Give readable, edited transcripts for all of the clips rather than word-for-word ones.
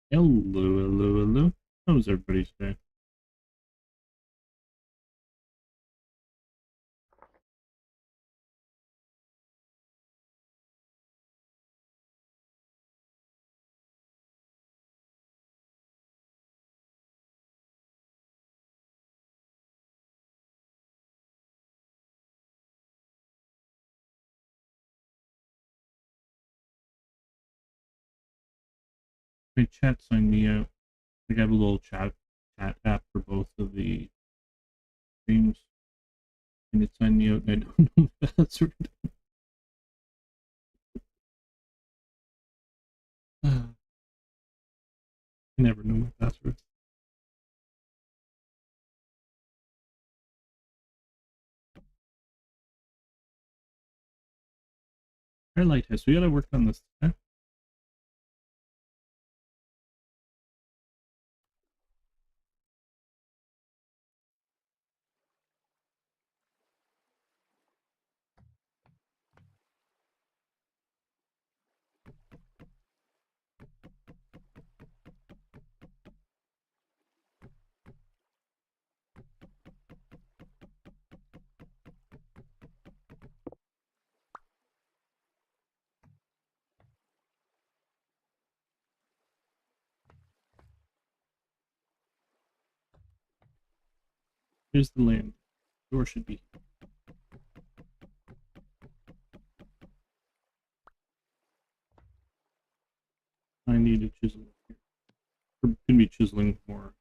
Hello, hello, hello. How's everybody today? My chat signed me out. I have a little chat app for both of the streams, and it signed me out, and I don't know the password. I never know my password. Our lighthouse. We gotta work on this. Okay? Here's the land. Door should be. I need a chisel here. We're gonna be chiseling more.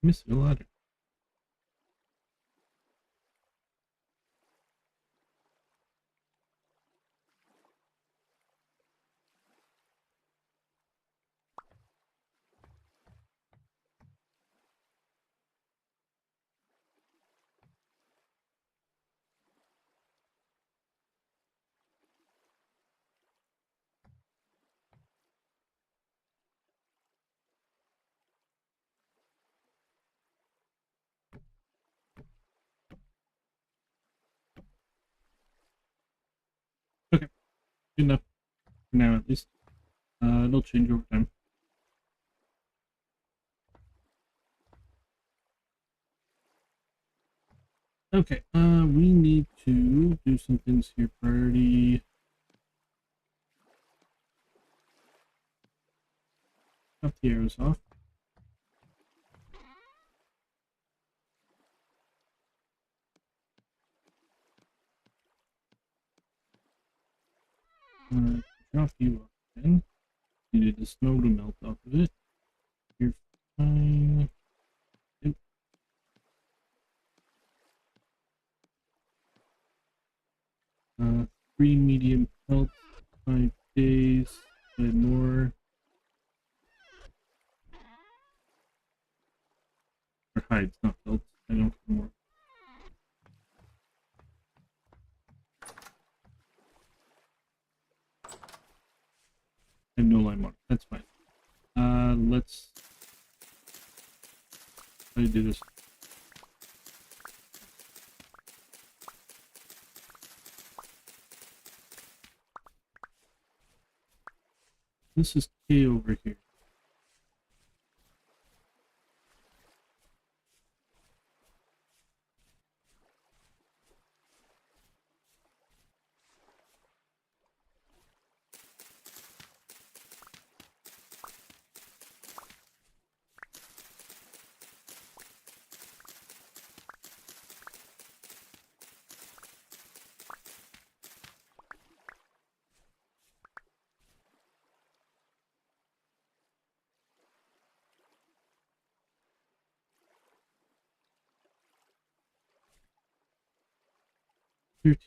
Missing a ladder. Okay, good enough for now at least. It'll change over time. Okay, we need to do some things here. Priority. Cut the arrows off. Drop you off then. Needed the snow to melt off of it. You're fine. Yep. 3 medium pelts, 5 days, 5 more. Or hides, not pelts. I don't care more. I have no lime on. That's fine. Let's try to do this. This is K over here.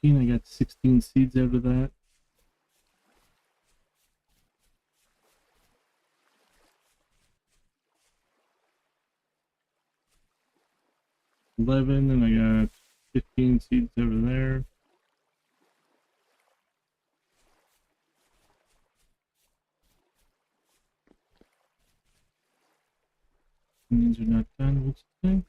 I got 16 seeds out of that. 11, and I got 15 seeds over there. Onions are not done. What's the thing?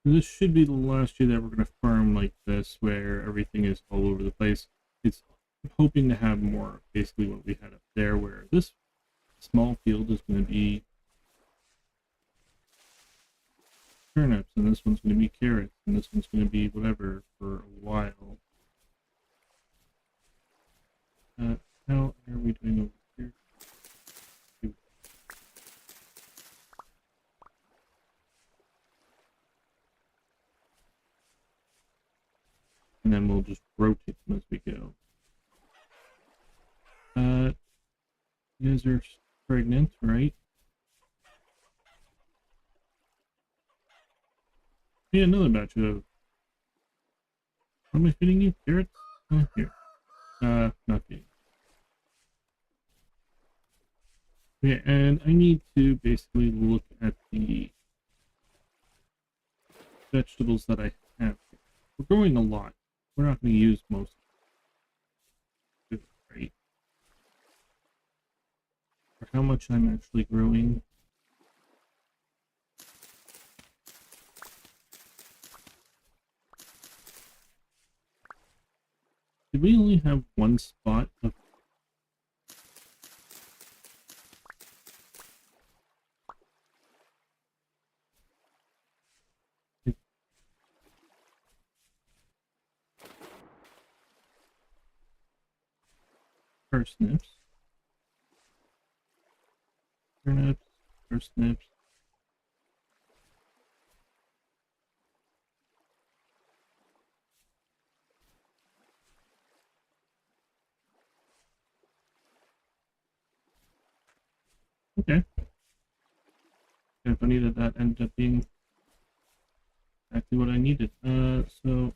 This should be the last year that we're going to farm like this, where everything is all over the place. It's hoping to have more, basically what we had up there, where this small field is going to be turnips, and this one's going to be carrots, and this one's going to be whatever for a while. How are we doing over here? And then we'll just rotate them as we go. You guys are pregnant, right? Yeah, another batch of... What am I feeding you? Carrots? Oh, here. Not feeding. Okay, and I need to basically look at the vegetables that I have. We're growing a lot. We're not going to use most of it, right? For how much I'm actually growing. Did we only have one spot of parsnips? Turnips, parsnips. Okay. Kind of funny that that ended up being exactly what I needed. So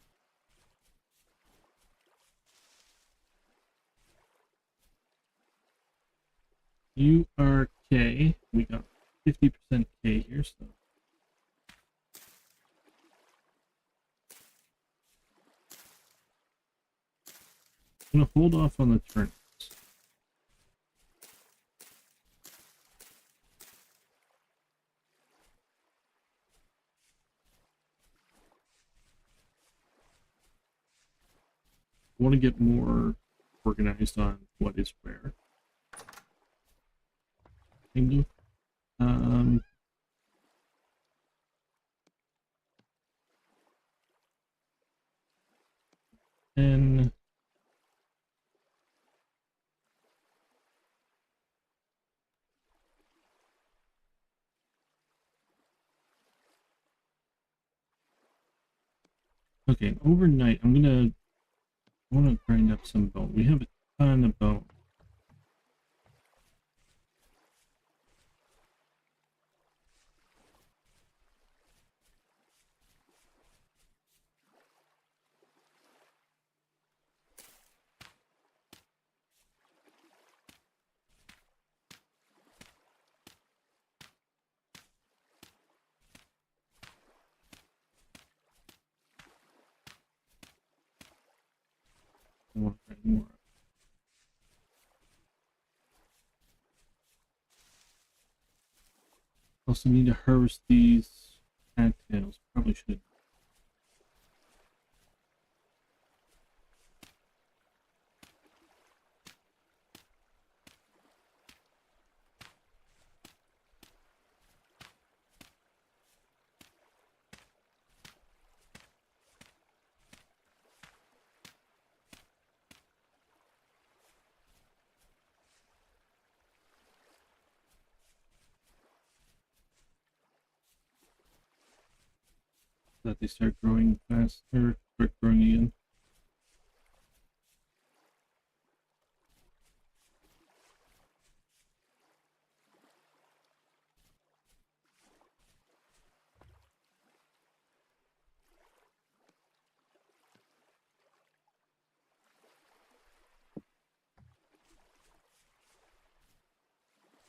you are K. We got 50% K here, so I'm gonna hold off on the turnips. I want to get more organized on what is where. Kind of. And okay, overnight I want to grind up some bone. We have a ton of bone. I want to grind more. Also need to harvest these cattails. Probably should. so that they start growing faster, start growing again.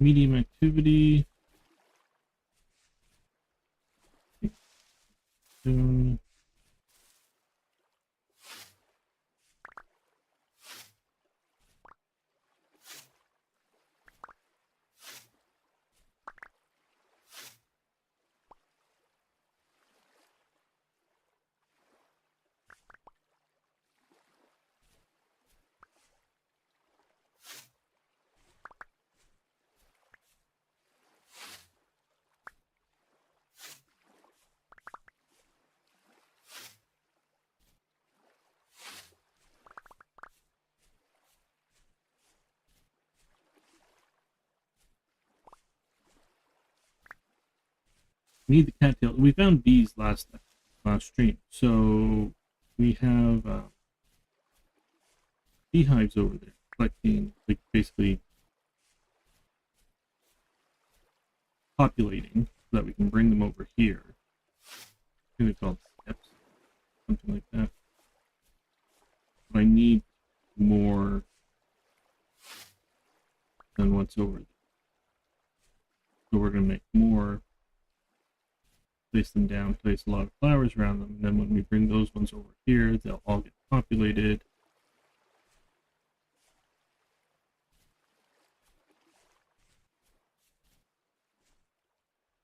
Medium activity. Soon. We need the cattail. We found bees last stream, so we have beehives over there collecting, like basically populating, so that we can bring them over here. I think they're called steps, something like that. But I need more than what's over there. So we're going to make more, place them down, place a lot of flowers around them, and then when we bring those ones over here, they'll all get populated.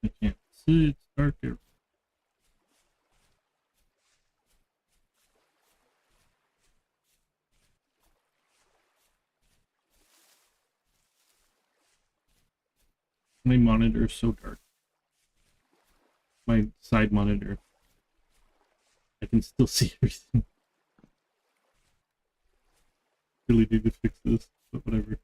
I can't see, it's dark here. My monitor is so dark. My side monitor. I can still see everything. Really need to fix this, but whatever.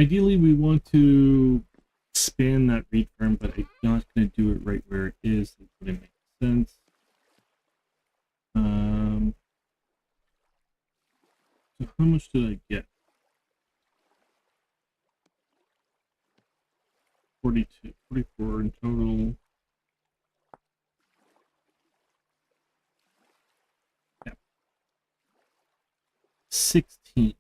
Ideally, we want to expand that reed farm, but I'm not going to do it right where it is. It wouldn't make sense. So how much did I get? 42, 44 in total. Yeah. 16.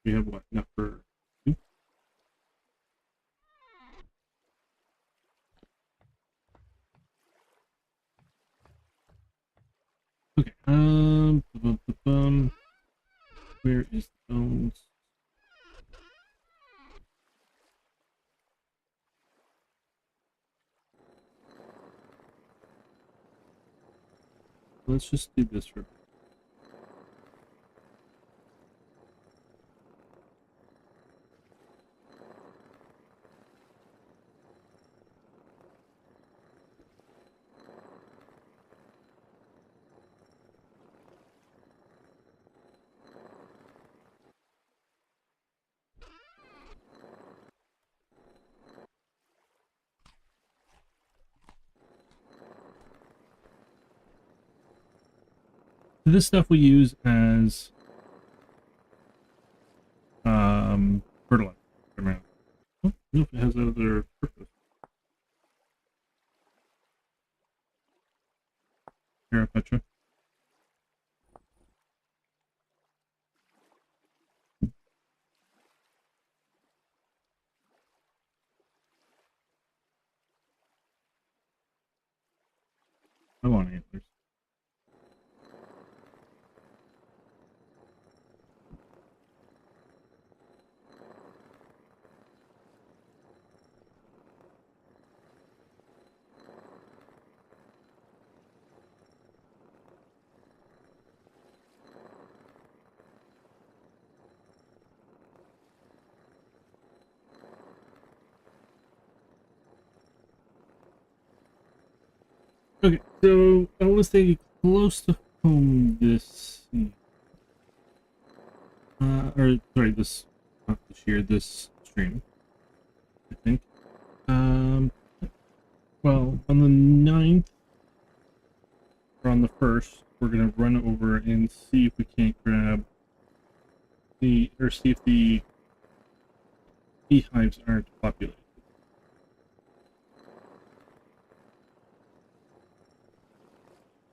We have what? Enough for 2? Okay. Where is the bones? Let's just do this for. This stuff we use as fertilizer. Oh, no, it has other purpose. Carapetra. I want antlers. Okay, so I want to stay close to home this, or sorry, this, not this year, this stream, I think. Um, well, on the 9th, or on the 1st, we're gonna run over and see if we can't grab or see if the beehives aren't populated.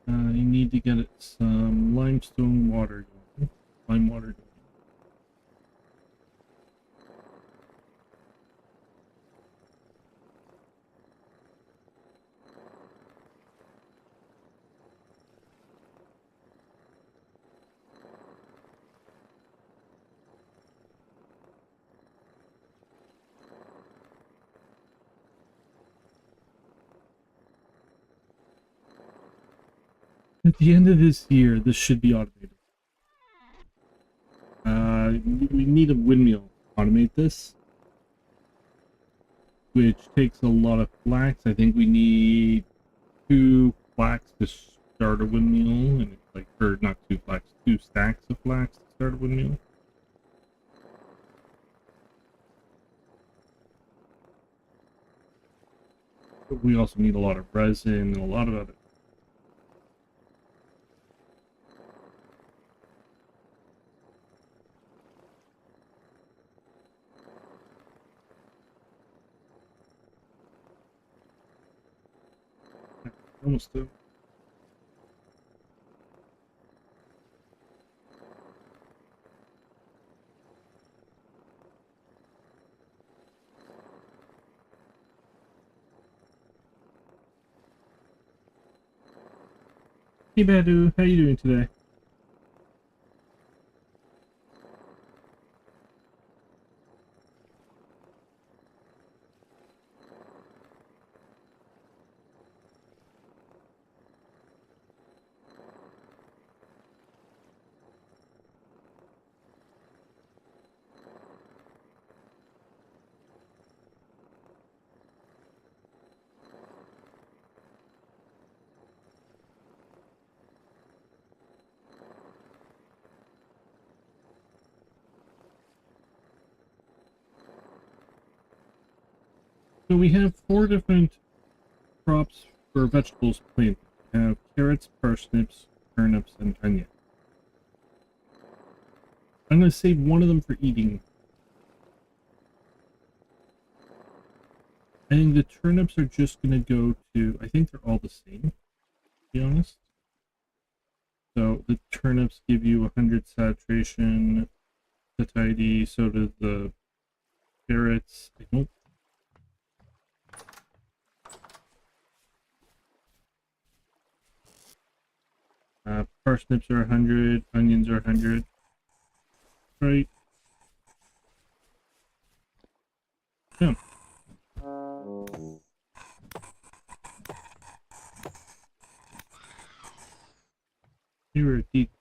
You need to get some limestone water going. Lime water going. At the end of this year, this should be automated. We need a windmill to automate this, which takes a lot of flax. I think we need 2 flax to start a windmill, and it's like, or not 2 flax, 2 stacks of flax to start a windmill. But we also need a lot of resin and a lot of other. Almost done. Hey Badu, how you doing today? So we have 4 different crops for vegetables planted. We have carrots, parsnips, turnips, and onion. I'm going to save one of them for eating. I think the turnips are just going to go to, I think they're all the same, to be honest. So the turnips give you 100 saturation, satiety, so does the carrots. I don't. Parsnips are 100, onions are 100. Right? Yeah. You were a deep.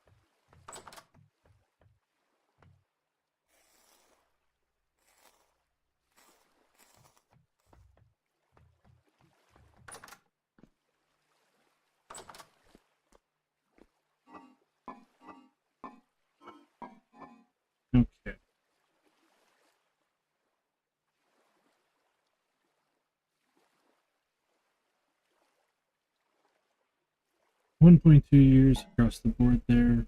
Okay. 1.2 years across the board there.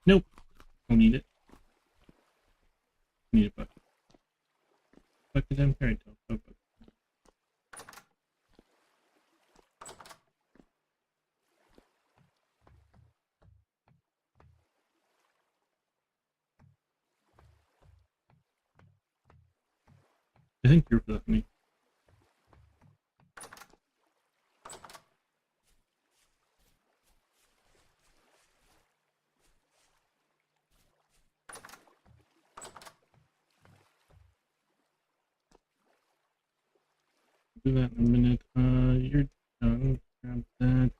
Nope. Don't need it. Need a bucket. Bucket down here. I don't. I think you're for the honey. do that in a minute. You're done. Grab that.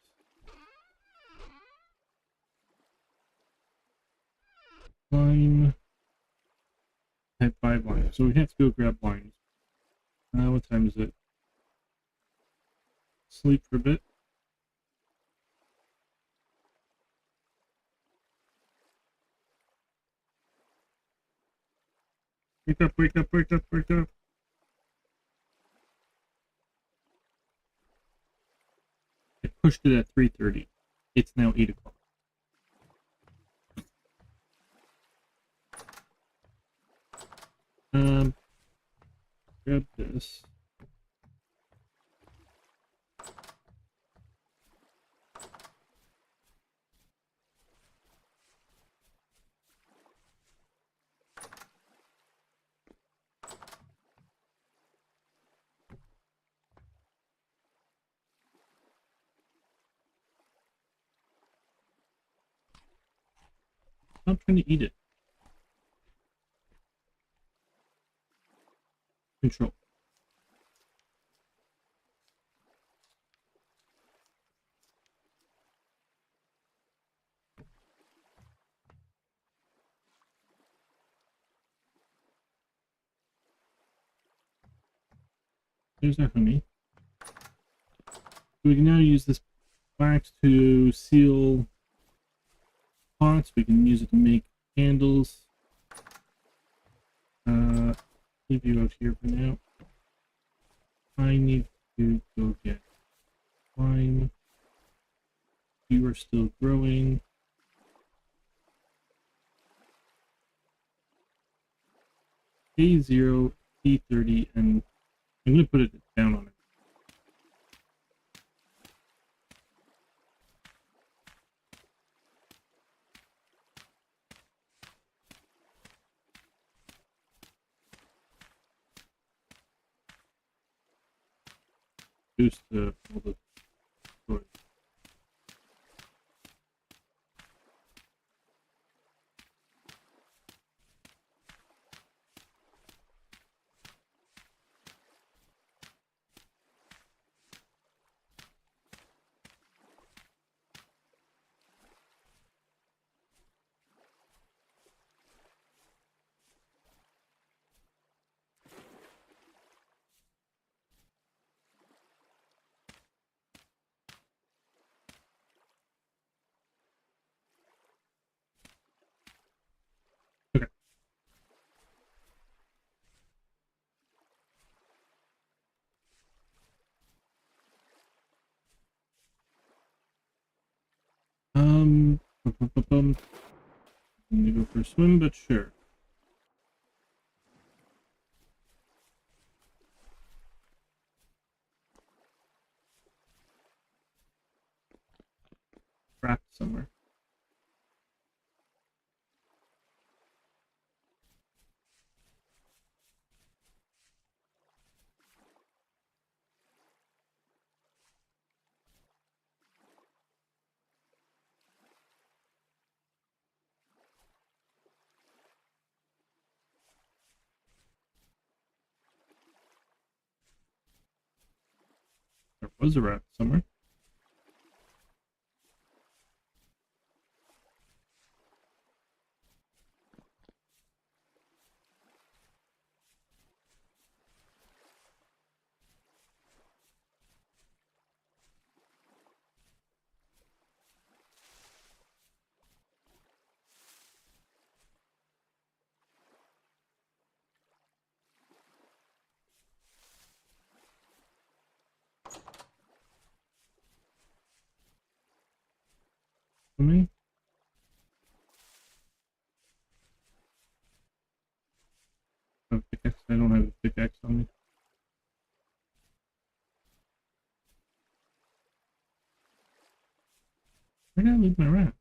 Lime. Type 5 lime. So we have to go grab limes. What time is it? Sleep for a bit. Wake up, wake up, wake up, wake up. I pushed it at 3:30. It's now 8 o'clock. Grab this. I'm trying to eat it. Control. There's our honey. We can now use this wax to seal pots. We can use it to make candles. Leave you out here for now. I need to go get lime. You are still growing. A0, P30, and I'm going to put it down on it. Boost all the storage. Okay. I'm gonna go for a swim, but sure. Wrapped somewhere. There was a rat somewhere. For me? Oh, pickaxe. I don't have a pickaxe on me. Where did I leave my rat?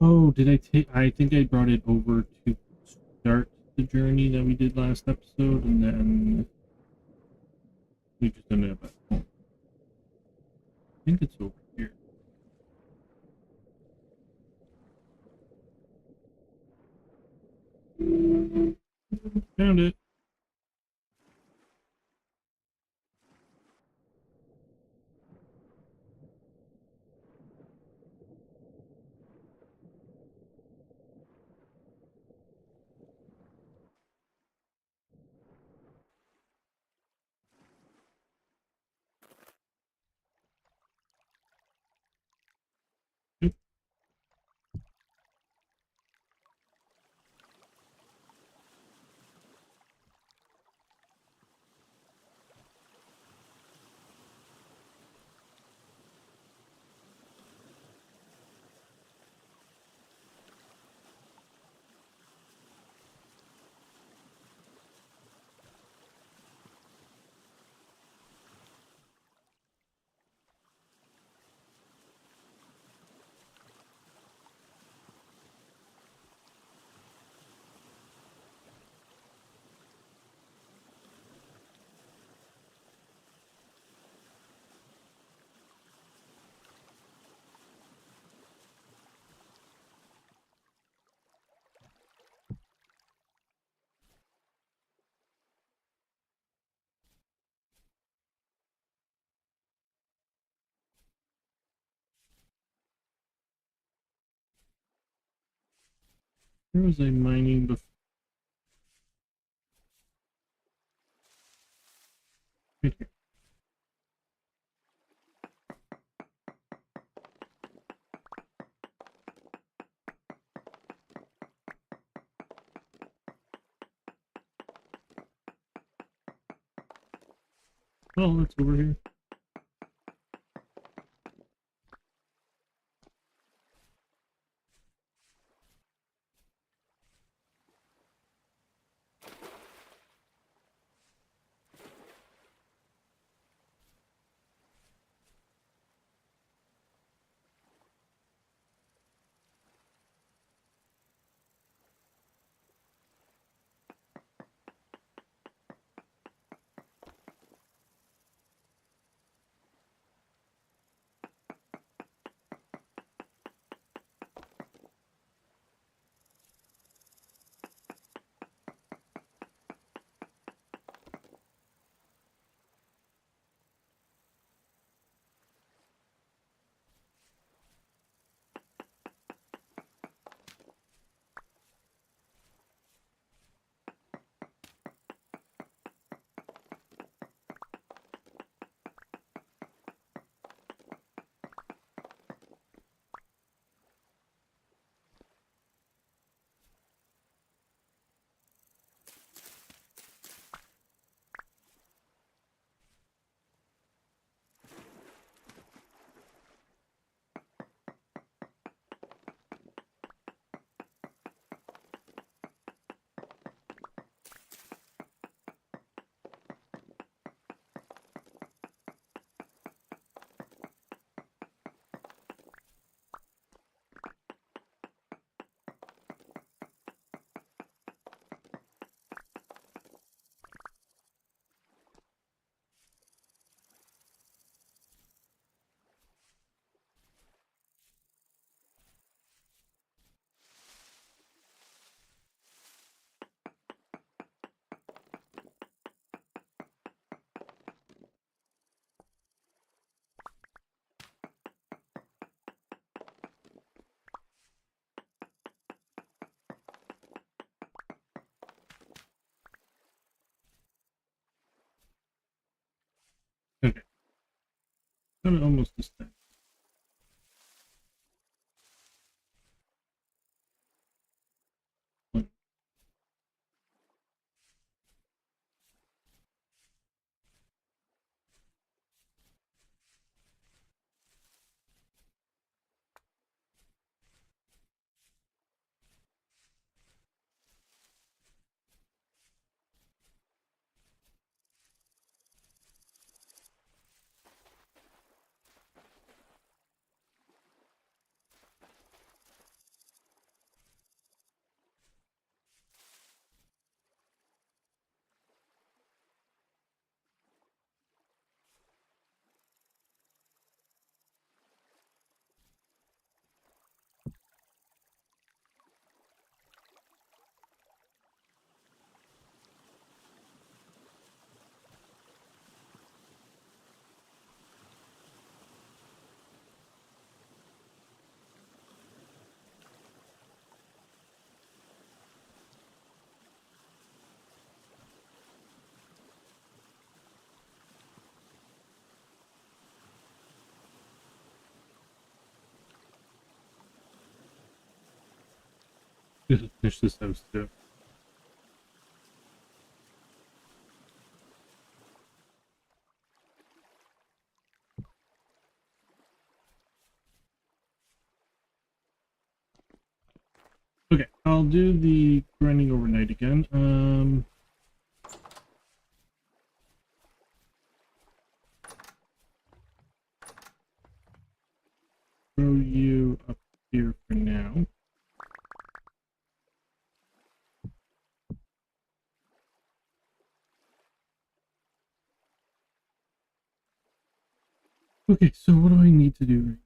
Oh, did I take? I think I brought it over to start the journey that we did last episode, and then we just ended up at home. I think it's over here. Found it. Yep. Where was I mining before? Right here. Oh, that's over here. Okay. Got it almost this time. just finish this house too. Okay, I'll do the grinding overnight again. Throw you up here for now. Okay, so what do I need to do?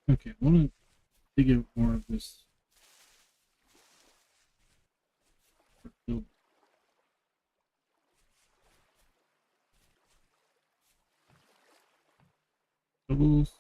Okay, I want to dig out more of this build. Doubles.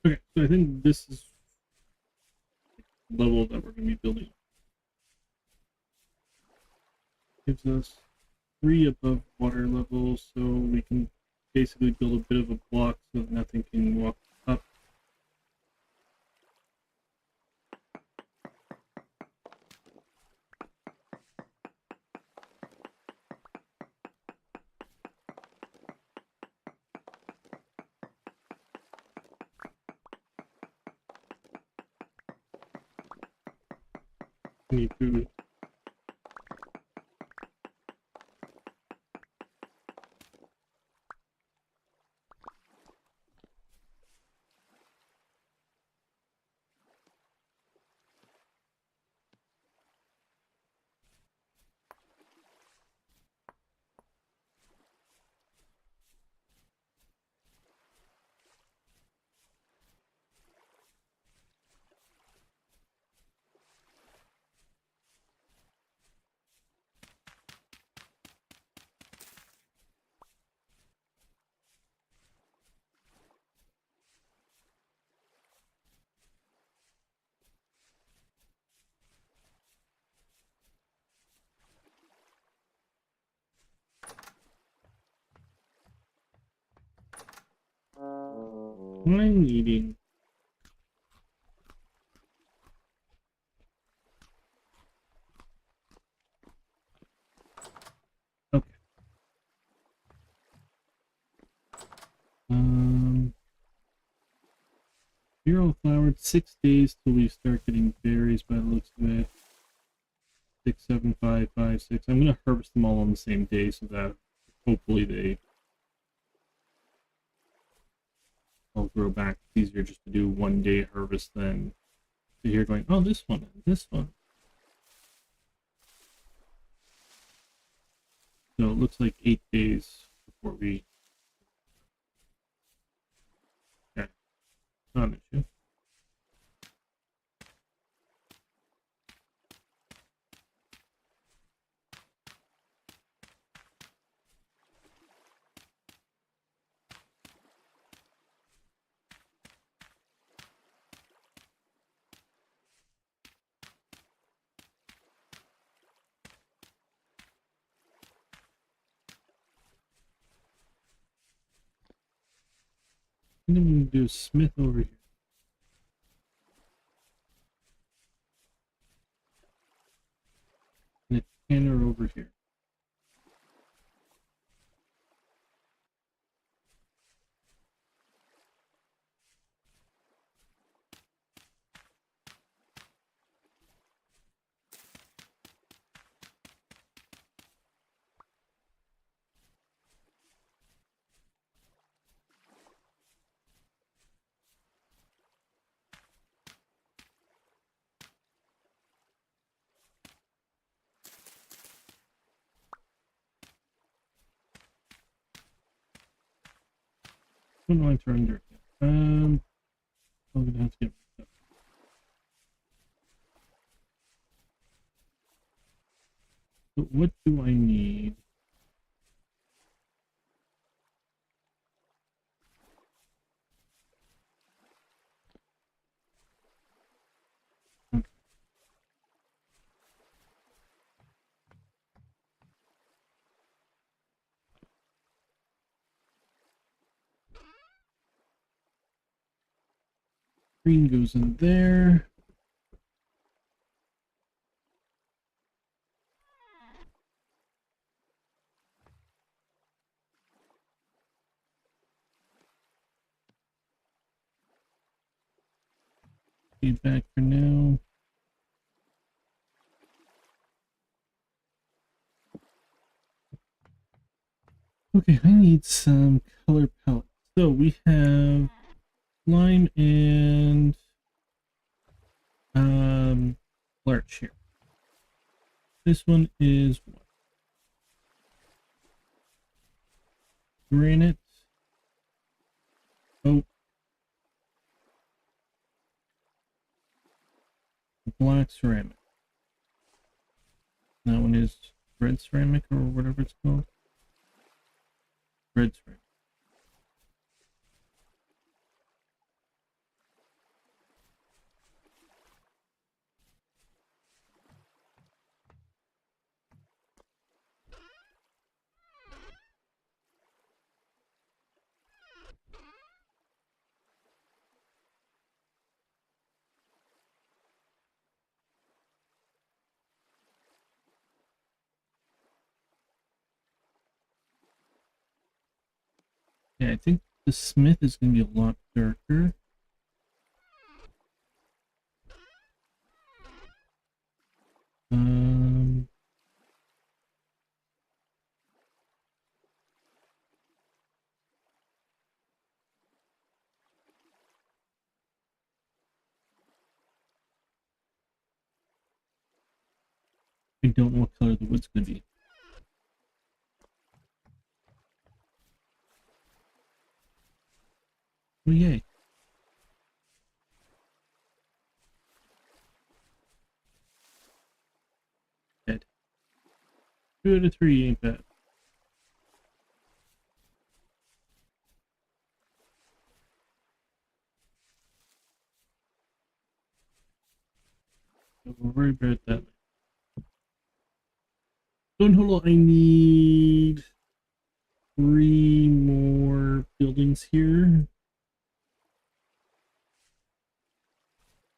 Okay, so I think this is the level that we're going to be building. Gives us 3 above water level, so we can basically build a bit of a block so that nothing can walk up. Need food. I'm eating. Okay. Zero flowered, 6 days till we start getting berries by the looks of it. 6, 7, 5, 5, 6. I'm gonna harvest them all on the same day so that hopefully they all grow back. It's easier just to do 1 day harvest than to hear going, oh, this one and this one. So it looks like 8 days before we. Okay, not an issue. And then we can do a smith over here. And a tanner over here. What lines are under? I'm gonna have to get. But what do I need? Green goes in there. Feedback for now. Okay, I need some color palettes. So we have lime and larch here. This one is what? Granite, oak, black ceramic. That one is red ceramic or whatever it's called. Red ceramic. Yeah, I think the smith is going to be a lot darker. I don't know what color the wood's going to be. Oh, yay. Dead. 2 out of 3 ain't bad. We're very bad at that. Don't hold on, I need 3 more buildings here.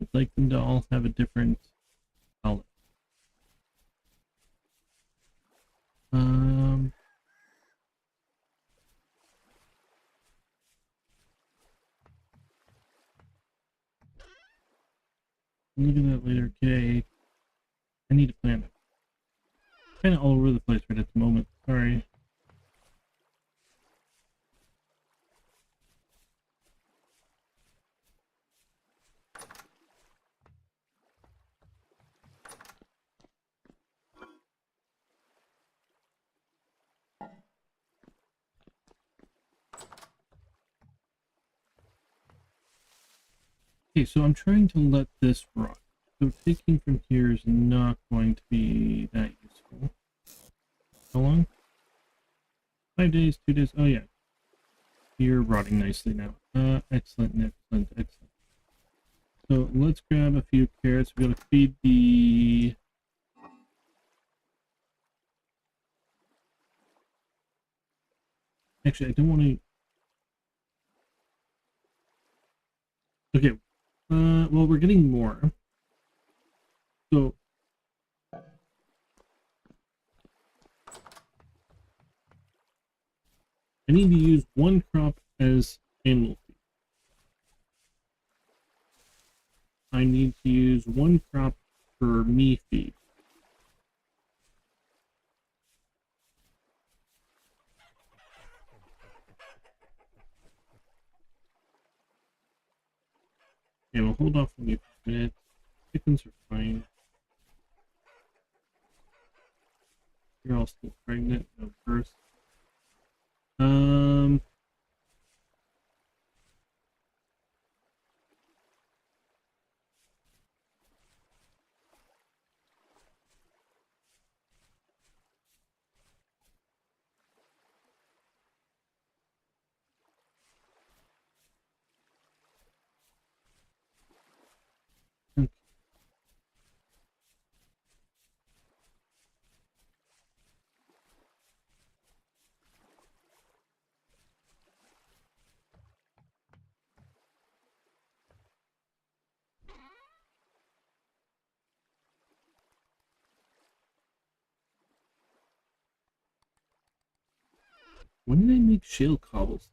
I'd like them to all have a different color. Look at that later. Okay. I need to plan it. Kind of all over the place right at the moment. Sorry. Okay, so I'm trying to let this rot. So taking from here is not going to be that useful. How long? 5 days, 2 days. Oh yeah, you're rotting nicely now. Excellent, excellent, excellent. So let's grab a few carrots. We gotta feed the... Actually, I don't want to... Okay. Well, we're getting more. So... I need to use 1 crop as animal feed. I need to use 1 crop for me feed. Okay, we'll hold off on you for a minute. Chickens are fine. You're all still pregnant. No birth. Okay. When did I make shale cobbles?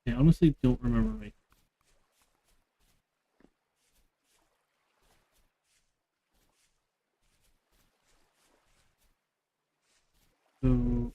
I honestly don't remember making. So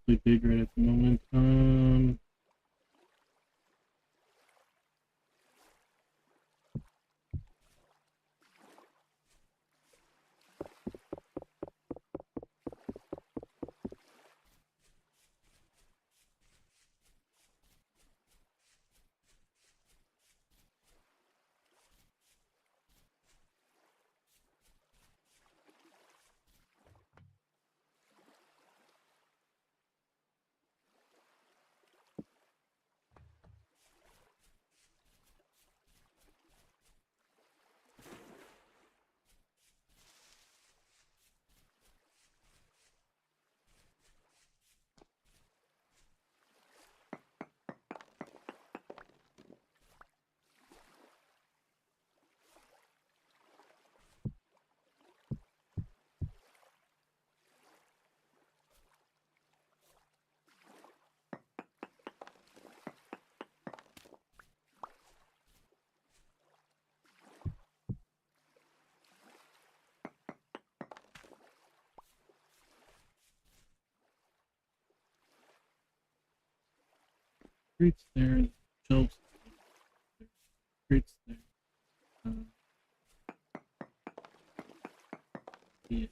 awfully big right at the moment. Crates there, shelves there, crates there. Yeah.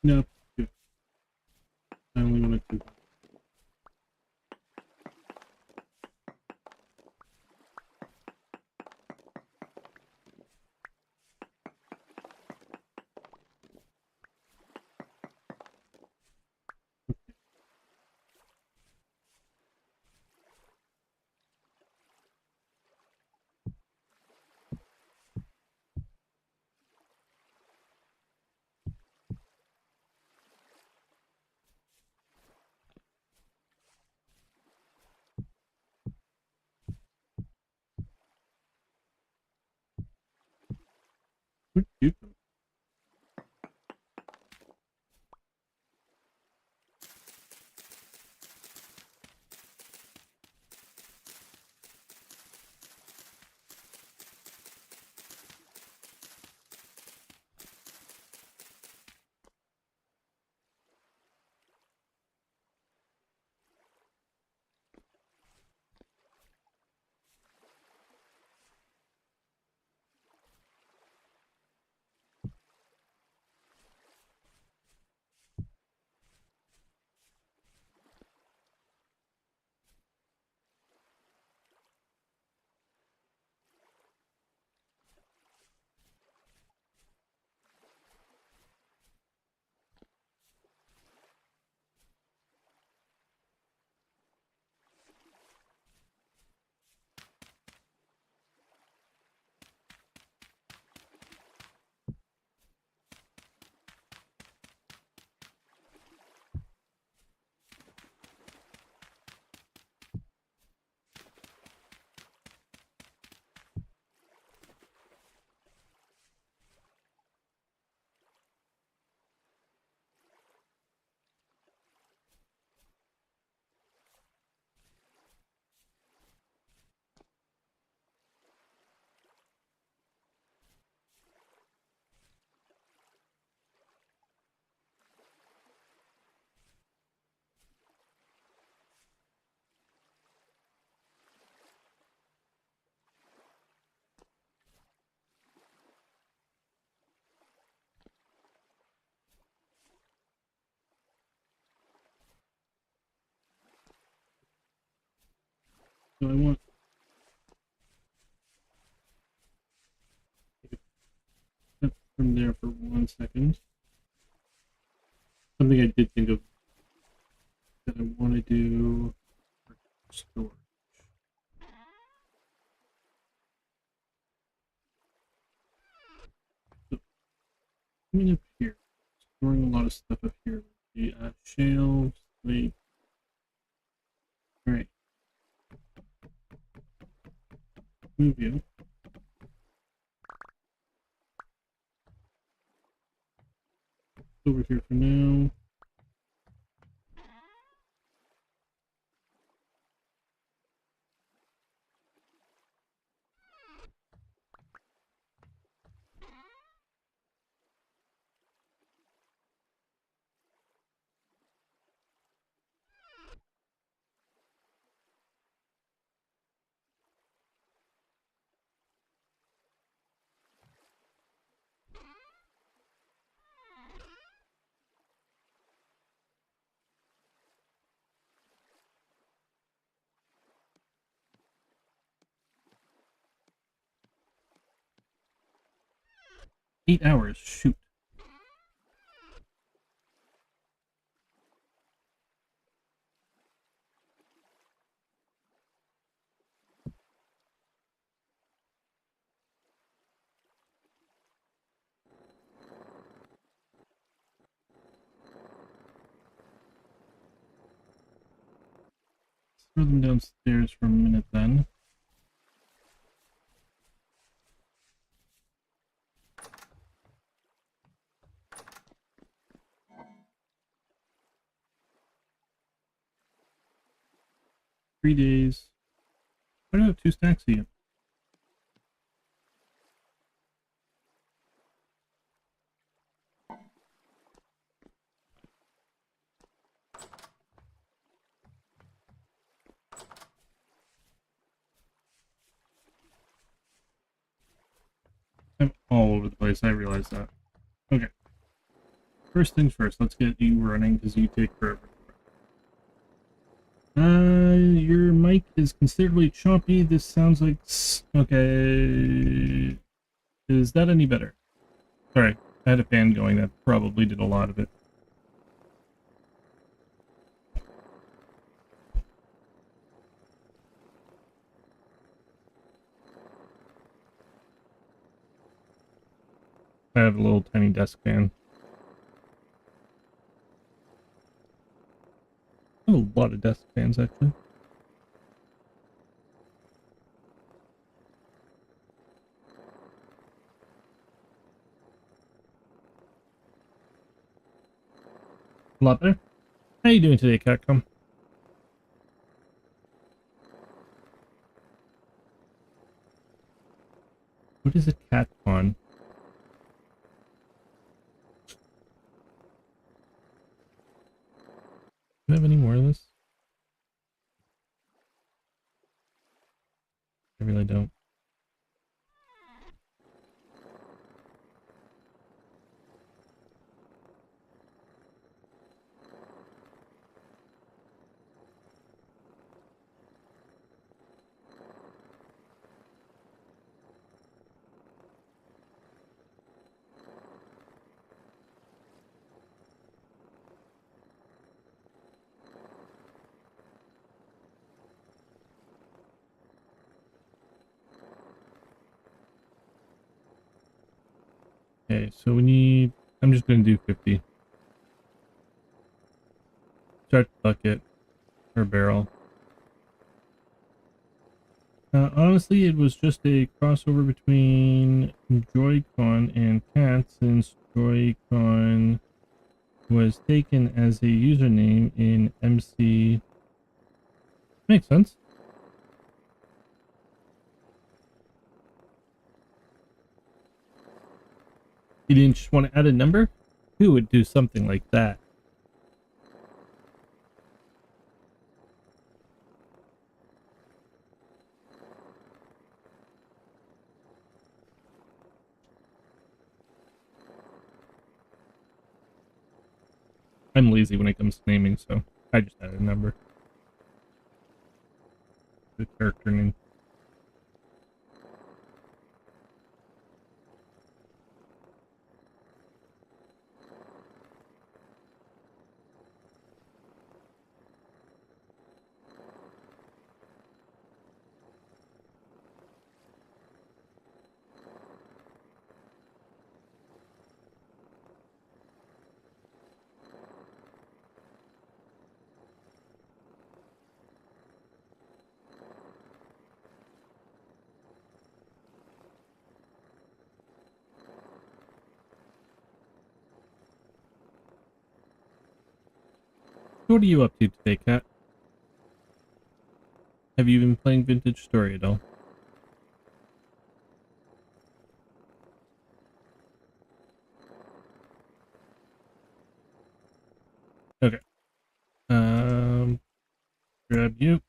No, good. I only wanted to. Where'd you come? So I want to step from there for 1 second. Something I did think of that I want to do for storage. Coming up here, storing a lot of stuff up here. The shelves, like, alright, move you. Over here for now. Eight hours, shoot. Throw them downstairs for a minute then. Three days. Why do I have 2 stacks of you? I'm all over the place, I realize that. Okay. First things first, let's get you running because you take forever. Your mic is considerably choppy. This sounds like... Okay. Is that any better? Sorry, I had a fan going that probably did a lot of it. I have a little tiny desk fan. I have a lot of desk fans, actually. A lot better. How you doing today, Catcom? What is a cat on? Do I have any more of this? I really don't. Okay, so we need... I'm just going to do 50. Start bucket or barrel. Honestly, it was just a crossover between Joy-Con and Cat, since Joy-Con was taken as a username in MC. Makes sense. You didn't just want to add a number? Who would do something like that? I'm lazy when it comes to naming, so I just added a number. The character name. What are you up to today, Kat? Have you been playing Vintage Story at all? Okay. Grab you.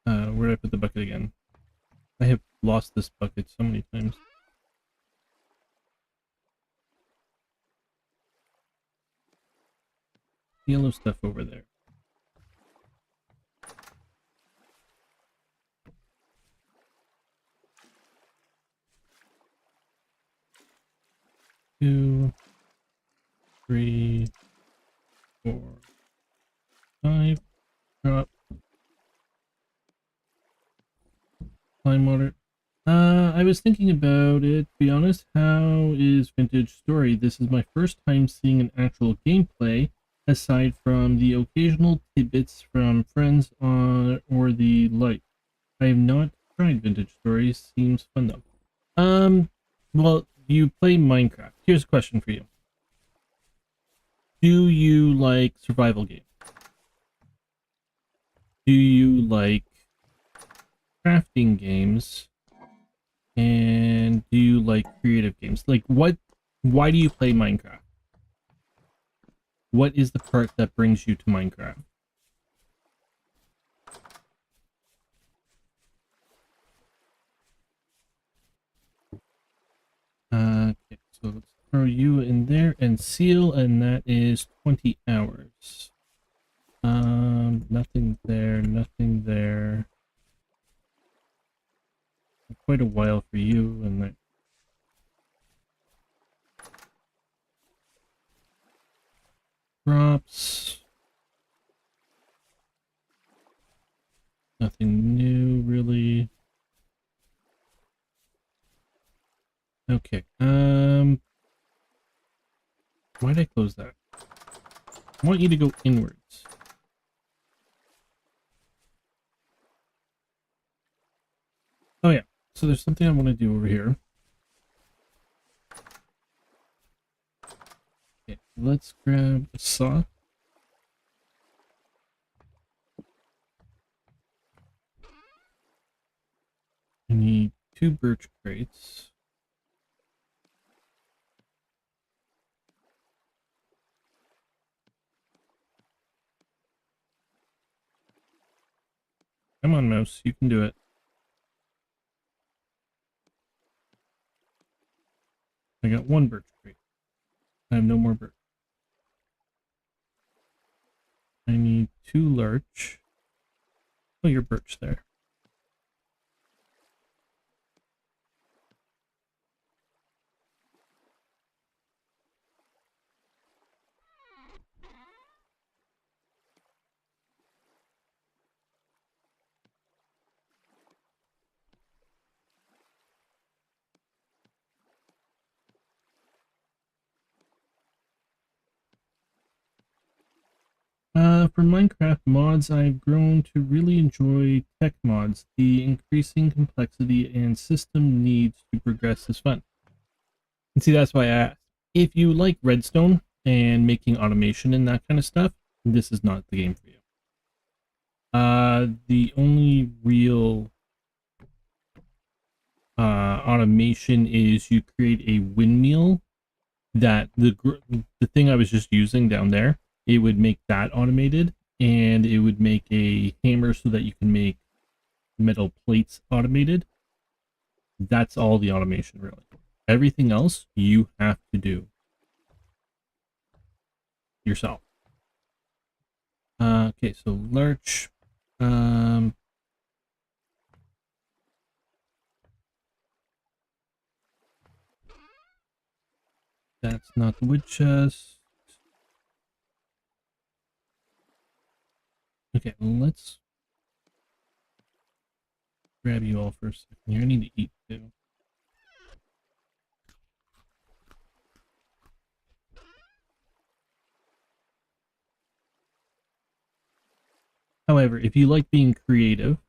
Where did I put the bucket again? I have lost this bucket so many times. Yellow stuff over there. Two, three, 4, 5. Drop. Climb water. I was thinking about it, to be honest. How is Vintage Story? This is my first time seeing an actual gameplay, aside from the occasional tidbits from friends or the like. I have not tried Vintage Story. Seems fun though. Well, you play Minecraft. Here's a question for you. Do you like survival games? Do you like crafting games? And do you like creative games? Like why do you play Minecraft? What is the part that brings you to Minecraft? Okay, so let's throw you in there and seal, and that is 20 hours. Nothing there, nothing there. Quite a while for you, and that drops. Nothing new, really. Okay, why'd I close that? I want you to go inwards. Oh yeah, so there's something I want to do over here. Okay, let's grab a saw. I need 2 birch crates. Come on, mouse, you can do it. I got 1 birch crate. I have no more birch. I need 2 larch. Oh, your birch there. For Minecraft mods, I've grown to really enjoy tech mods. The increasing complexity and system needs to progress is fun. And see, that's why I asked. If you like redstone and making automation and that kind of stuff, this is not the game for you. The only real automation is you create a windmill that the thing I was just using down there, it would make that automated, and it would make a hammer so that you can make metal plates automated. That's all the automation, really. Everything else you have to do yourself. Okay, so larch. That's not the wood chest. Okay, let's grab you all for a second here. I need to eat too. However, if you like being creative,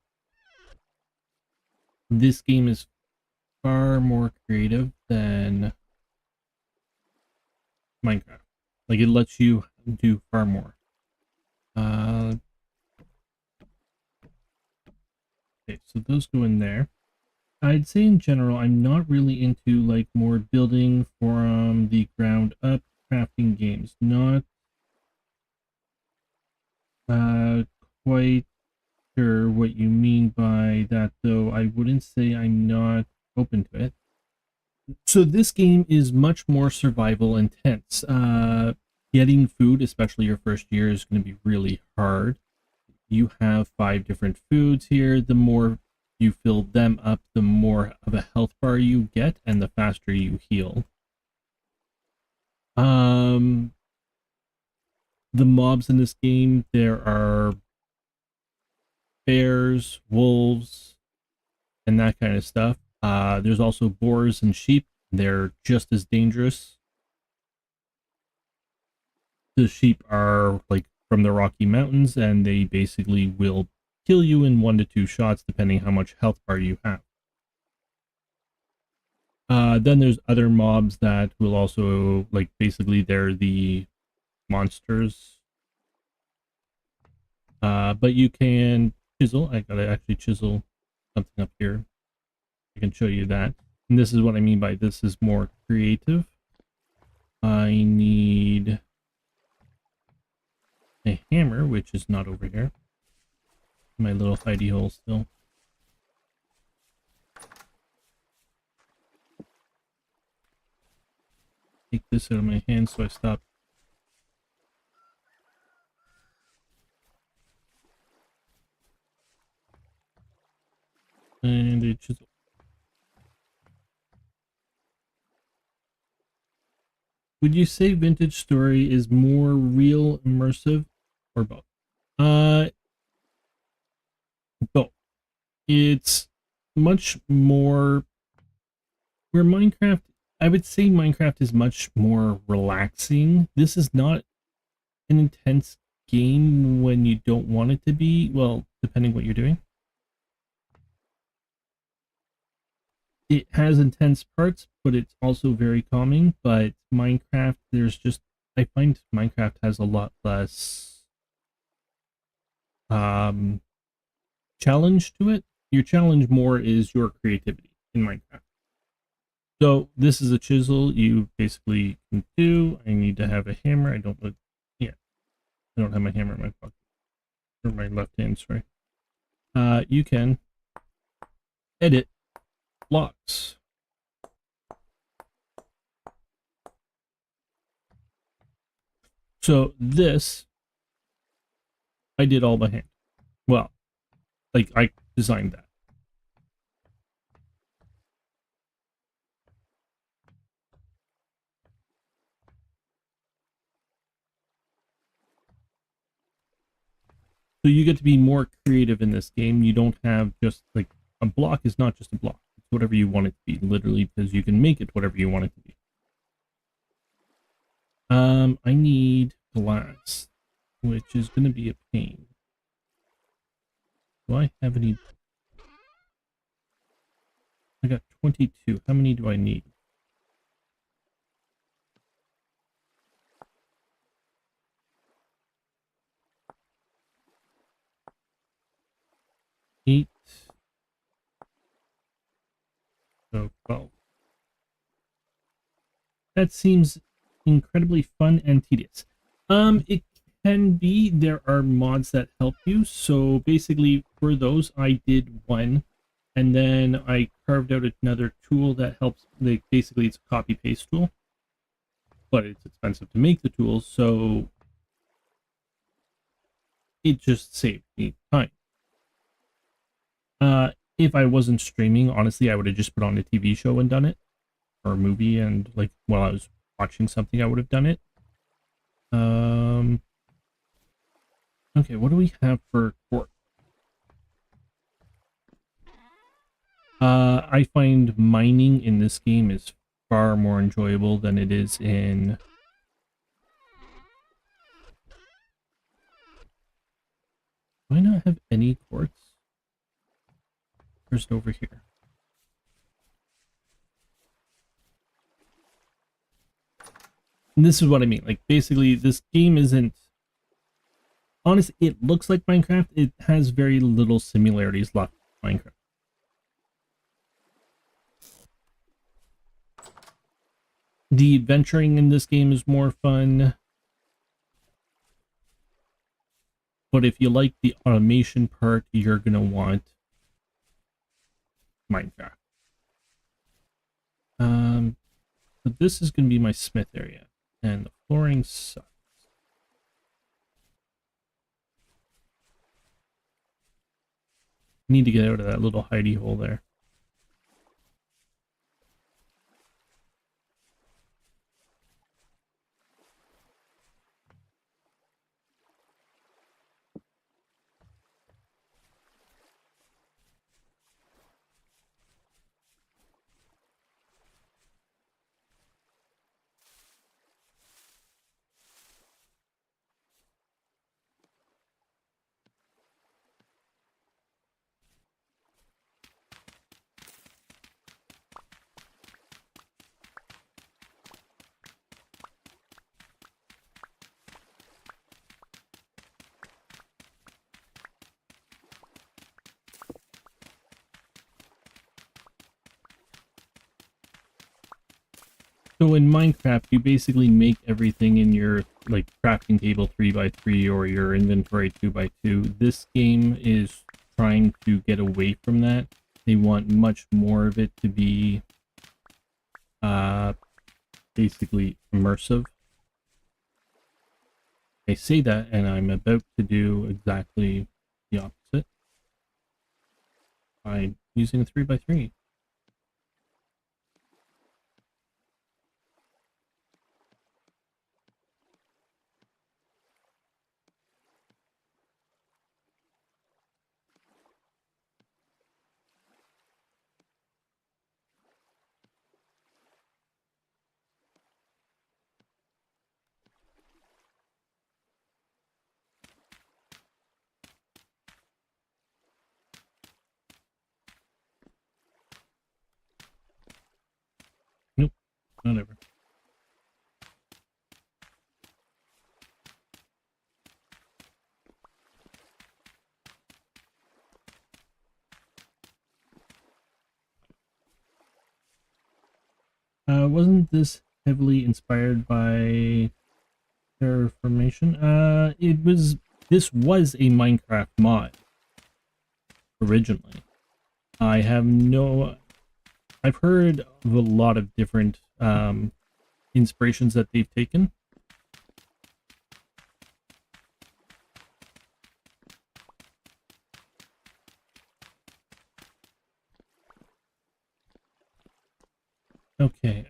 this game is far more creative than Minecraft. Like, it lets you do far more. Okay, so those go in there. I'd say in general, I'm not really into like more building from the ground up crafting games. Not uh, quite sure what you mean by that, though. I wouldn't say I'm not open to it. So this game is much more survival intense. Getting food, especially your first year, is going to be really hard. You have 5 different foods here. The more you fill them up, the more of a health bar you get, and the faster you heal. Um, the mobs in this game, there are bears, wolves, and that kind of stuff. There's also boars and sheep. They're just as dangerous. The sheep are like from the Rocky Mountains, and they basically will kill you in 1 to 2 shots, depending how much health bar you have. Then there's other mobs that will also, like, basically they're the monsters. But you can chisel. I gotta actually chisel something up here. I can show you that. And this is what I mean by this is more creative. I need a hammer, which is not over here. My little hidey hole still. Take this out of my hand so I stop. And a chisel. Would you say Vintage Story is more real, immersive, or both? Uh, Both. It's much more where Minecraft, I would say Minecraft is much more relaxing. This is not an intense game when you don't want it to be. Well, depending what you're doing. It has intense parts, but it's also very calming. But Minecraft, I find Minecraft has a lot less um, challenge to it. Your challenge more is your creativity in Minecraft. So this is a chisel you basically can do. I need to have a hammer. Yeah, I don't have my hammer in my pocket, or my left hand, sorry. You can edit blocks. So this, I did all by hand. Well, like I designed that. So you get to be more creative in this game. You don't have just like a block is not just a block. It's whatever you want it to be, literally, because you can make it whatever you want it to be. I need glass, which is going to be a pain. Do I have any? I got 22. How many do I need? 8. So 12. That seems incredibly fun and tedious. It can be. There are mods that help you. So basically, for those, I did one, and then I carved out another tool that helps. Like basically, it's a copy paste tool, but it's expensive to make the tools, so it just saved me time. If I wasn't streaming, honestly, I would have just put on a TV show and done it, or a movie, and like while I was watching something, I would have done it. Okay, what do we have for quartz? I find mining in this game is far more enjoyable than it is in... Do I not have any quartz? Where's it over here? And this is what I mean. Like, basically, this game isn't... honestly, it looks like Minecraft. It has very little similarities left with Minecraft. The adventuring in this game is more fun, but if you like the automation part, you're gonna want Minecraft. So this is gonna be my smith area, and the flooring sucks. Need to get out of that little hidey hole there. So in Minecraft, you basically make everything in your like crafting table 3x3 or your inventory 2x2. This game is trying to get away from that. They want much more of it to be uh, basically immersive. I say that, and I'm about to do exactly the opposite by using a 3x3. Nope, whatever. Wasn't this heavily inspired by Terraformation? It was. This was a Minecraft mod originally. I have no. I've heard of a lot of different inspirations that they've taken. Okay.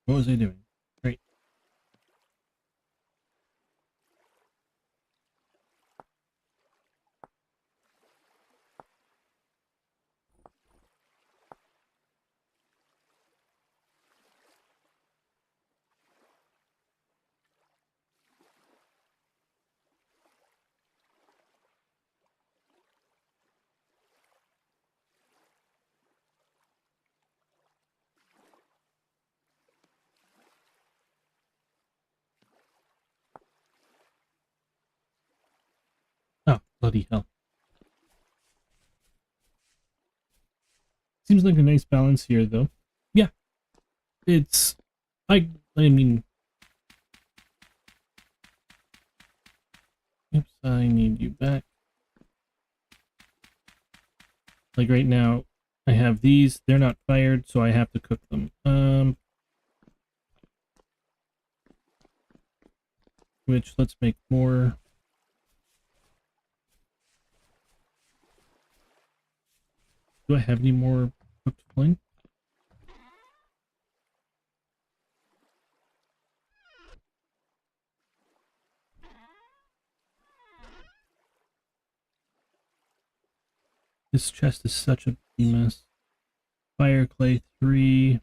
What was I doing? Right. Oh, bloody hell. Seems like a nice balance here, though. Yeah, it's. I mean. Oops, I need you back. Like right now, I have these. They're not fired, so I have to cook them. Which let's make more. Do I have any more cooked flame? This chest is such a mess. Fire clay 3.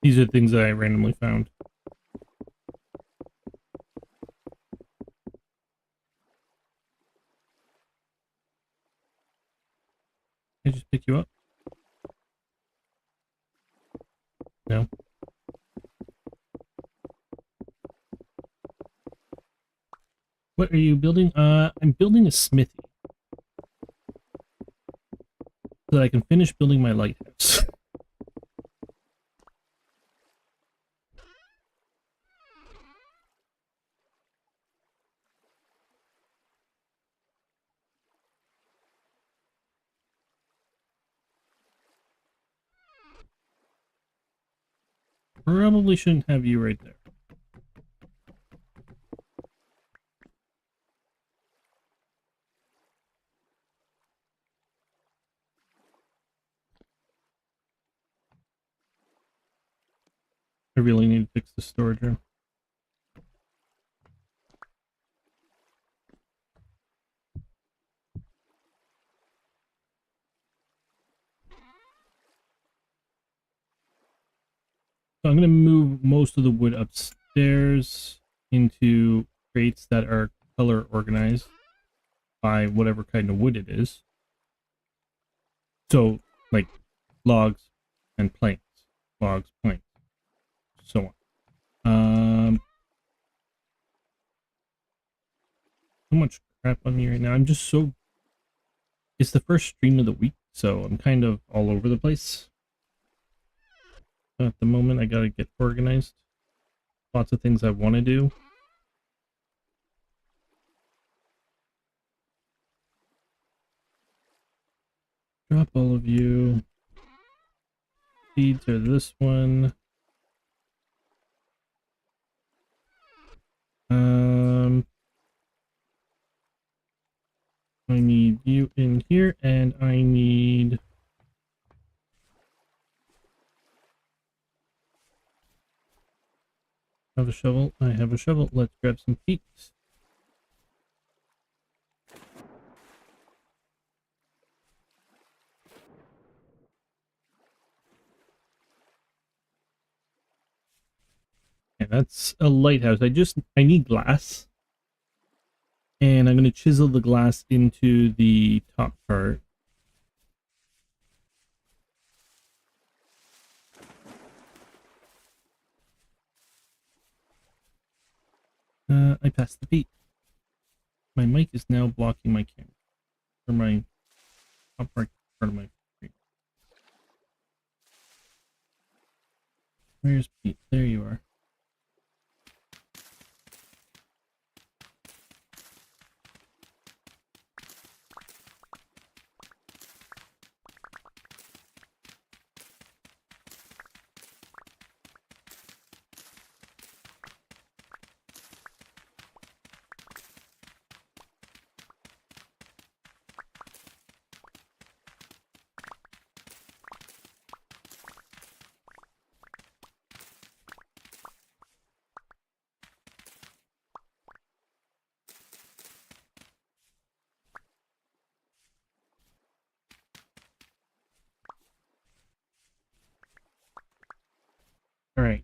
These are things that I randomly found. I just pick you up? No. What are you building? I'm building a smithy so that I can finish building my lighthouse. Probably shouldn't have you right there. I really need to fix the storage room. So I'm going to move most of the wood upstairs into crates that are color organized by whatever kind of wood it is. So, like logs and planks, logs, planks, so on. So much crap on me right now. I'm just so. It's the first stream of the week, so I'm kind of all over the place. At the moment, I gotta get organized. Lots of things I want to do. Drop all of you. Feeds are this one. I need you in here, and I need. Have a shovel. I have a shovel. Let's grab some peat. And that's a lighthouse. I need glass. And I'm going to chisel the glass into the top part. I passed the peat. My mic is now blocking my camera. Or my top part of my screen. Where's Pete? There you are. All right.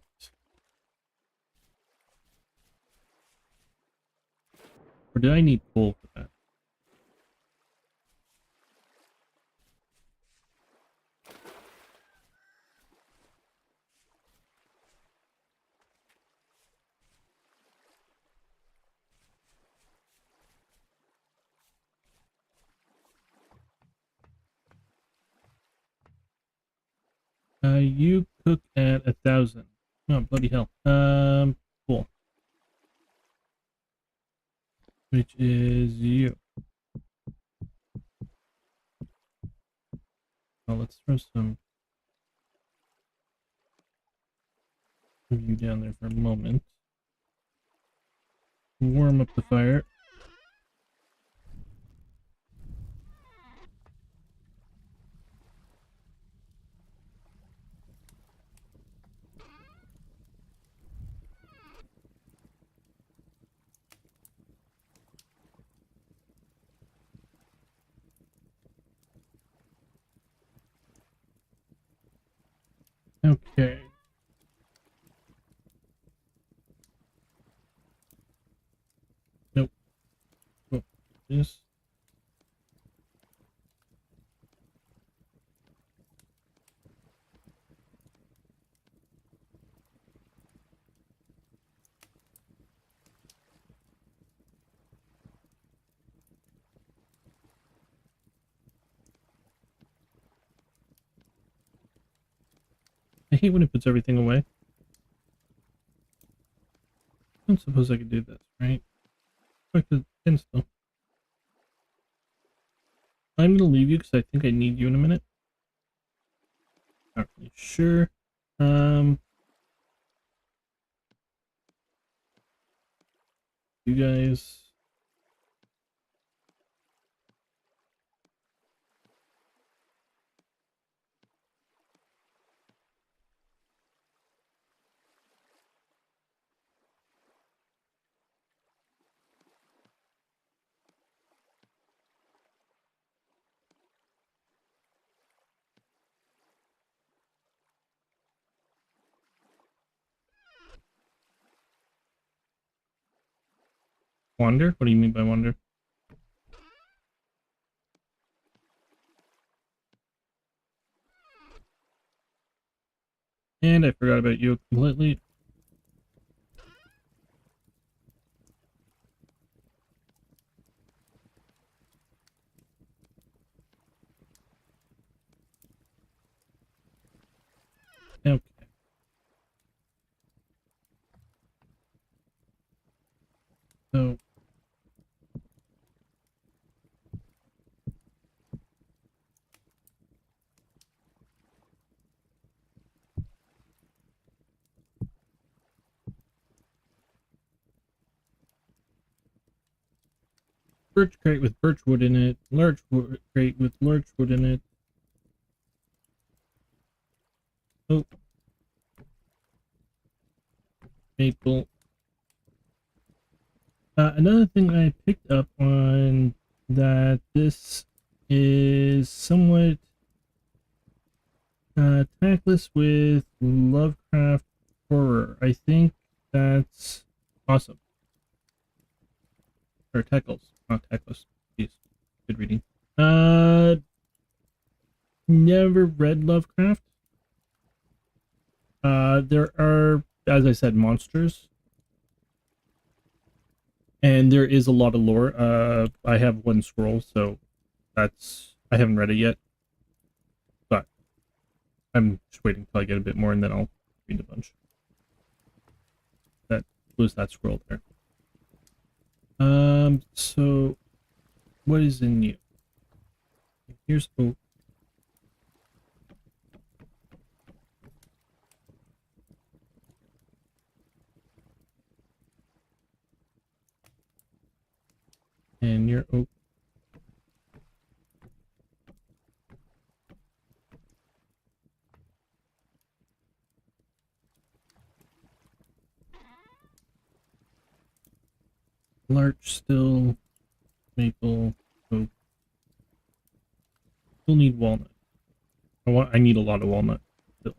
Or did I need coal for that? You cook at 1,000. Oh, bloody hell. Cool. Which is you. Well, let's throw some of you down there for a moment. Warm up the fire. Okay. Nope. Oh, this. I hate when it puts everything away. I don't suppose I could do this, right? I can still. I'm gonna leave you because I think I need you in a minute. Not really sure. Um, you guys. Wander? What do you mean by wander? And I forgot about you completely. Okay. So, birch crate with birch wood in it. Larch wood crate with larch wood in it. Oh, maple. Another thing I picked up on that this is somewhat tactless with Lovecraft horror. I think that's awesome. Or tackles, not tactless. Jeez, good reading. Never read Lovecraft. There are, as I said, monsters, and there is a lot of lore. I have one scroll, so I haven't read it yet, but I'm just waiting till I get a bit more, and then I'll read a bunch. That was that scroll there. So what is in you? Here's oak. And your oak. Larch still, maple, oak. Still need walnut. I need a lot of walnut still.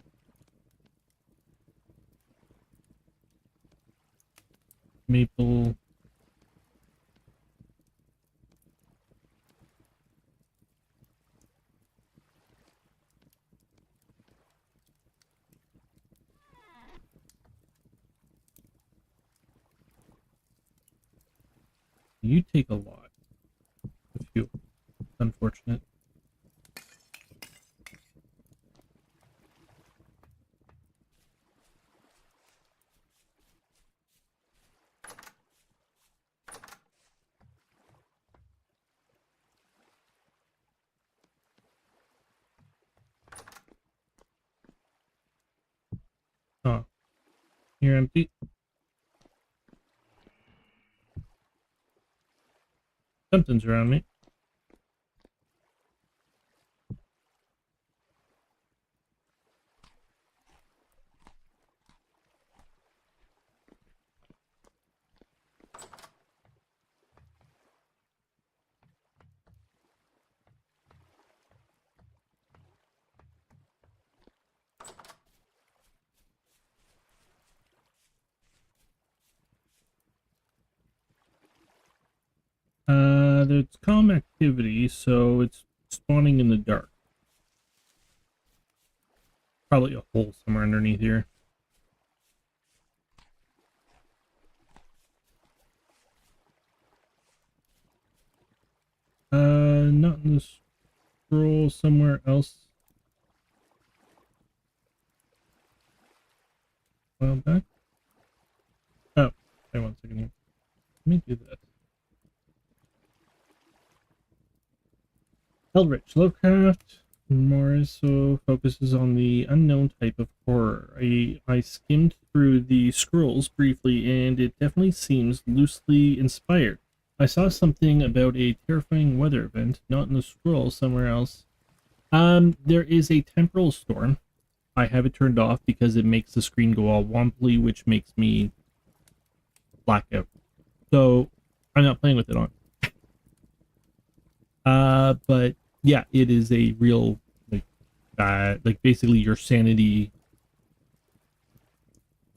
Maple. You take a lot of fuel. It's unfortunate. Oh, you're empty. Something's around me. There's calm activity, so it's spawning in the dark. Probably a hole somewhere underneath here. Not in this scroll, somewhere else. a while back. Oh, wait 1 second here. Let me do this. Eldritch Lovecraft Morriso focuses on the unknown type of horror. I skimmed through the scrolls briefly, and it definitely seems loosely inspired. I saw something about a terrifying weather event, not in the scroll, somewhere else. There is a temporal storm. I have it turned off because it makes the screen go all wobbly, which makes me black out. So I'm not playing with it on. But yeah, it is a real like like basically your sanity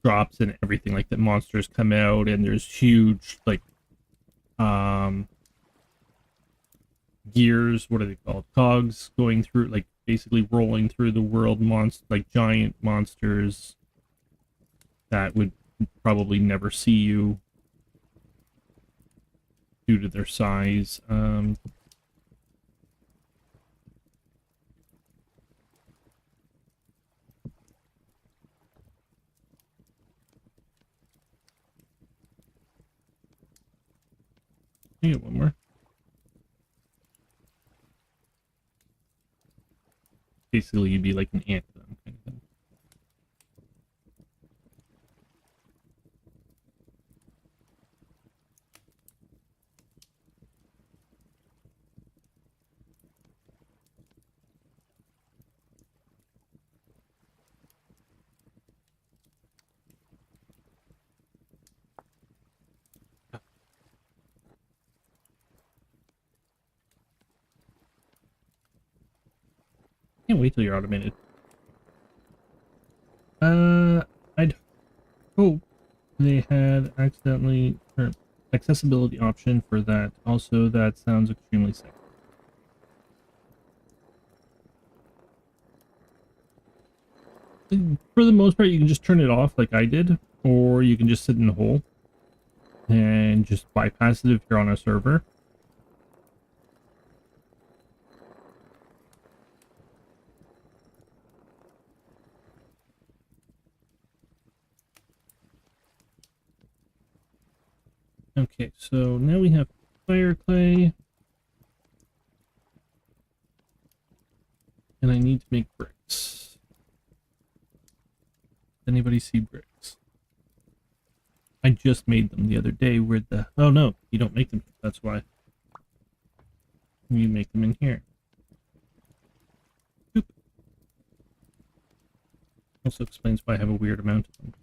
drops and everything. Like the monsters come out and there's huge like um gears. What are they called? Cogs going through, like basically rolling through the world. Like giant monsters that would probably never see you due to their size. I get one more. Basically, you'd be like an ant to them, kind of thing. Can't wait till you're automated. I'd hope they had accidentally or accessibility option for that. Also, that sounds extremely sick. For the most part, you can just turn it off like I did, or you can just sit in the hole and just bypass it if you're on a server. Okay, so now we have fire clay. And I need to make bricks. Anybody see bricks? I just made them the other day. Where the... Oh no, you don't make them. That's why. You make them in here. Oop. Also explains why I have a weird amount of them.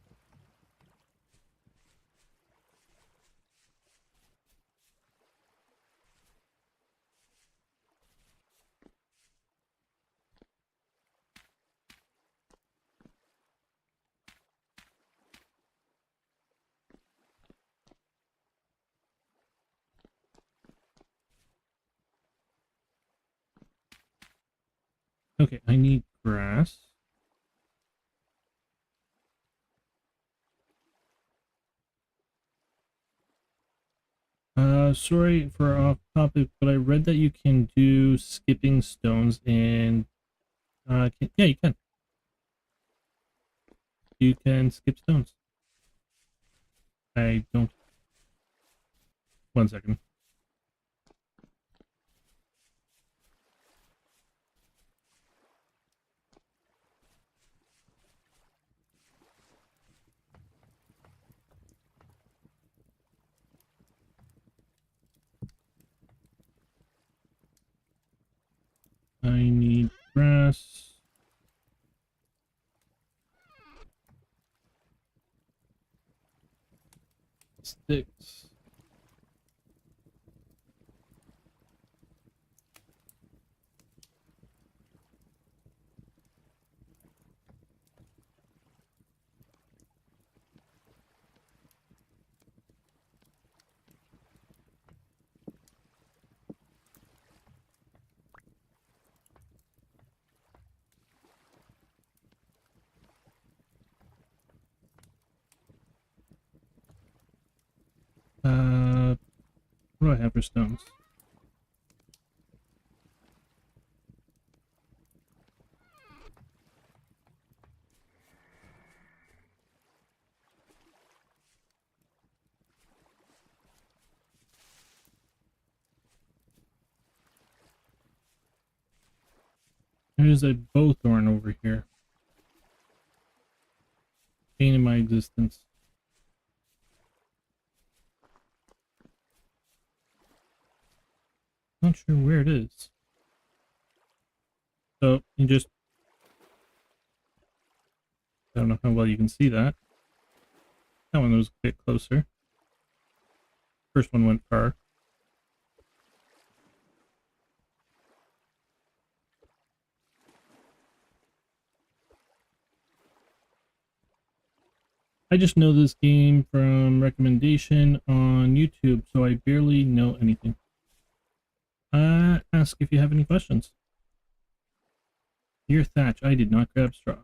Okay, I need grass. Sorry for off topic, but I read that you can do skipping stones and yeah, you can. You can skip stones. I don't. 1 second. I need grass. Sticks. What do I have for stones? There's a bowthorn over here. Pain in my existence. Not sure where it is. So you just, I don't know how well you can see that. That one was a bit closer. First one went far. I just know this game from recommendation on YouTube, so I barely know anything. Ask if you have any questions. Dear Thatch, I did not grab straw.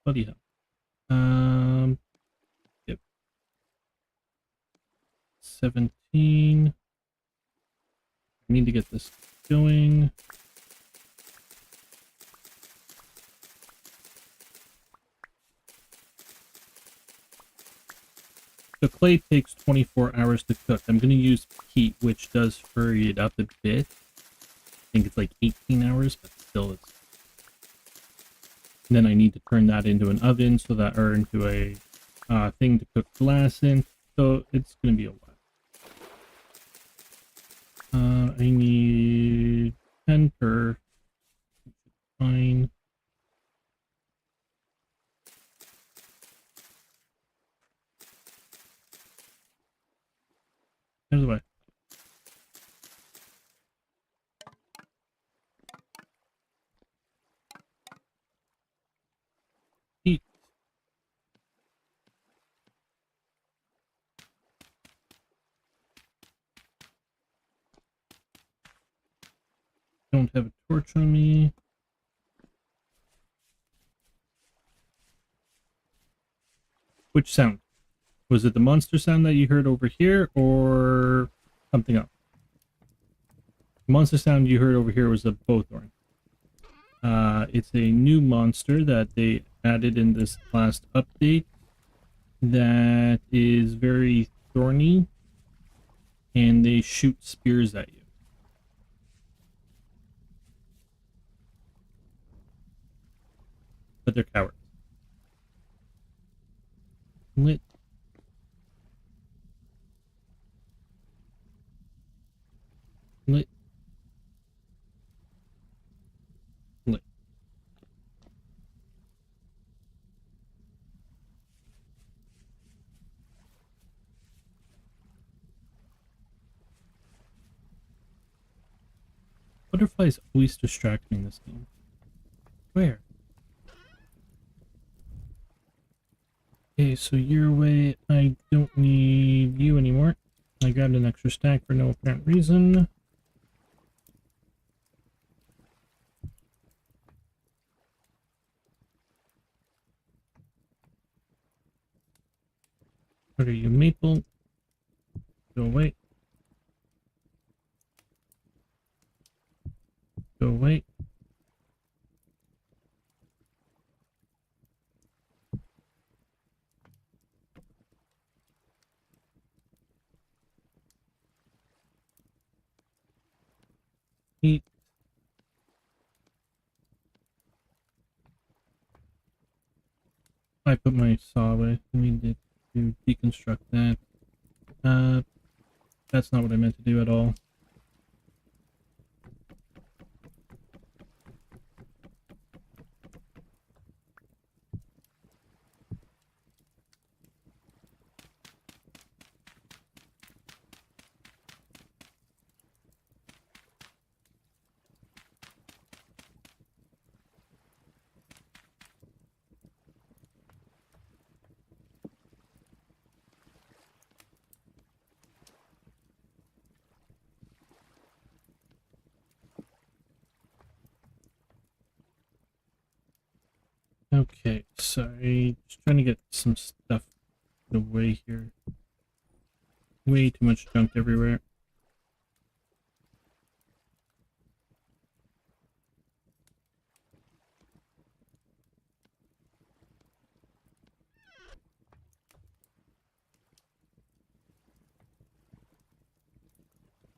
Bloody hell. Yep. 17. I need to get this going. The clay takes 24 hours to cook. I'm going to use heat, which does hurry it up a bit. I think it's like 18 hours, but still it's... And then I need to turn that into an oven, so that, or into a thing to cook glass in. So it's going to be a while. I need 10 per. Fine. Out of the way. Heat. Don't have a torch on me. Which sound? Was it the monster sound that you heard over here, or something else? The monster sound you heard over here was a bowthorn. It's a new monster that they added in this last update that is very thorny, and they shoot spears at you. But they're cowards. Lit. Lit. Lit. Butterflies always distract me in this game. Where? Okay, so your way, I don't need you anymore. I grabbed an extra stack for no apparent reason. What are you, maple? Go away. Go away. Eat. I put my saw away. I needed to deconstruct that. That's not what I meant to do at all. Okay, sorry. Just trying to get some stuff away here. Way too much junk everywhere.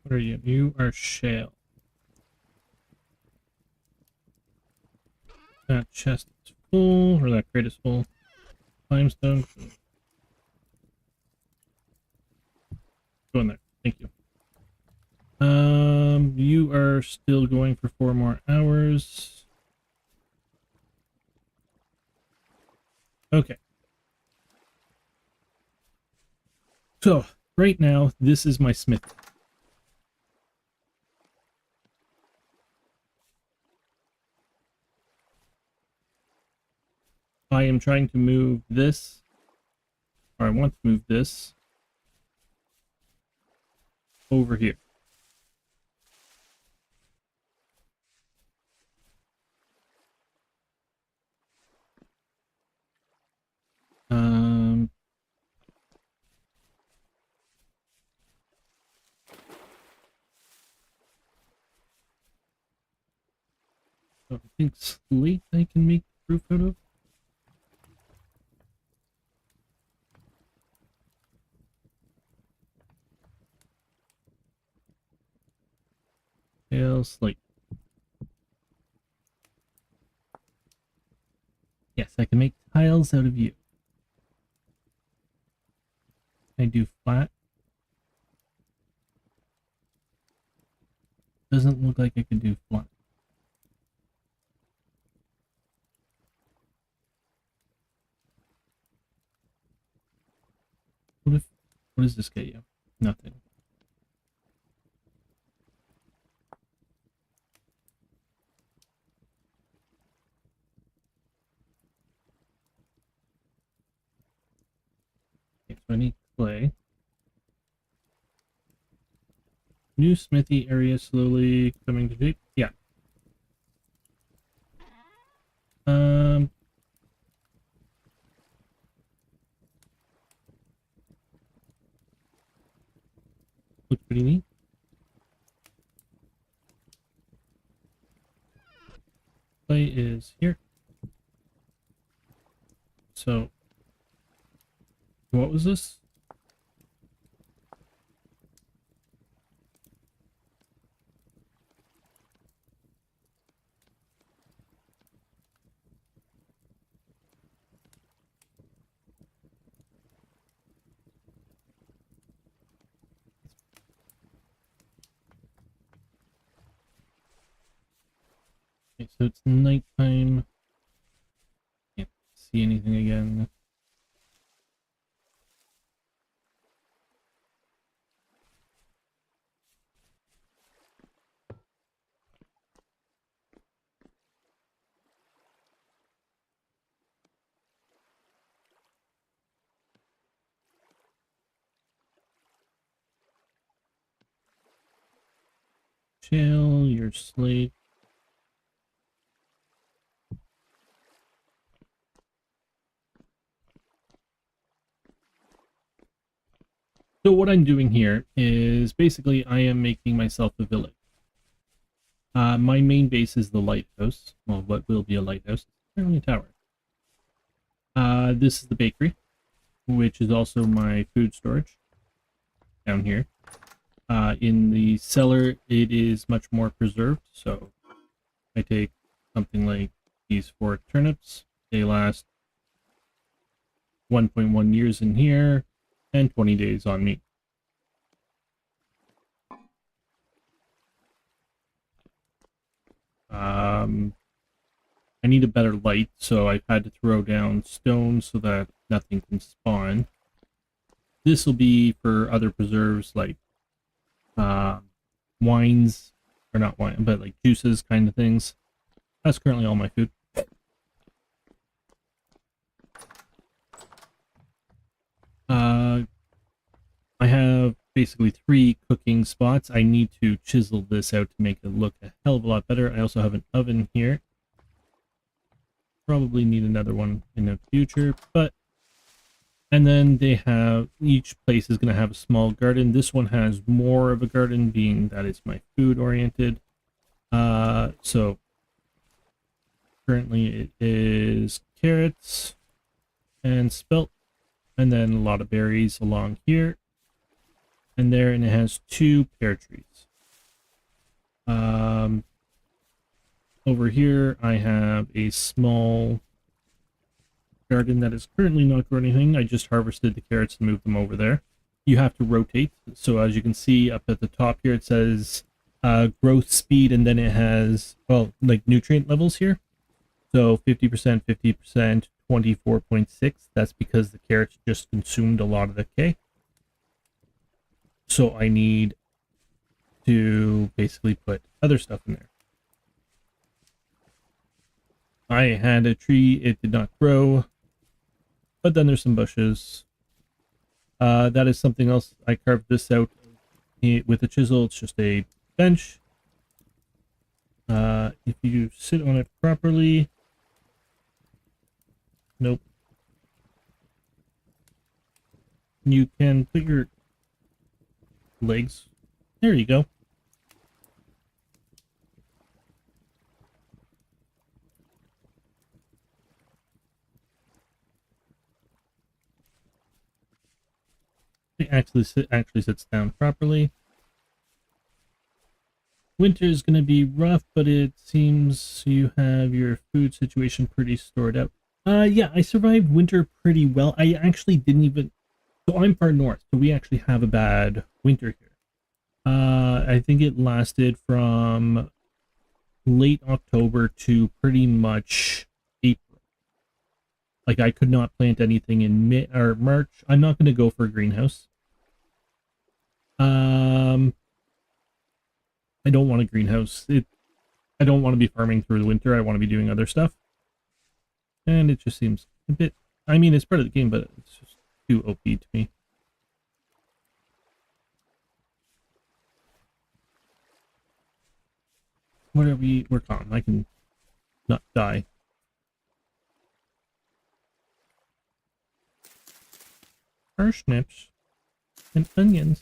What are you? You are shale. chest is full, or that crate is full. Limestone. Go in there. Thank you. You are still going for 4 more hours. Okay. So, right now, this is my smith. I am trying to move this, or I want to move this over here. So I think slate I can make roof out of. Pale slate. Yes, I can make tiles out of you. I do flat. Doesn't look like I can do flat. What does this get you? Nothing. Okay, so I need clay. New smithy area slowly coming to shape. Yeah. Looks pretty neat. Clay is here. So, what was this? Okay, so it's nighttime. Can't see anything again. Shale, your slate. So what I'm doing here is basically I am making myself a village. My main base is the lighthouse. Well, what will be a lighthouse? Apparently a tower. This is the bakery, which is also my food storage down here. In the cellar, it is much more preserved. So I take something like these 4 turnips. They last 1.1 years in here and 20 days on me. I need a better light, so I've had to throw down stone so that nothing can spawn. This will be for other preserves like wines, or not wine, but like juices kind of things. That's currently all my food. I have basically 3 cooking spots. I need to chisel this out to make it look a hell of a lot better. I also have an oven here. Probably need another one in the future, but and then they have, each place is going to have a small garden. This one has more of a garden, being that it's my food oriented. So currently it is carrots and spelt, and then a lot of berries along here and there, and it has 2 pear trees. Over here, I have a small garden that is currently not growing anything. I just harvested the carrots and moved them over there. You have to rotate. So as you can see up at the top here, it says growth speed, and then it has, well, like nutrient levels here. So 50%, 50%, 24.6. That's because the carrots just consumed a lot of the K. So I need to basically put other stuff in there. I had a tree, it did not grow, but then there's some bushes. That is something else. I carved this out with a chisel. It's just a bench. If you sit on it properly, nope. You can put your legs. There you go. It actually sits down properly. Winter is going to be rough, but it seems you have your food situation pretty stored out. Yeah, I survived winter pretty well. I actually didn't even. So I'm far north, so we actually have a bad winter here. I think it lasted from late October to pretty much April. Like I could not plant anything in March. I'm not going to go for a greenhouse. I don't want a greenhouse. I don't want to be farming through the winter. I want to be doing other stuff. And it just seems a bit. I mean, it's part of the game, but it's just too OP to me. Whatever we work on, I can not die. Parsnips and onions.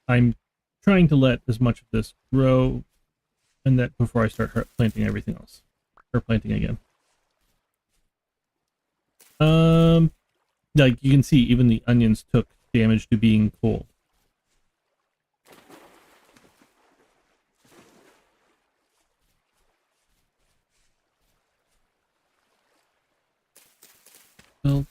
I'm trying to let as much of this grow, and that before I start planting everything else, or planting again. Like you can see, even the onions took damage to being cold. Well,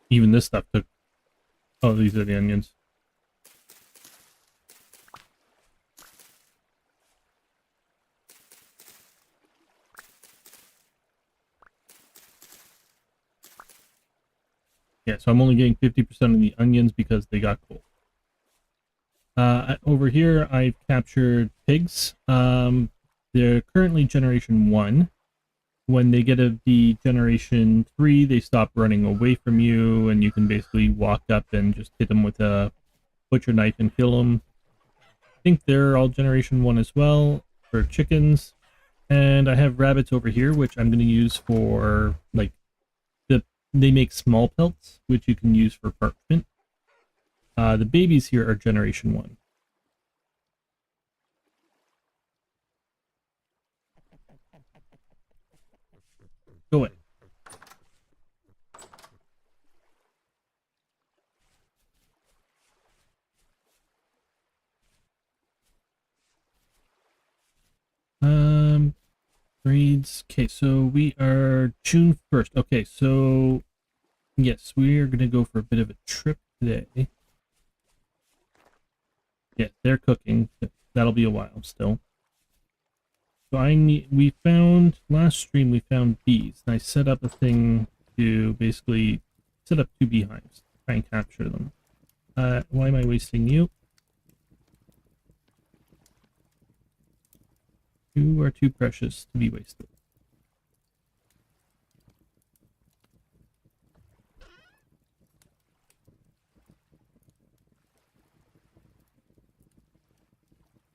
even this stuff took. Oh, these are the onions. Yeah, so I'm only getting 50% of the onions because they got cold. Over here, I've captured pigs. They're currently generation 1. When they get to the generation 3, they stop running away from you, and you can basically walk up and just hit them with a butcher knife and kill them. I think they're all generation 1 as well for chickens. And I have rabbits over here, which I'm going to use for, like, they make small pelts, which you can use for parchment. The babies here are generation 1. Go away. Breeds. Okay, so we are June 1st. Okay, so yes, we are gonna go for a bit of a trip today. Yeah, they're cooking. That'll be a while still. So we found, last stream we found bees, and I set up a thing to basically set up 2 beehives, try and capture them. Why am I wasting you? You are too precious to be wasted.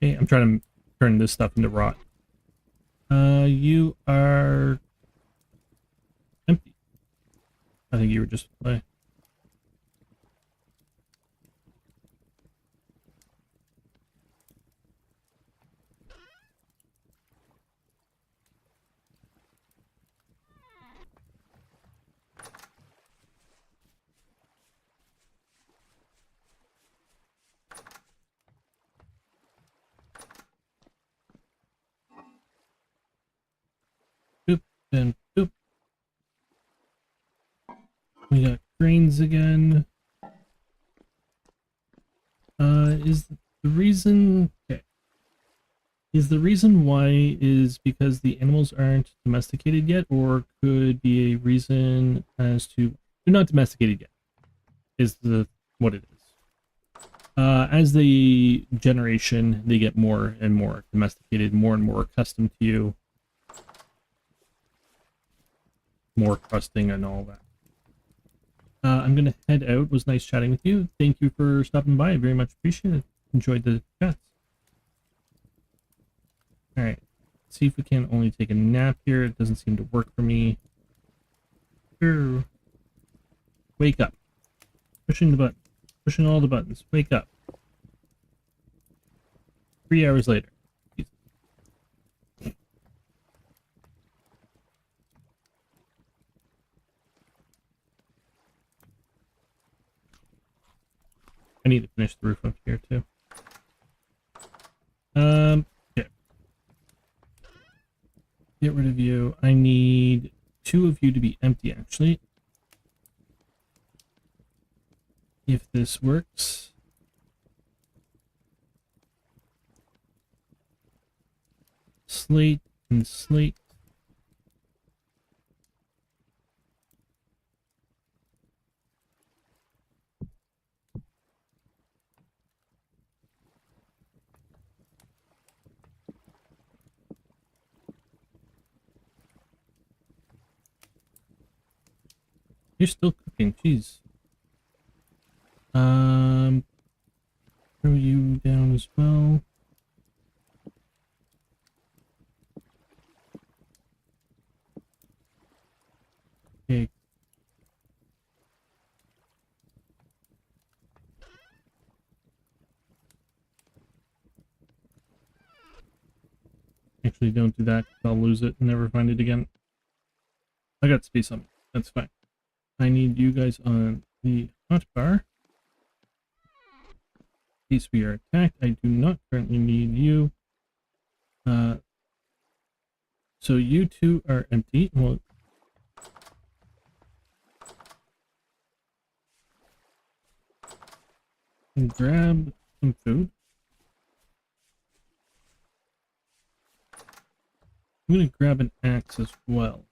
Okay, I'm trying to turn this stuff into rot. You are empty. I think you were just play. We got grains again. Is the reason... Okay. Is the reason why is because the animals aren't domesticated yet, or could be a reason as to... They're not domesticated yet, is what it is. As the generation, they get more and more domesticated, more and more accustomed to you, more trusting and all that. I'm going to head out. It was nice chatting with you. Thank you for stopping by. I very much appreciate it. Enjoyed the chats. Alright. See if we can only take a nap here. It doesn't seem to work for me. Sure. Wake up. Pushing the button. Pushing all the buttons. Wake up. 3 hours later. Jesus. I need to finish the roof up here too. Okay. Get rid of you. I need 2 of you to be empty, actually. If this works. Slate and slate. You're still cooking, jeez. Throw you down as well. Okay. Actually, don't do that, 'cause I'll lose it and never find it again. I got space on me. That's fine. I need you guys on the hotbar. In case we are attacked, I do not currently need you. So you 2 are empty. Well, grab some food. I'm gonna grab an axe as well.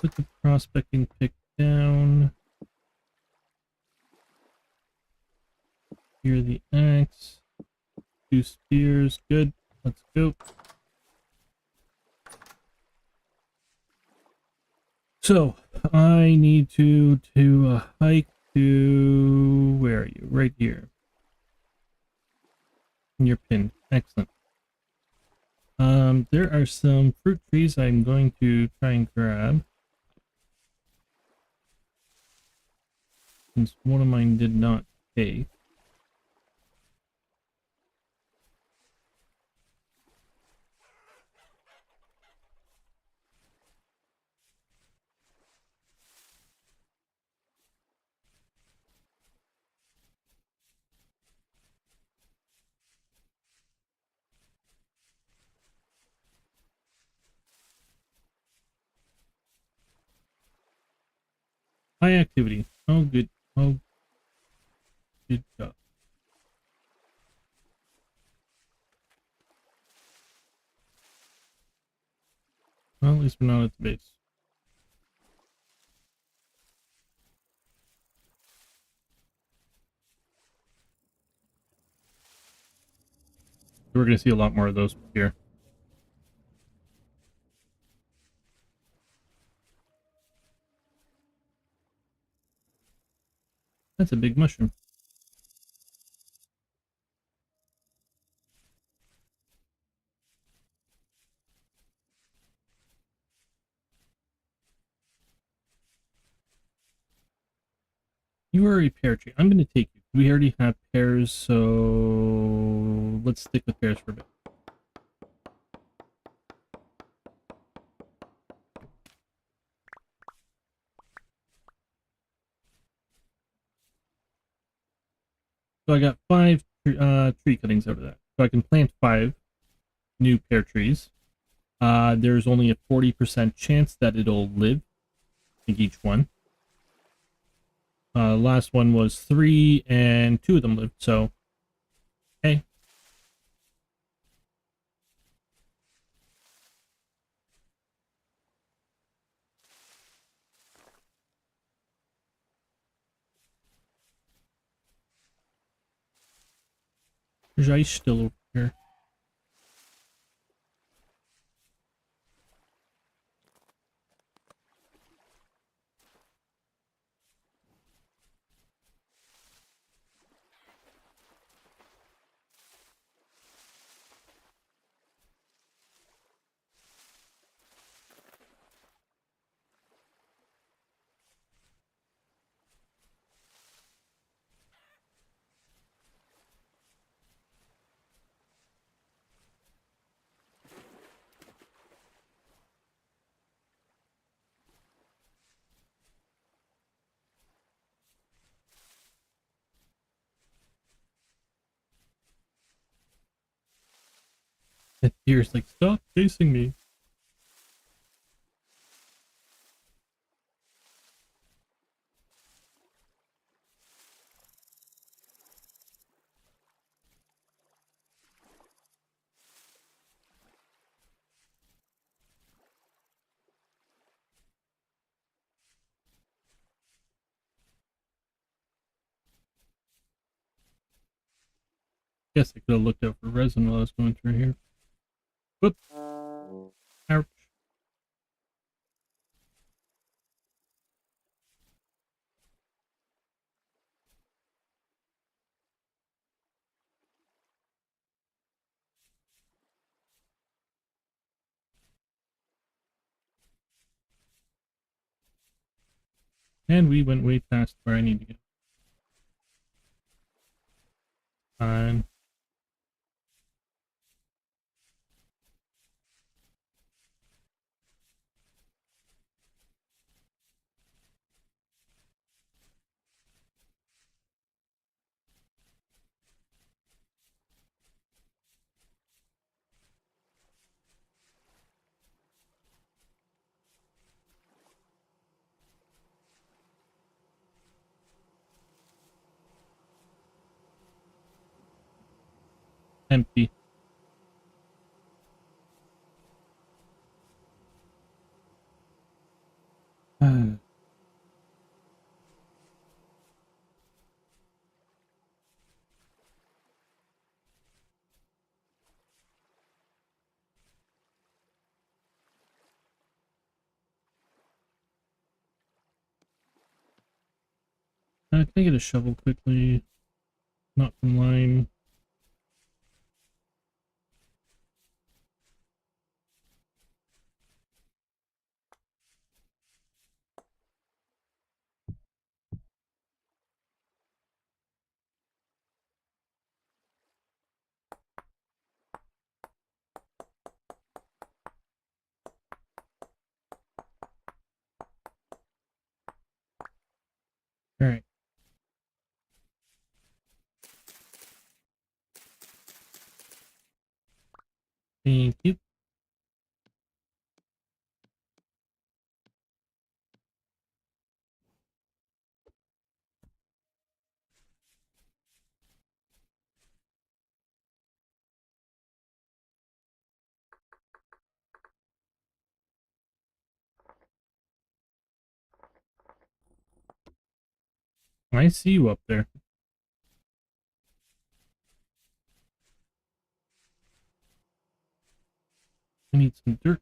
Put the prospecting pick down. Here the axe. 2 spears. Good. Let's go. So, I need to hike to... Where are you? Right here. You're pinned. Excellent. There are some fruit trees I'm going to try and grab. Since one of mine did not take. High activity. Oh, good. Oh, good job. Well, at least we're not at the base. We're going to see a lot more of those here. That's a big mushroom. You are a pear tree. I'm going to take you. We already have pears, so let's stick with pears for a bit. So I got 5 tree cuttings out of that. So I can plant 5 new pear trees. There's only a 40% chance that it'll live. I think each one. Last one was 3, and 2 of them lived. So, hey, there's ice still over here. That deer's like, stop chasing me. Guess I could have looked out for resin while I was going through here. Whoop. Ouch. And we went way past where I need to go. Fine. Empty. I can I get a shovel quickly? Not from line. Alright. Thank you. I see you up there. I need some dirt.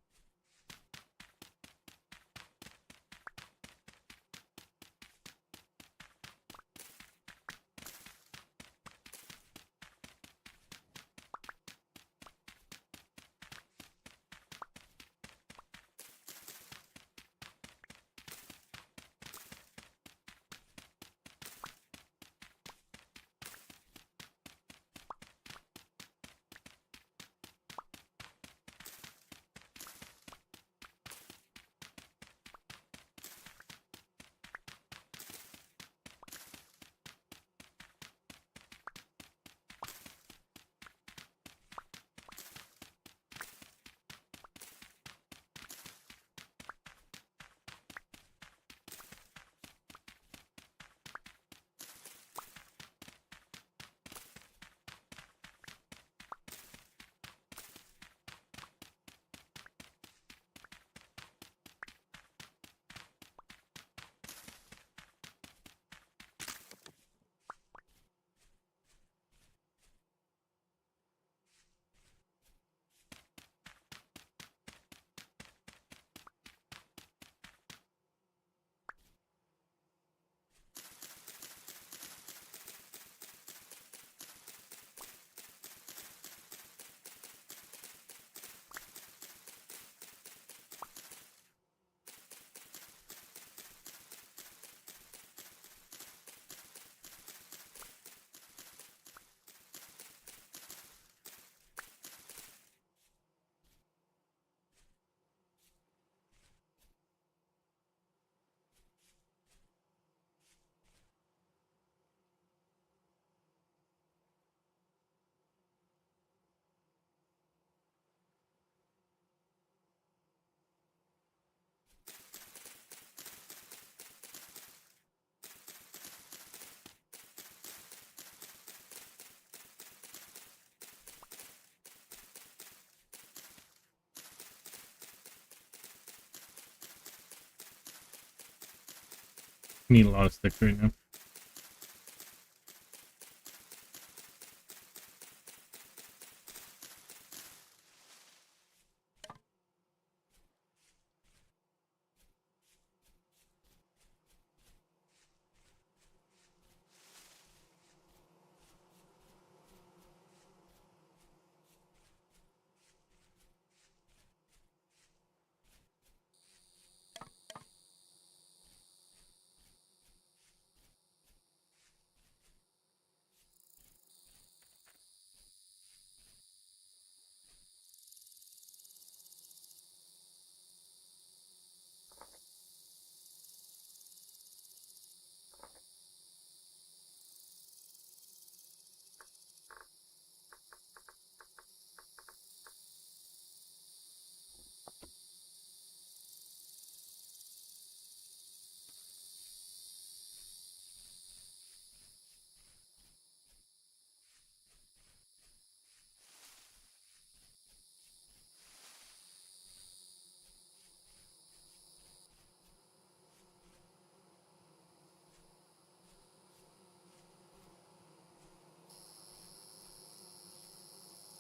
need a lot of sticks right now.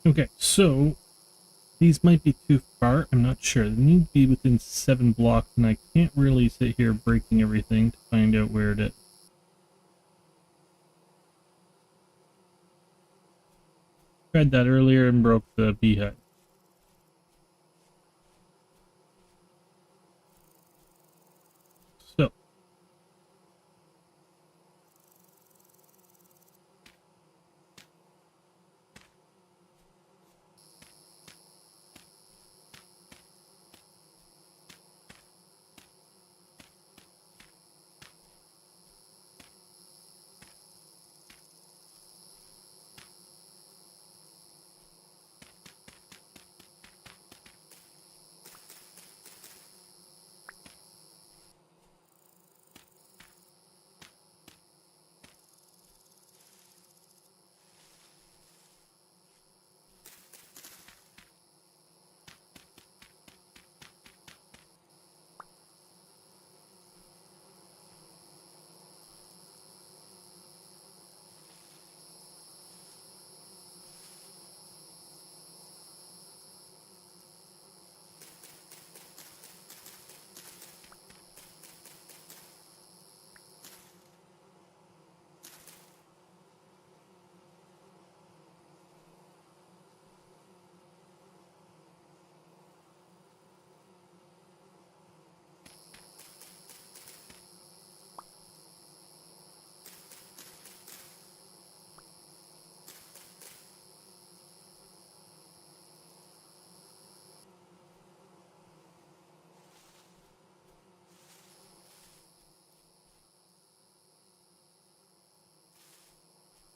Okay, so these might be too far. I'm not sure. They need to be within 7 blocks, and I can't really sit here breaking everything to find out where it is. Tried that earlier and broke the beehive.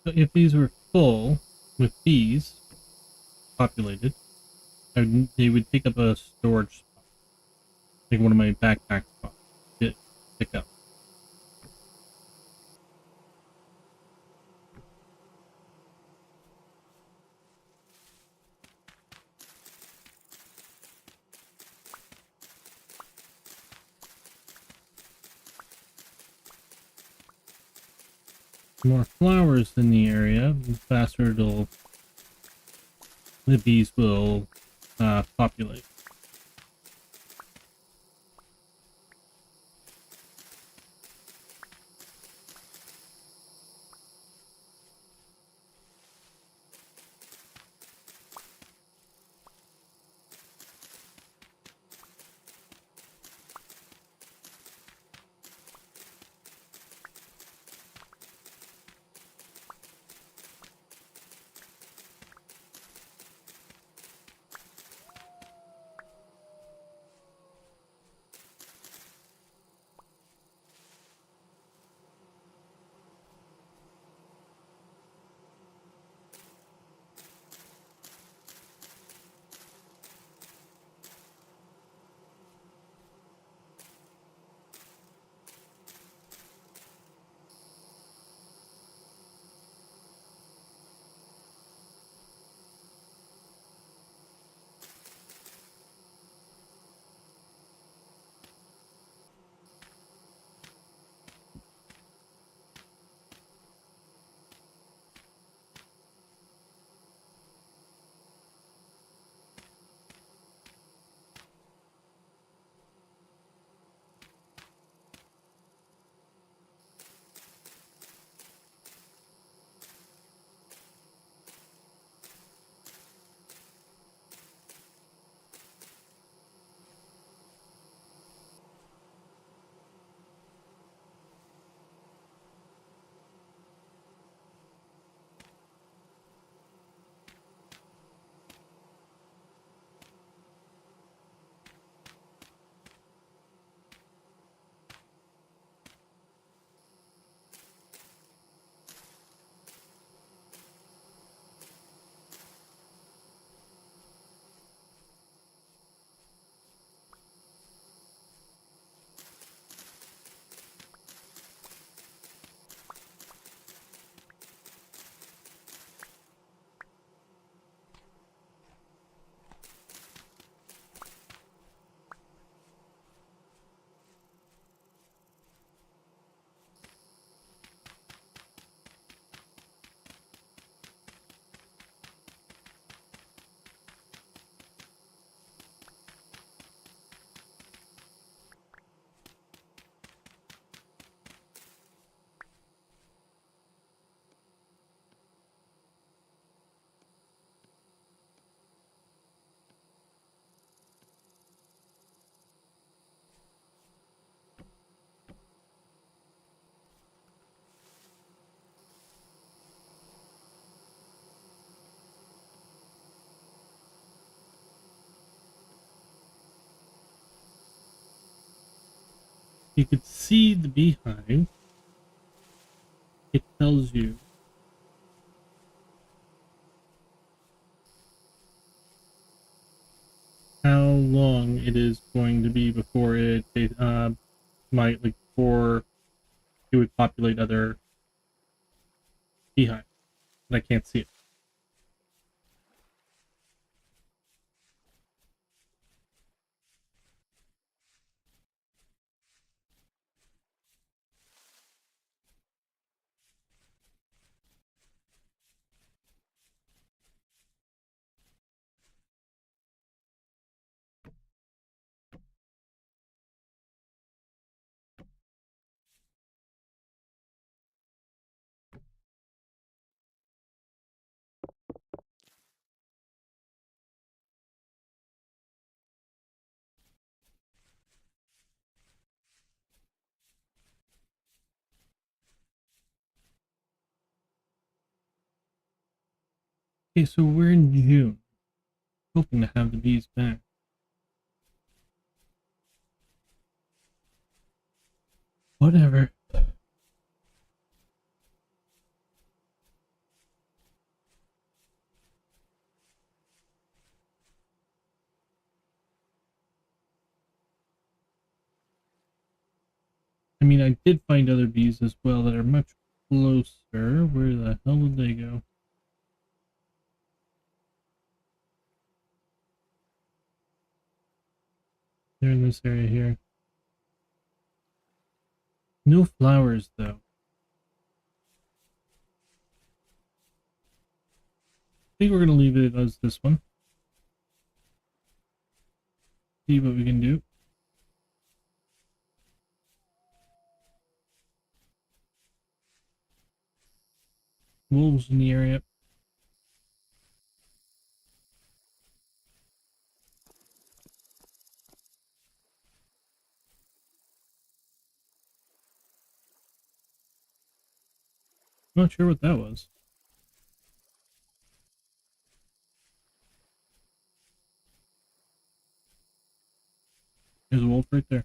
So if these were full with bees, populated, they would take up a storage spot, like one of my backpack spots to pick up. The more flowers in the area, the faster the bees will populate. You could see the beehive. It tells you how long it is going to be before it might, like, before it would populate other beehives. But I can't see it. Okay, so we're in June, hoping to have the bees back. Whatever. I mean, I did find other bees as well that are much closer. Where the hell did they go? They're in this area here. No flowers, though. I think we're going to leave it as this one. See what we can do. Wolves in the area. Not sure what that was. There's a wolf right there.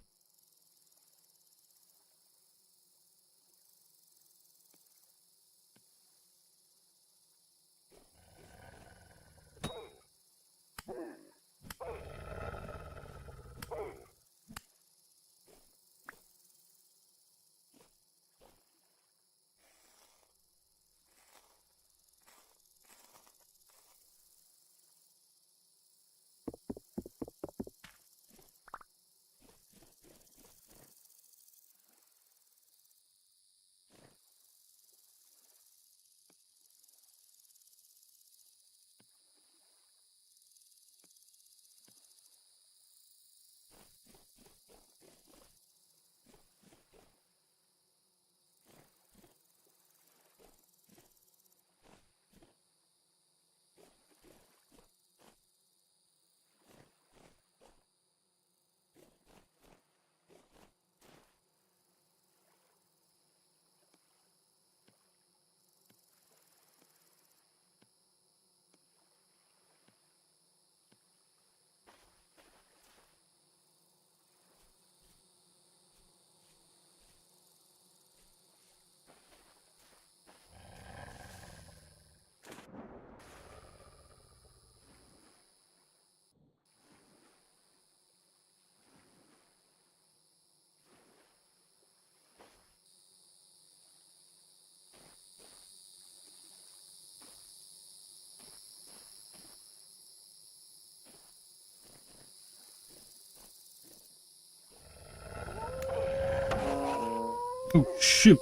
Oh, shoot.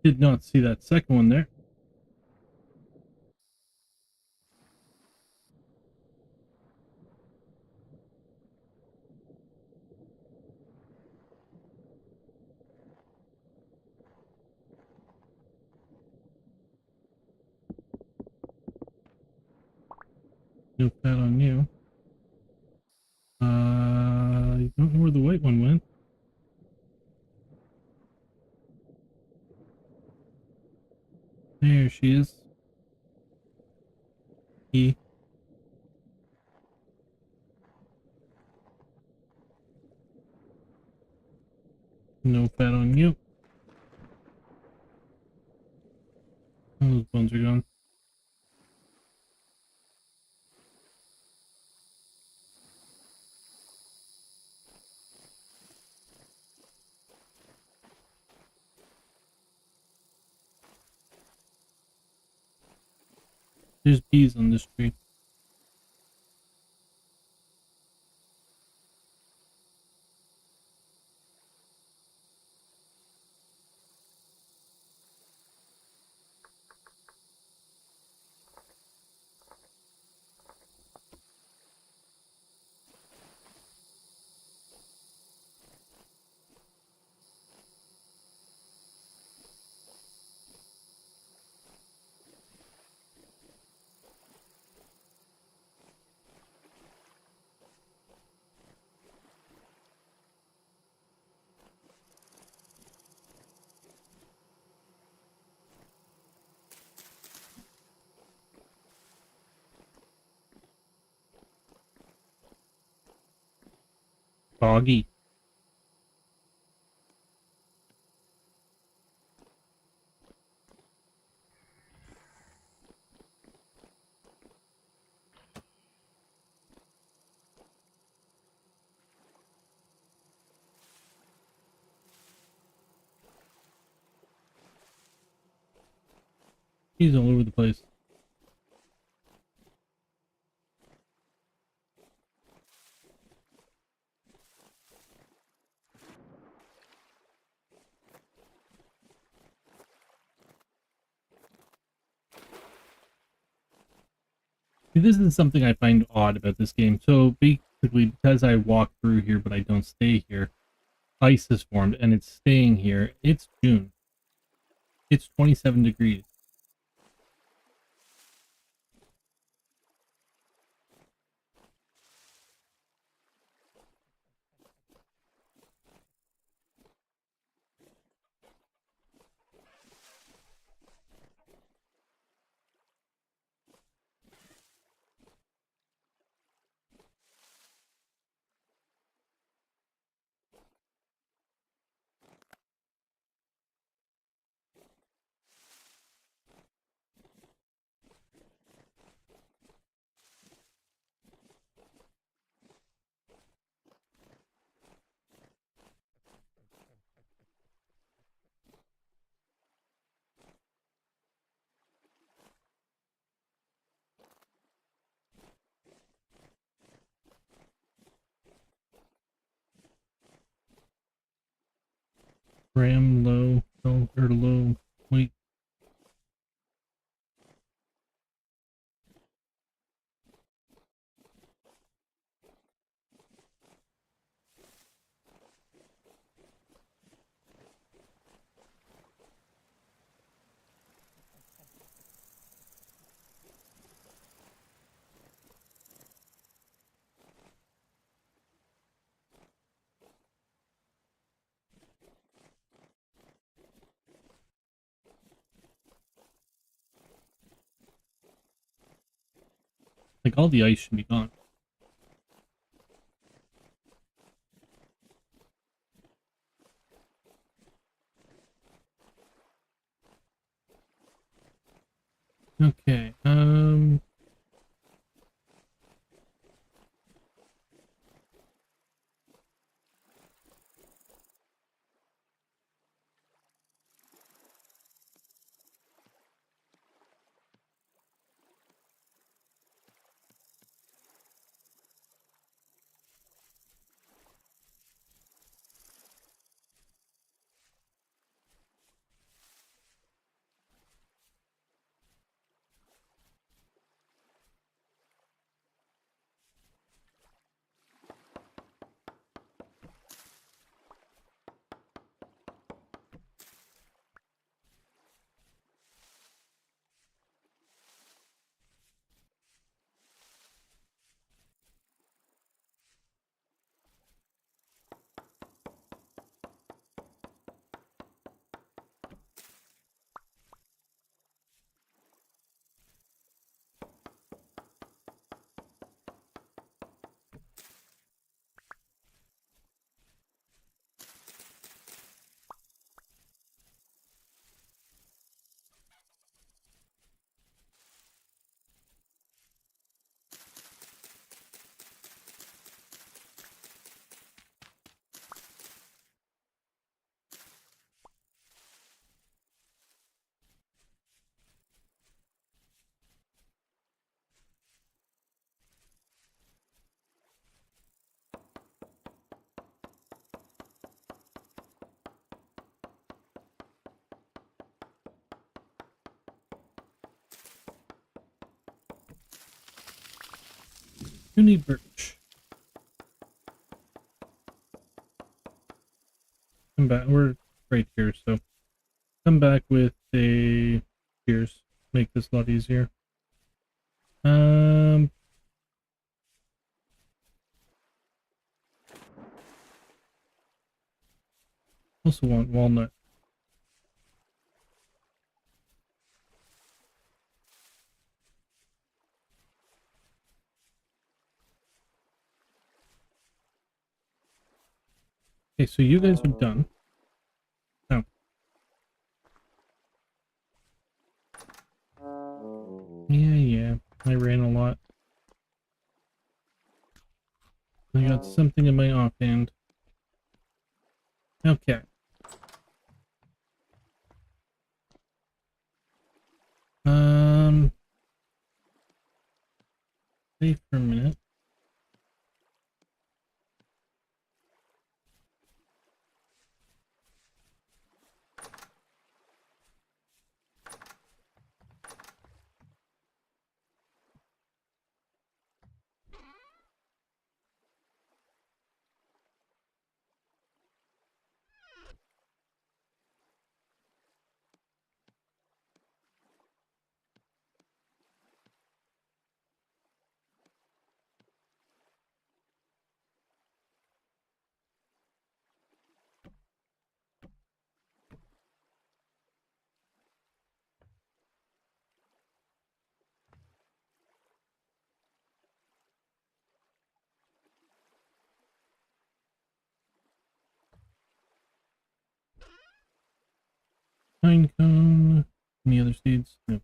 Did not see that second one there. No fat on you. I don't know where the white one went. she is. He. No fat on you. Those bones are gone. There's bees on this tree. Foggy. He's all over the place. See, this is something I find odd about this game. So basically, because I walk through here but I don't stay here, ice has formed and it's staying here. It's June. It's 27 degrees. Ram low, or low, wait. Like all the ice should be gone. Okay, You need birch. Come back. We're right here, so come back with a shears. Make this a lot easier. Also want walnut. Okay, so you guys are done. Oh. Yeah. I ran a lot. I got something in my offhand. Okay. Wait for a minute. Pine cone. Any other seeds? No.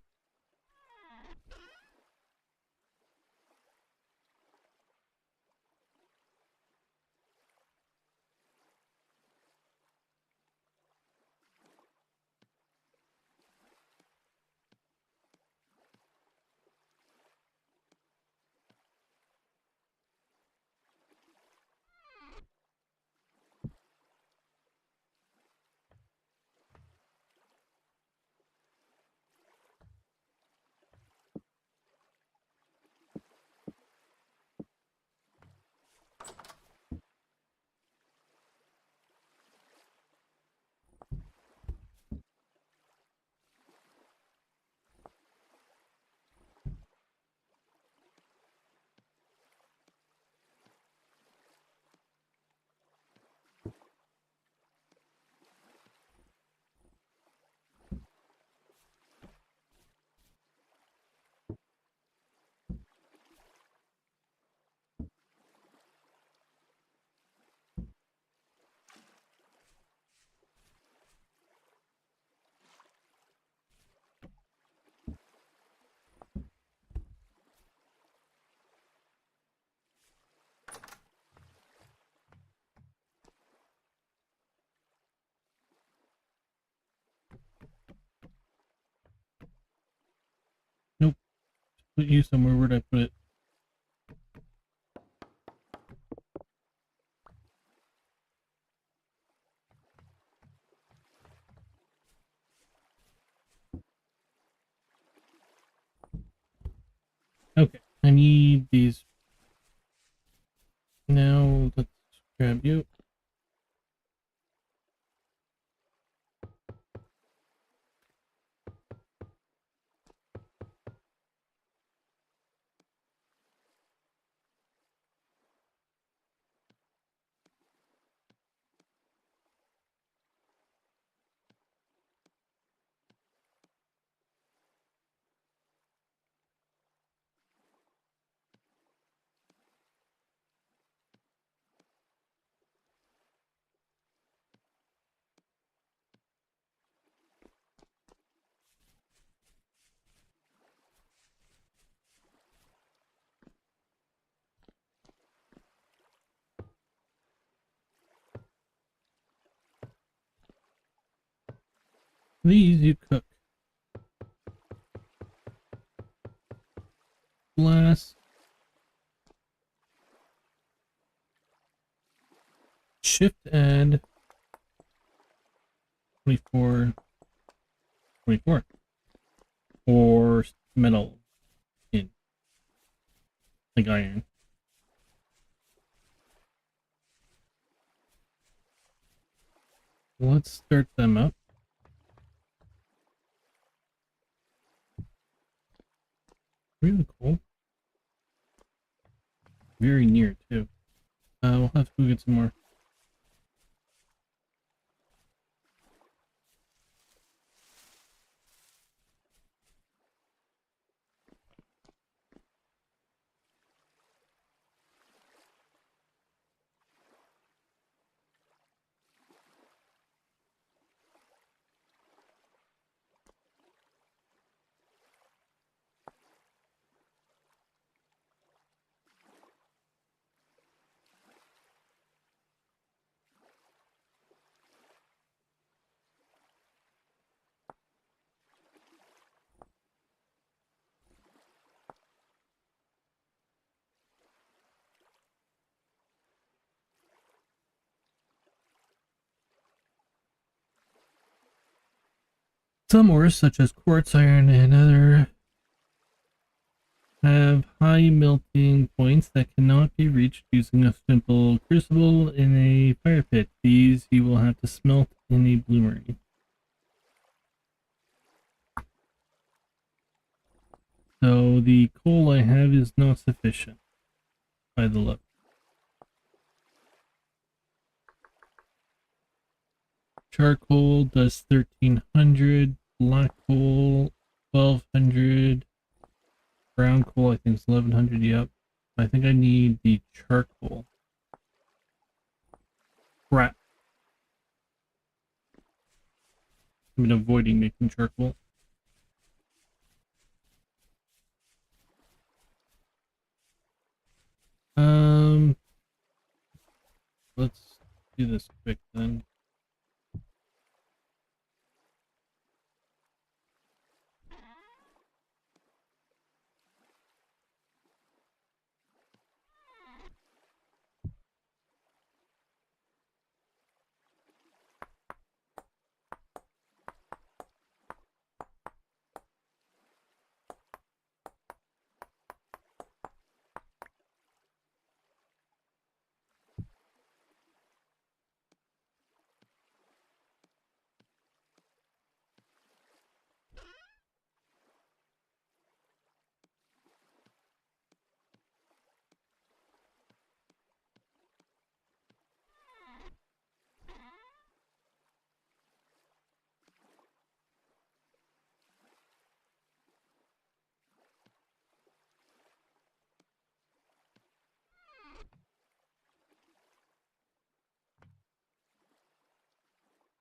Nope. Put you somewhere. Where'd I put it? Okay. I need these. Now let's grab you. These you cook. Glass. Shift add 24. 24. Or metal in. Like iron. Let's start them up. Really cool. Very near, too. We'll have to go get some more. Some ores, such as quartz, iron, and other, have high melting points that cannot be reached using a simple crucible in a fire pit. These you will have to smelt in a bloomery. So the coal I have is not sufficient by the look. Charcoal does 1300, black coal 1200, brown coal I think is 1100, yep. I think I need the charcoal. Crap. I've been avoiding making charcoal. Let's do this quick then.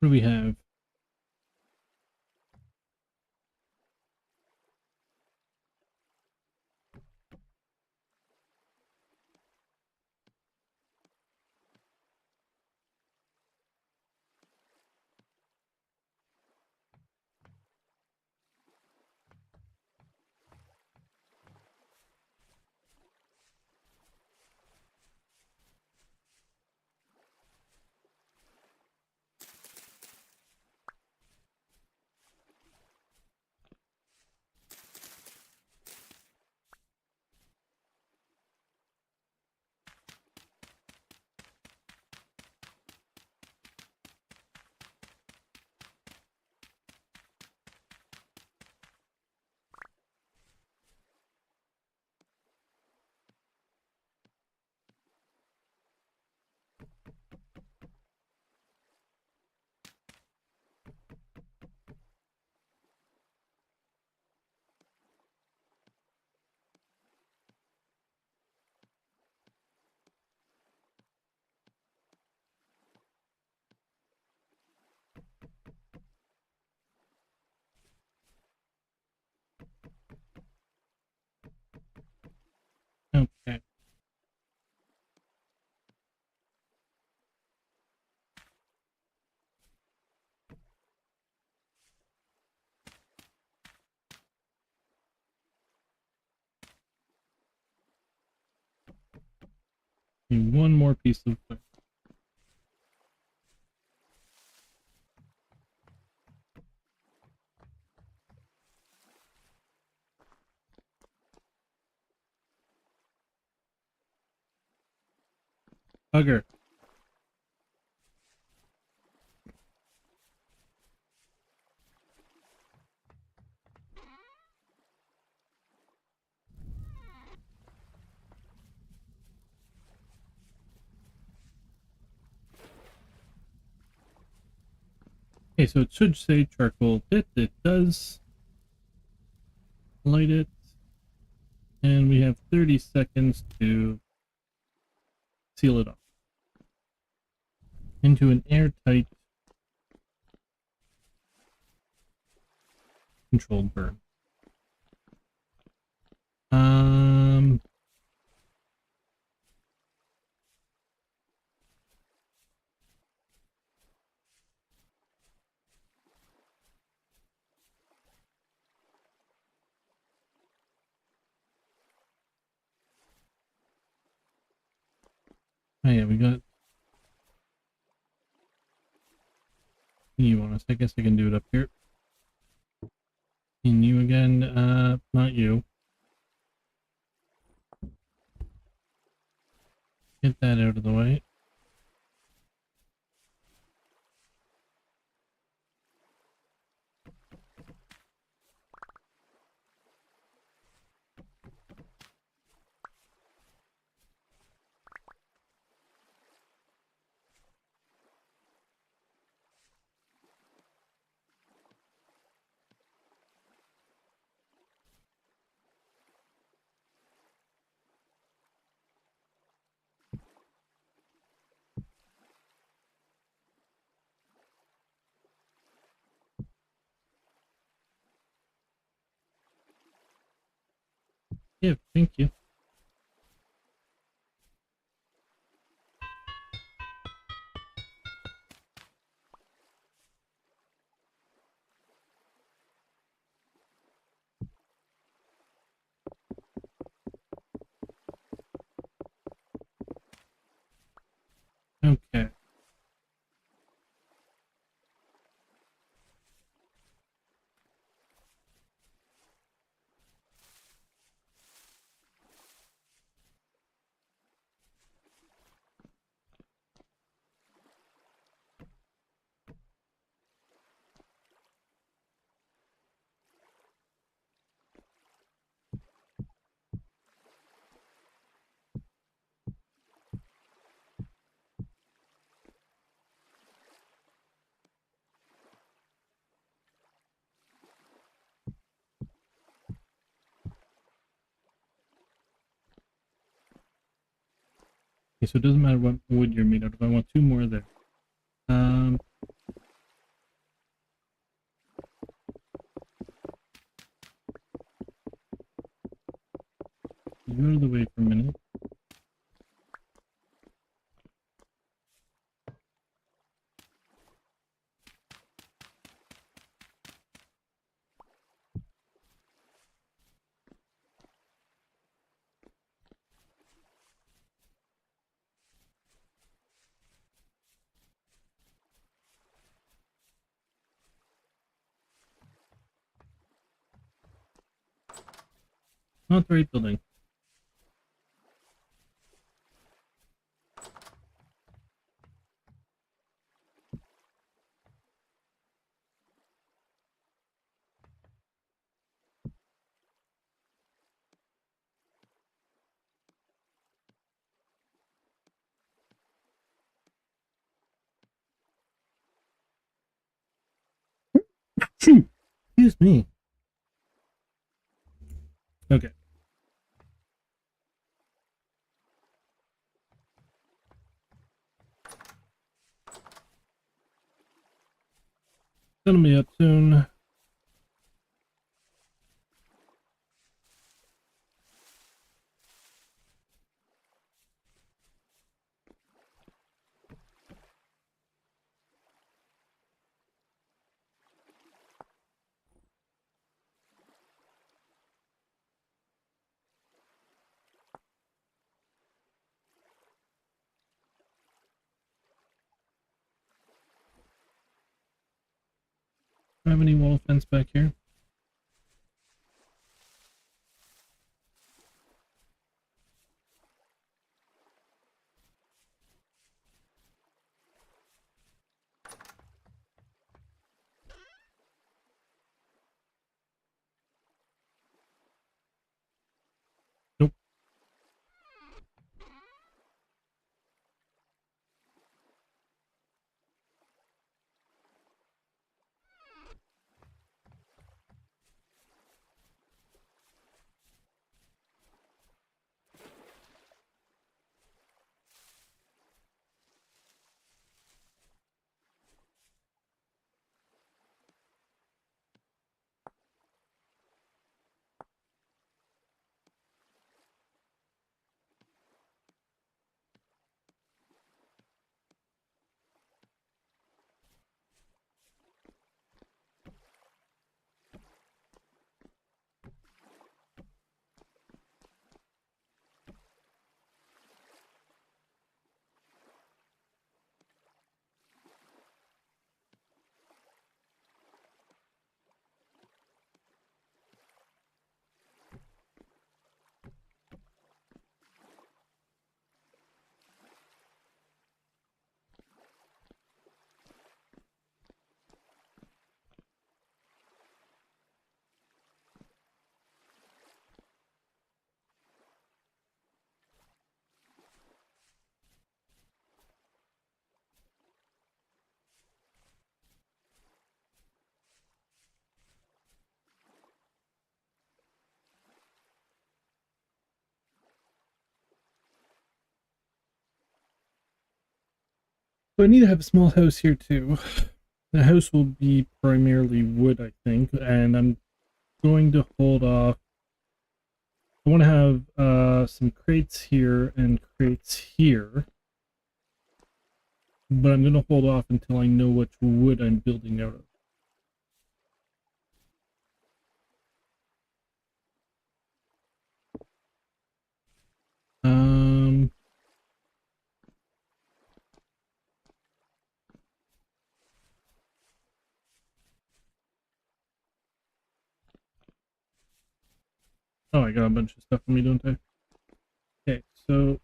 What do we have? Okay. One more piece of wood. Bugger. Okay, so it should say charcoal pit. It does. Light it. And we have 30 seconds to seal it up into an airtight controlled burn. Um, oh yeah, we got you on us. I guess I can do it up here. And you again, not you. Get that out of the way. Yeah, thank you. Okay. Okay, so it doesn't matter what wood you're made out of. I want two more there. You out of the way for a minute. Not the right building. Excuse me. Okay. Gonna be up soon. Do I have any wall fence back here? Nope. So I need to have a small house here too. The house will be primarily wood, I think, and I'm going to hold off. I want to have some crates here and crates here, but I'm going to hold off until I know which wood I'm building out of. Um, oh, I got a bunch of stuff for me, don't I? Okay, so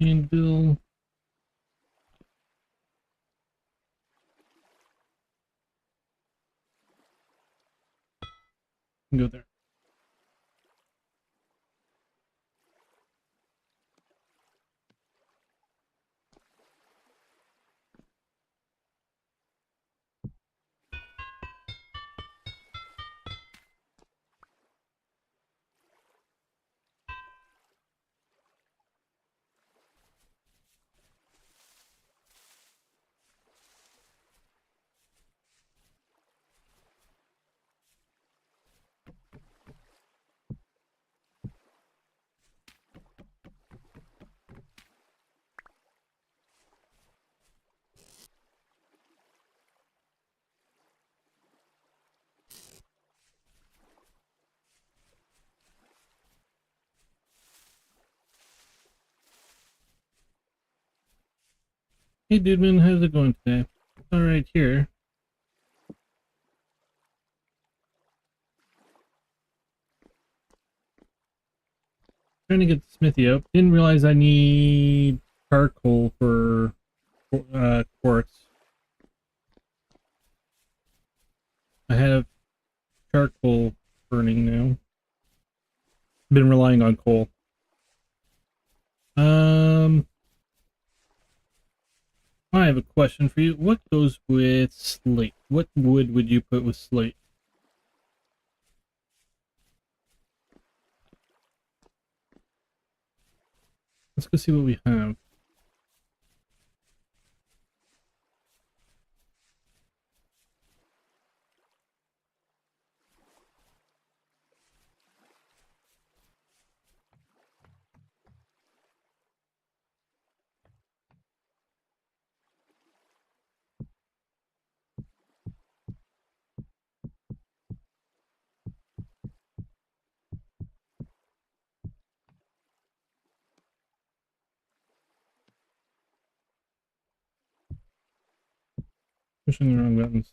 anvil, can go there. Hey, Dudeman, how's it going today? All right, here. Trying to get the smithy up. Didn't realize I need charcoal for quartz. I have charcoal burning now. Been relying on coal. Um, I have a question for you. What goes with slate? What wood would you put with slate? Let's go see what we have. Pushing the wrong buttons.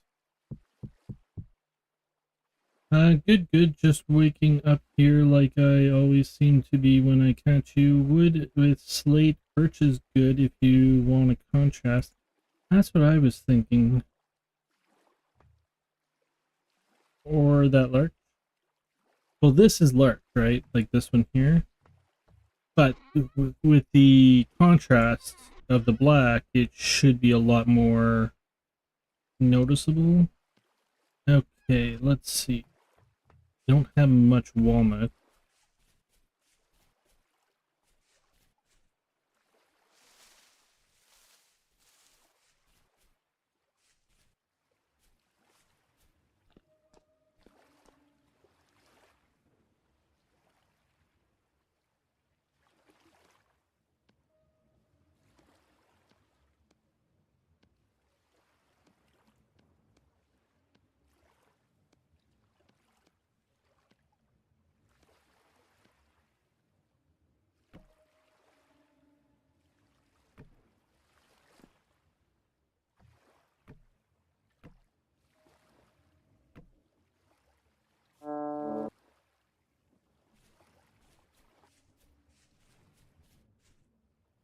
Good. Just waking up here like I always seem to be when I catch you. Wood with slate birch is good if you want a contrast. That's what I was thinking. Or that larch. Well, this is larch, right? Like this one here. But with the contrast of the black, it should be a lot more noticeable. Okay, let's see. Don't have much walnut.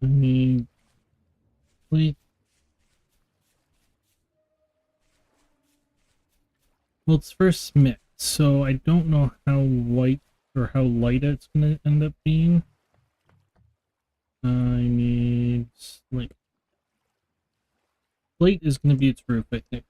I need plate. Well, it's first mix, so I don't know how white or how light it's gonna end up being. I need like plate is gonna be its roof, I think.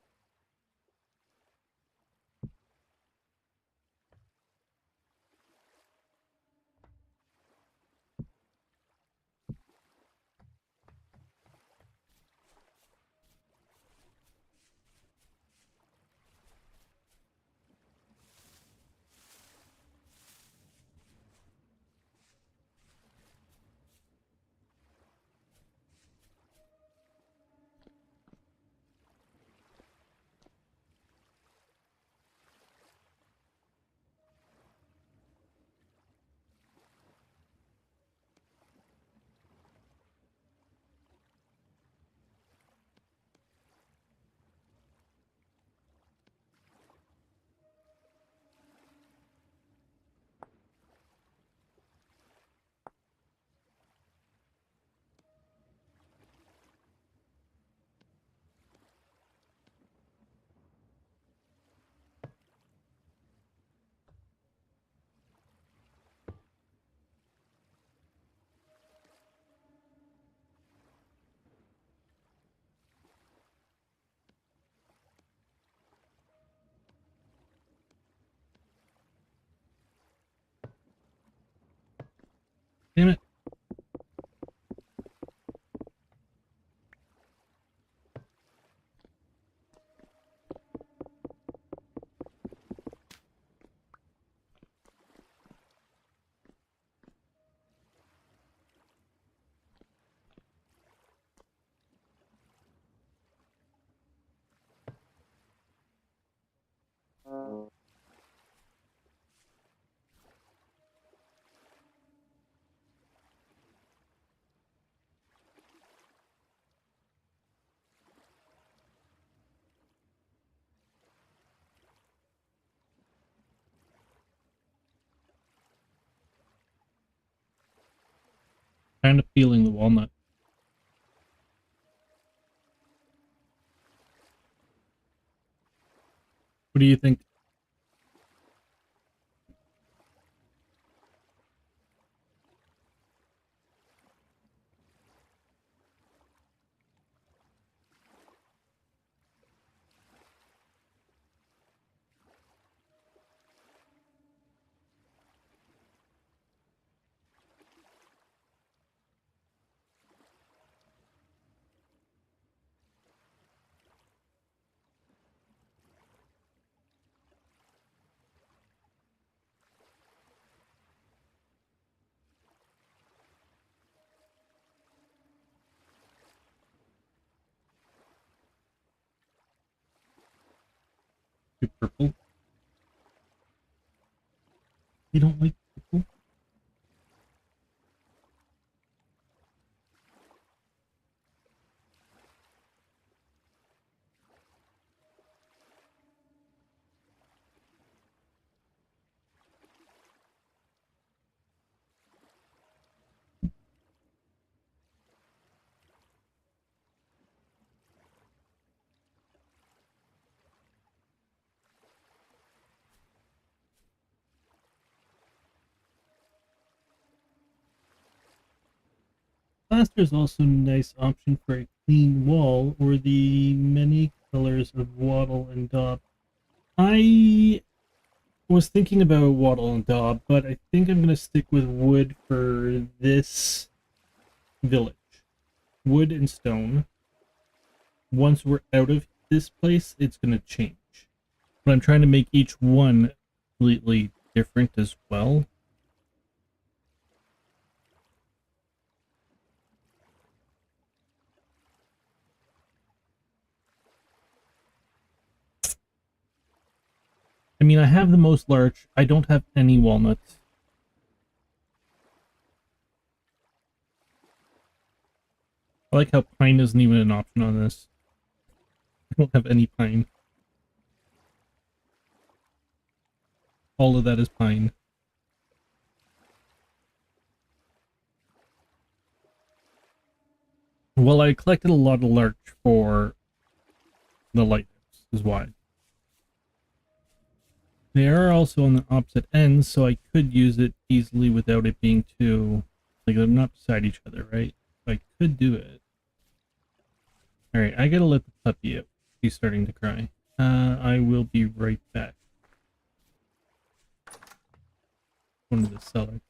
Damn it. Kind of feeling the walnut. What do you think? To purple? You don't like purple? Plaster is also a nice option for a clean wall or the many colors of wattle and daub. I was thinking about wattle and daub, but I think I'm going to stick with wood for this village. Wood and stone. Once we're out of this place, it's going to change. But I'm trying to make each one completely different as well. I mean, I have the most larch. I don't have any walnuts. I like how pine isn't even an option on this. I don't have any pine. All of that is pine. Well, I collected a lot of larch for the lighthouse, is why. They are also on the opposite ends, so I could use it easily without it being too... Like, they're not beside each other, right? So I could do it. Alright, I gotta let the puppy out. He's starting to cry. I will be right back. Going to the cellar.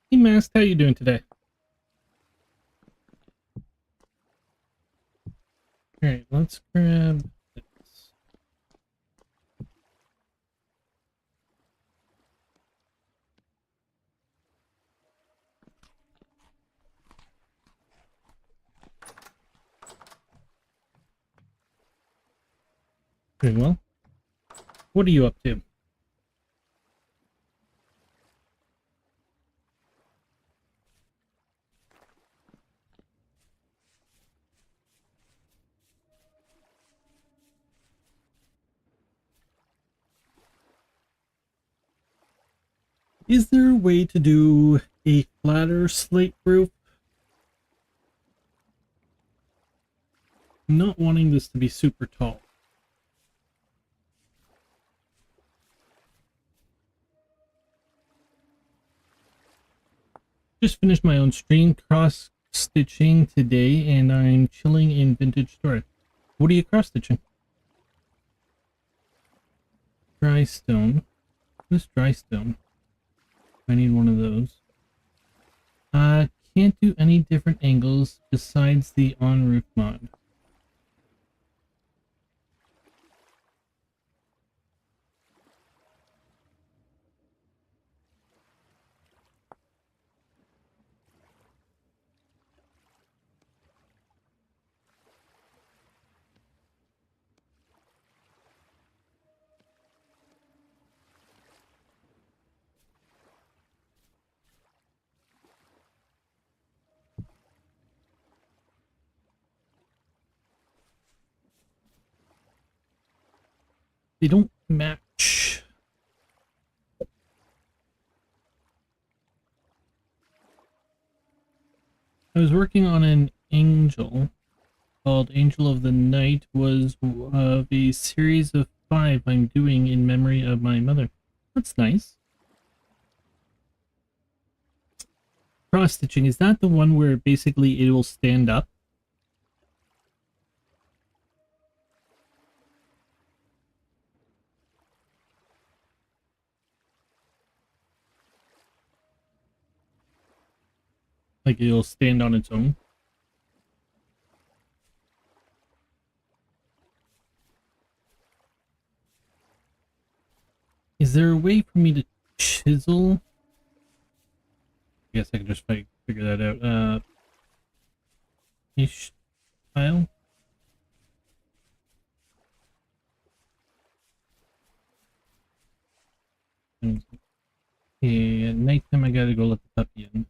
Hey, Mast, how you doing today? Alright, let's grab this. Doing well. What are you up to? Is there a way to do a flatter slate roof? I'm not wanting this to be super tall. Just finished my own stream cross stitching today, and I'm chilling in vintage store. What are you cross stitching? Dry stone. This dry stone. I need one of those. Can't do any different angles besides the on-roof mod. They don't match. I was working on an angel called Angel of the Night, was of a series of 5 I'm doing in memory of my mother. That's nice. Cross stitching, is that the one where basically it will stand up? Like it'll stand on its own? Is there a way for me to chisel? I guess I can just figure that out. tile. And at nighttime I gotta go let the puppy in.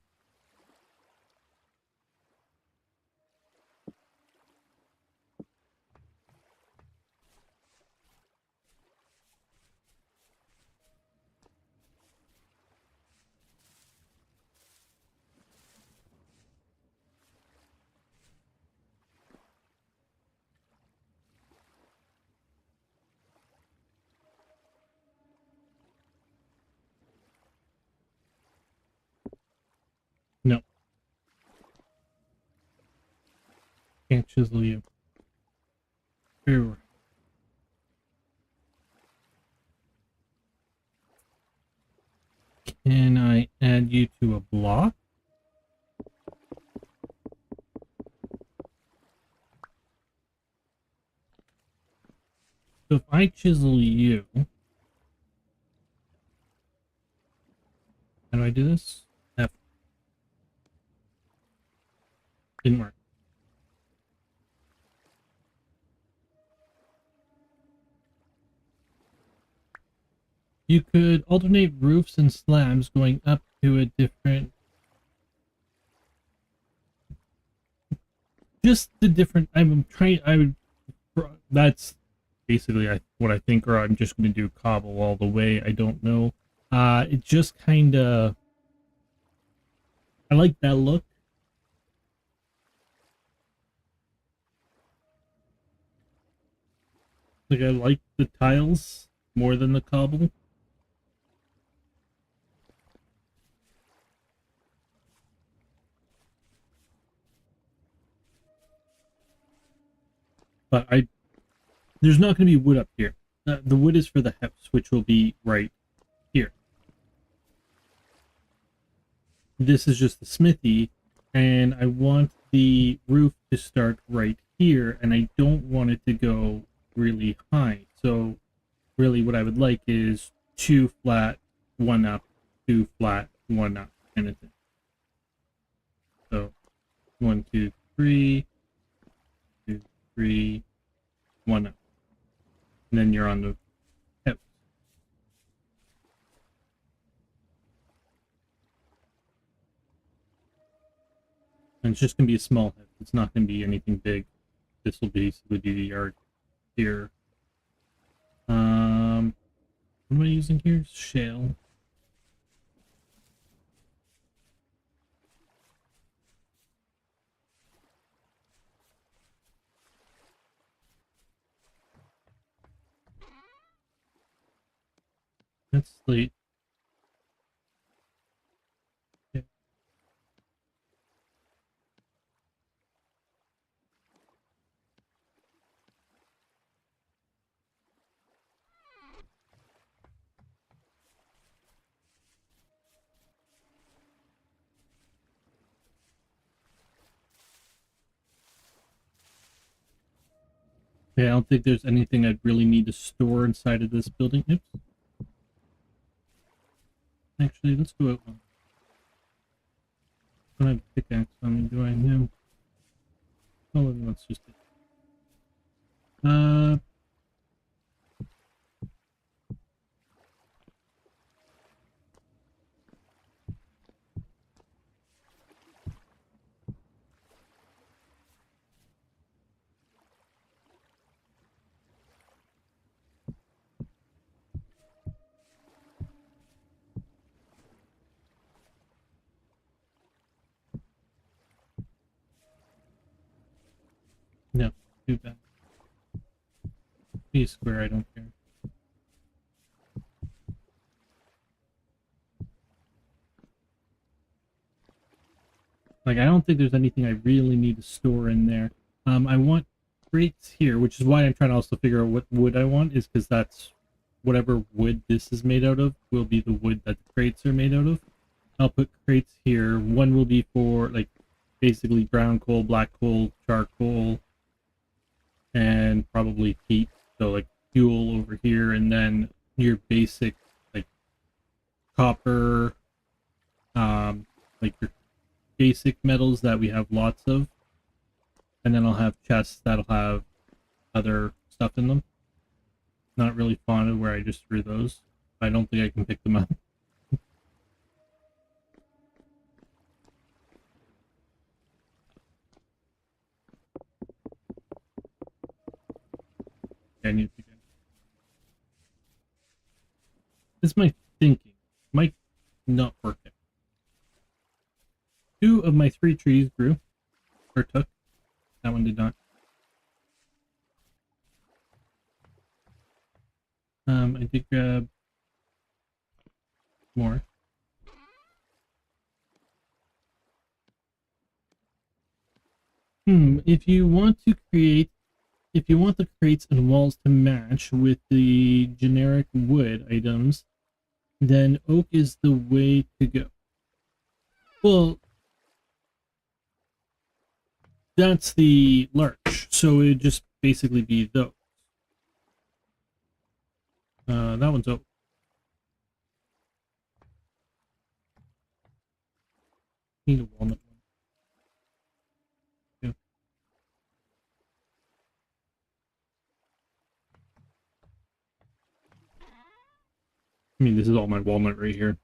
No. Can't chisel you. Here. Can I add you to a block? So if I chisel you, how do I do this? F. Didn't work. You could alternate roofs and slabs going up to a different... Just the different... I'm trying... I would... That's basically what I think, or I'm just going to do cobble all the way. I don't know. It just kind of... I like that look. Like, I like the tiles more than the cobble. But there's not going to be wood up here. The wood is for the house, which will be right here. This is just the smithy, and I want the roof to start right here, and I don't want it to go really high. So really what I would like is 2 flat, 1 up, 2 flat, 1 up kind of thing. So 1, 2, 3, 2, 3, 1 up. And then you're on the house. And it's just going to be a small house. It's not going to be anything big. This will basically be the yard here. What am I using here? Shale. That's slate. Yeah. Yeah, I don't think there's anything I'd really need to store inside of this building. Oops. Actually, let's go out one. I don't have a pickaxe on me, do I? No. Oh, then let's just do it. No, too bad. Be a square, I don't care. Like, I don't think there's anything I really need to store in there. I want crates here, which is why I'm trying to also figure out what wood I want, is because that's whatever wood this is made out of will be the wood that the crates are made out of. I'll put crates here. One will be for, like, basically brown coal, black coal, charcoal, and probably heat. So, like, fuel over here, and then your basic, like, copper, like your basic metals that we have lots of, and then I'll have chests that'll have other stuff in them. Not really fond of where I just threw those. I don't think I can pick them up. I need to pick it. This is my thinking. Might not work out. 2 of my 3 trees grew, or took. That one did not. I did grab more. If you want the crates and walls to match with the generic wood items, then oak is the way to go. Well, that's the larch, so it'd just basically be those. That one's oak. Need a walnut one. Yeah. I mean, this is all my walnut right here.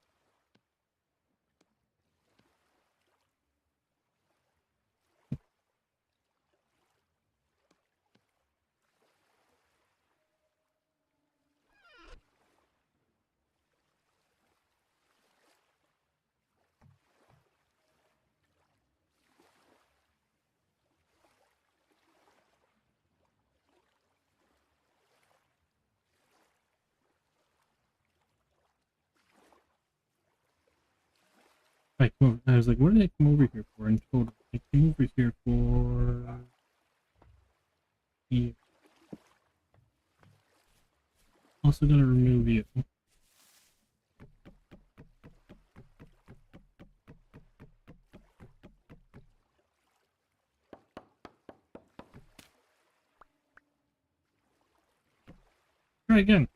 I was like, what did I come over here for in total? I came over here for... Yeah. Also gotta remove you. Try again.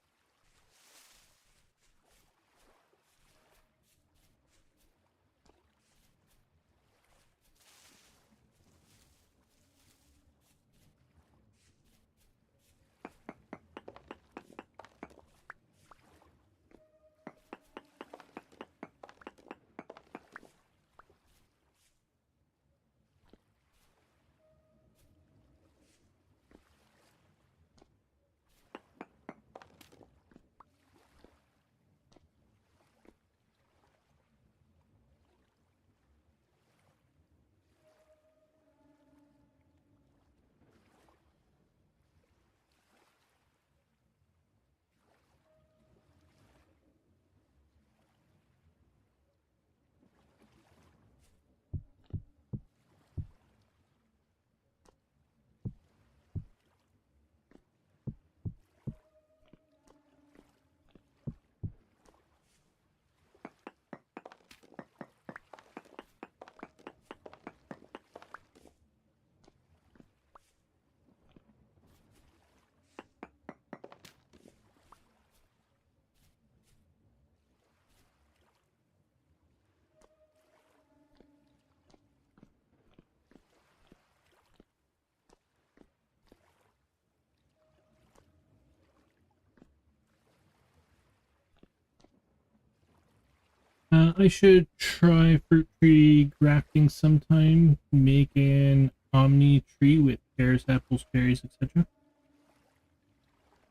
I should try fruit tree grafting sometime. Make an omni tree with pears, apples, cherries, etc.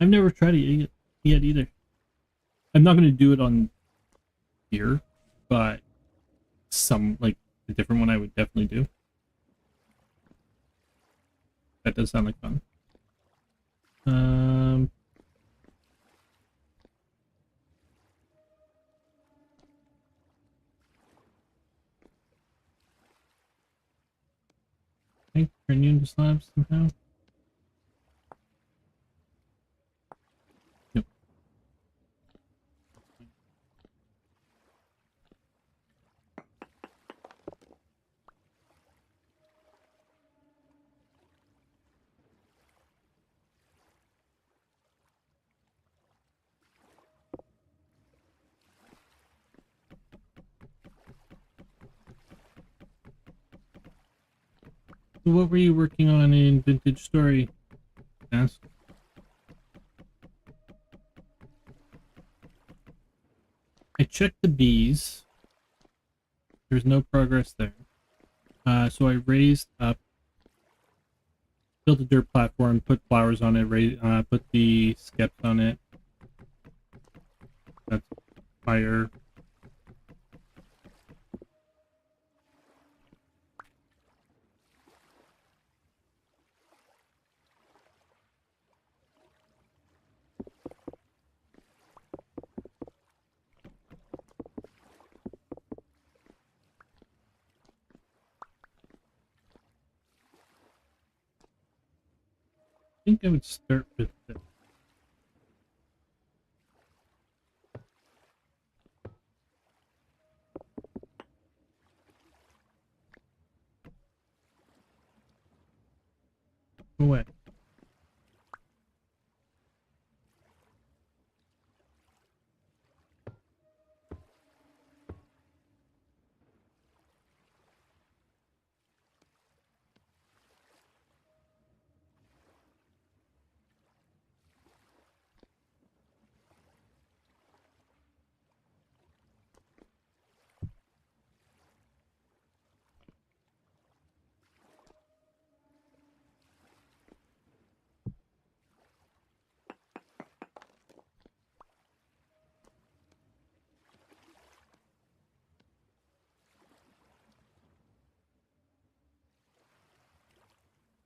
I've never tried it yet either. I'm not going to do it on here, but some, like, a different one I would definitely do. That does sound like fun. I think turn you into slabs somehow. Yep. So what were you working on in Vintage Story? Ask. I checked the bees. There's no progress there. So I raised up, built a dirt platform, put flowers on it, put the skeps on it. That's fire. I think I would start with this. Go away.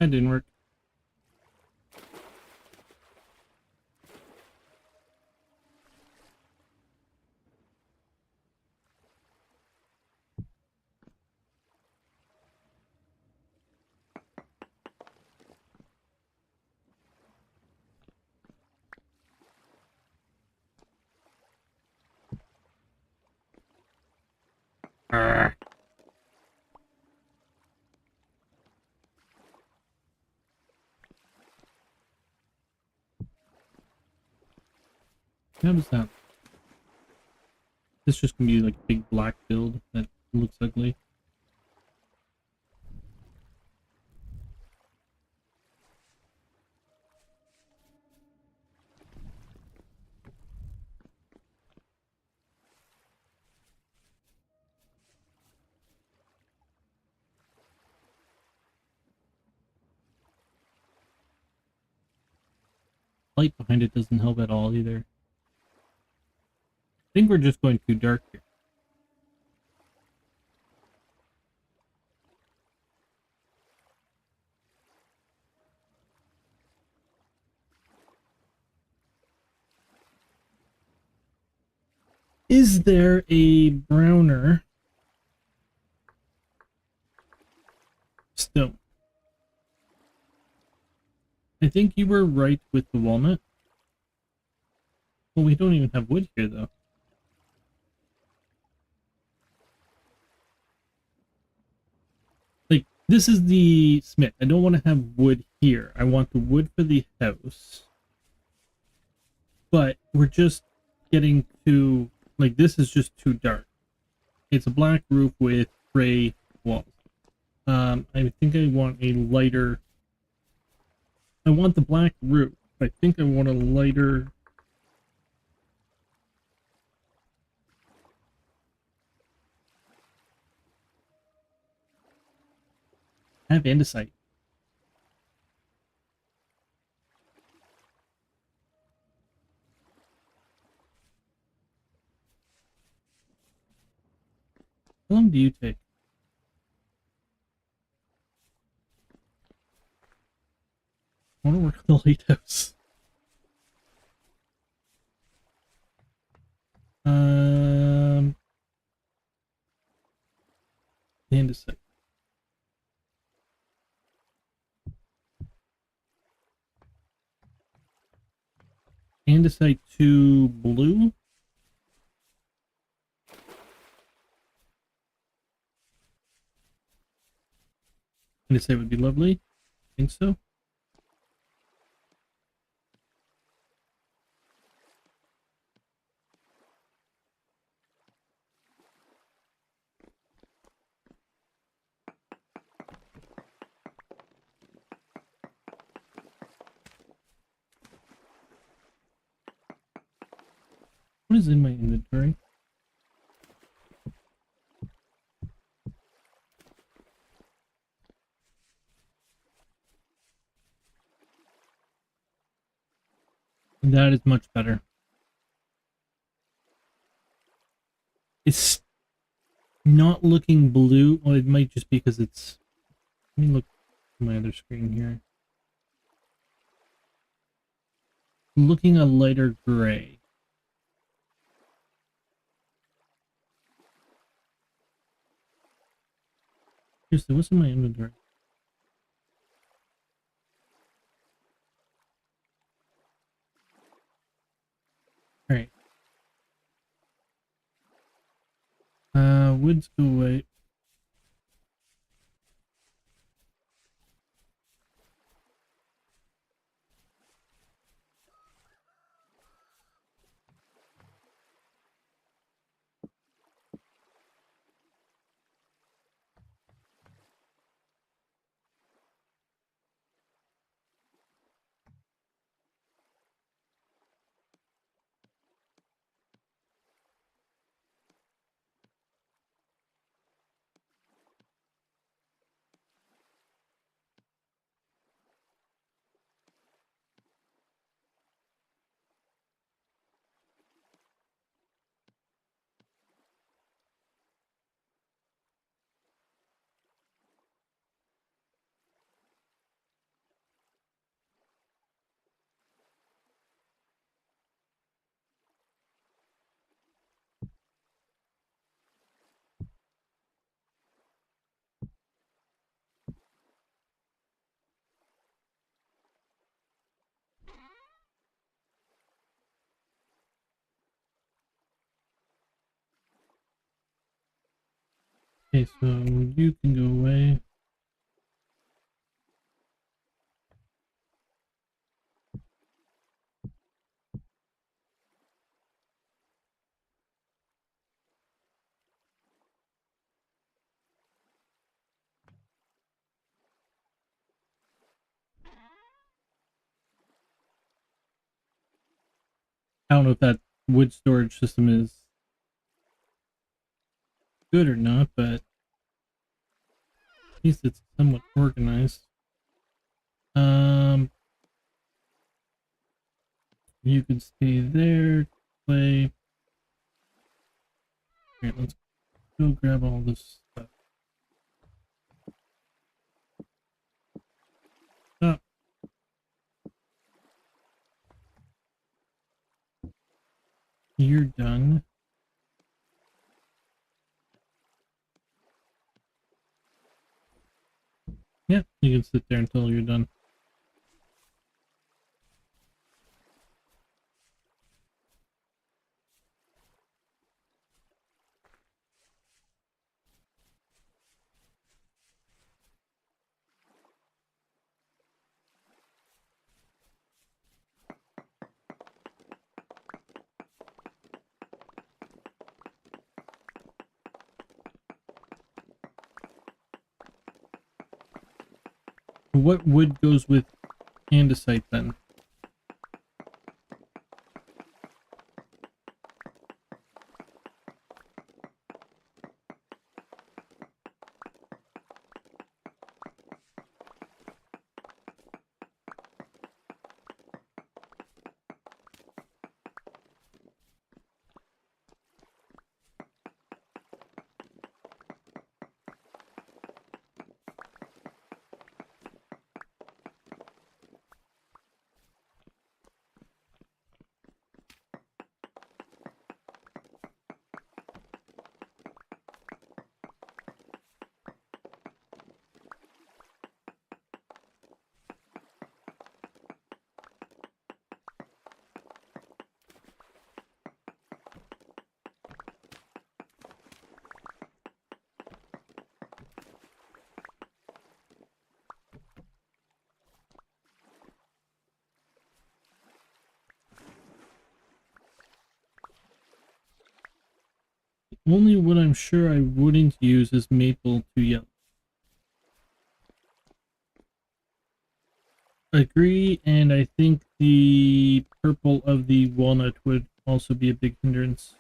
That didn't work. Arrgh. How does that? This just gonna be like a big black build that looks ugly. Light behind it doesn't help at all either. I think we're just going too dark here. Is there a browner stone? I think you were right with the walnut. Well, we don't even have wood here, though. Like, this is the smith. I don't want to have wood here. I want the wood for the house. But we're just getting too... Like, this is just too dark. It's a black roof with gray walls. I think I want a lighter... I want the black roof. I think I want a lighter... I have andesite. How long do you take? I want to work on the lighthouse. Andesite. Andesite to blue. Andesite would be lovely. I think so. What is in my inventory? That is much better. It's not looking blue. Well, it might just be because it's... Let me look at my other screen here. Looking a lighter gray. Seriously, what's in my inventory? Alright. Woods go away. Okay, so you can go away. I don't know if that wood storage system is good or not, but at least it's somewhat organized. You can stay there, play. Okay, let's go grab all this stuff. Oh, you're done. Yeah, you can sit there until you're done. What wood goes with andesite then? Only what I'm sure I wouldn't use is maple to yellow. Agree, and I think the purple of the walnut would also be a big hindrance.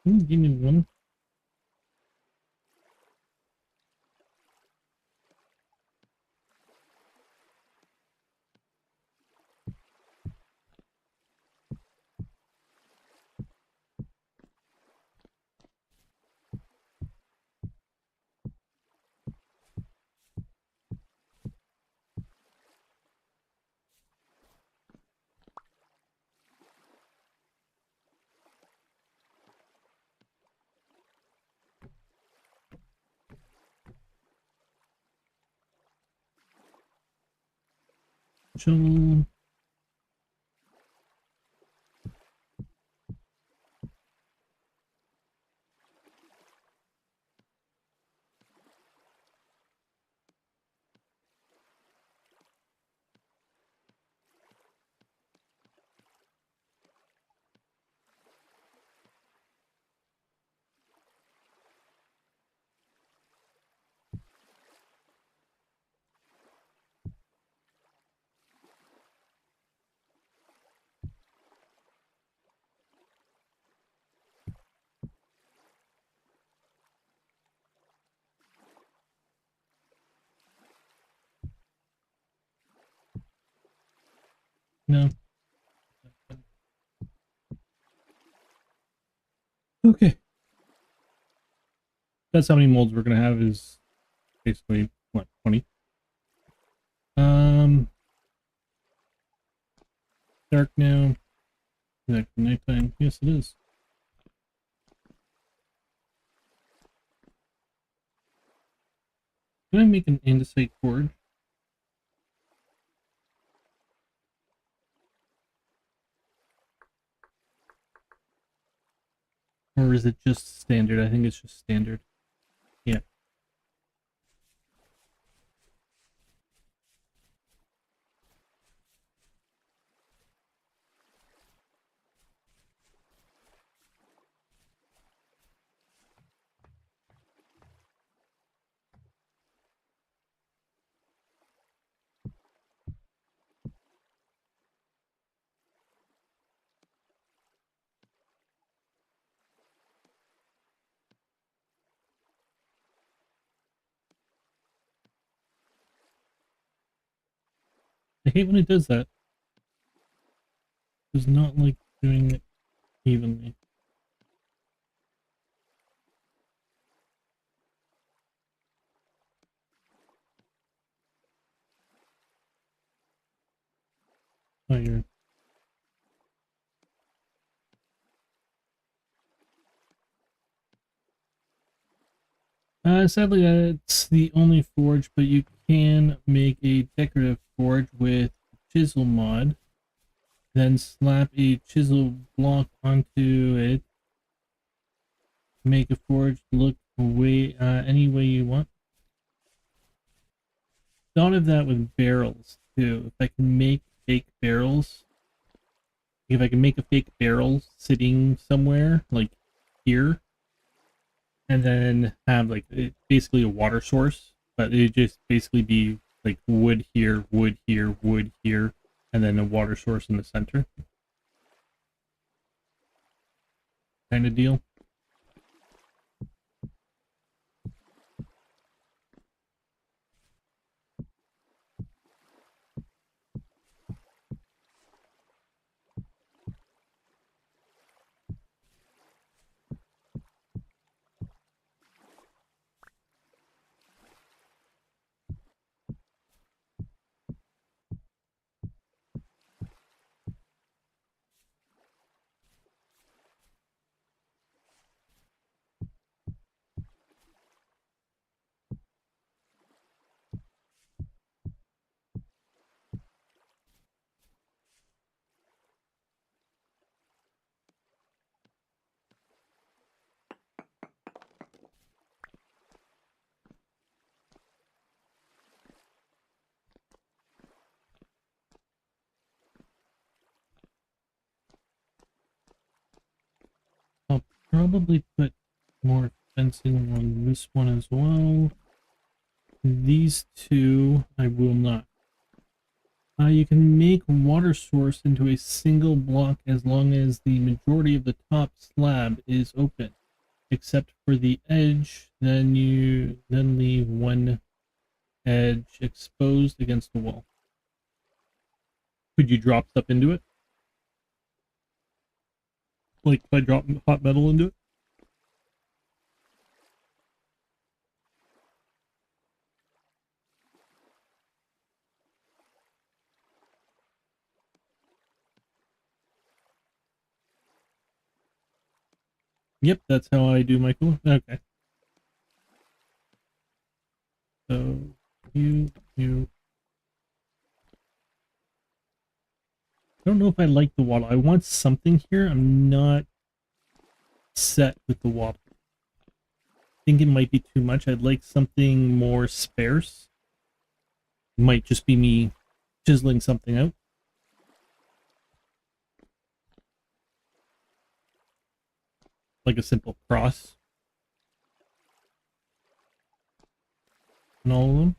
Give me one. Shovel. No. Okay. That's how many molds we're gonna have is basically what, 20. Dark now. Is that nighttime? Yes, it is. Can I make an andesite forge? Or is it just standard? I think it's just standard. Yeah. I hate when it does that. It does not like doing it evenly. Oh, you're... Sadly, it's the only forge, but you can make a decorative forge with chisel mod, then slap a chisel block onto it, make a forge look any way you want. Thought of that with barrels too. If I can make fake barrels, if I can make a fake barrel sitting somewhere like here, and then have like basically a water source, but it just basically be like wood here, wood here, wood here, and then a water source in the center, kind of deal. probably put more fencing on this one as well. These two, I will not. You can make water source into a single block as long as the majority of the top slab is open, except for the edge. Then you leave one edge exposed against the wall. Could you drop stuff into it? Like if I drop hot metal into it? Yep, that's how I do my cooling. Okay. So, you. I don't know if I like the waddle. I want something here. I'm not set with the waddle. I think it might be too much. I'd like something more sparse. Might just be me chiseling something out. Like a simple cross. And all of them.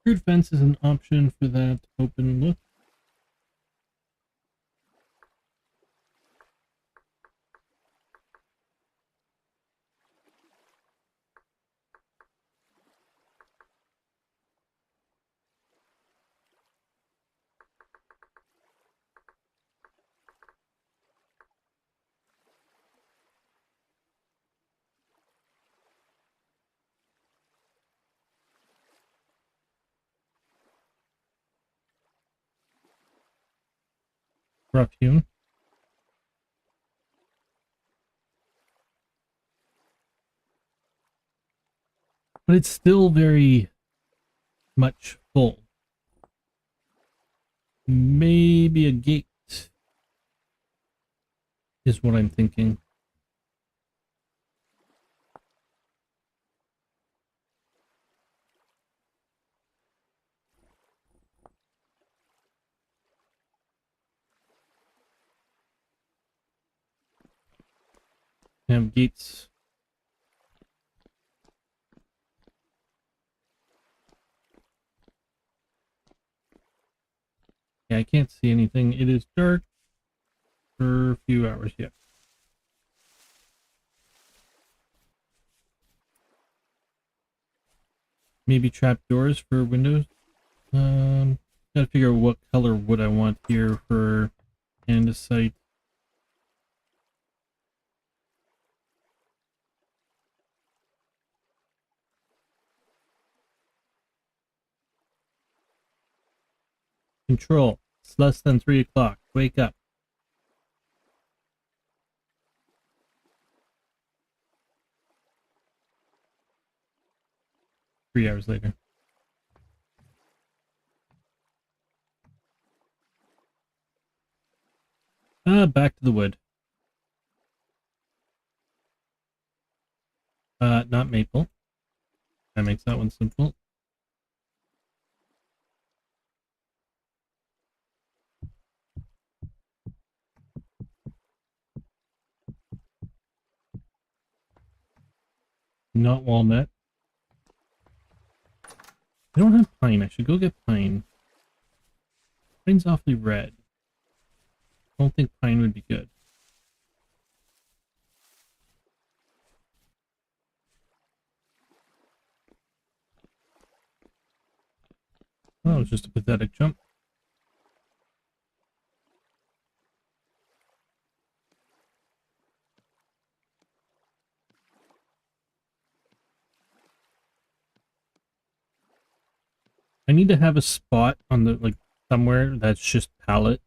Crude fence is an option for that open look. Rough hewn. But it's still very much full. Maybe a gate is what I'm thinking. Have gates. Yeah, I can't see anything. It is dark for a few hours yet. Maybe trap doors for windows. Gotta figure out what color wood I want here for andesite. Control. It's less than 3 o'clock. Wake up. Three hours later. Back to the wood. Not maple. That makes that one simple. Not walnut. I don't have pine. I should go get pine. Pine's awfully red. I don't think pine would be good. Oh, it was just a pathetic jump. I need to have a spot on the, like, somewhere that's just pallet.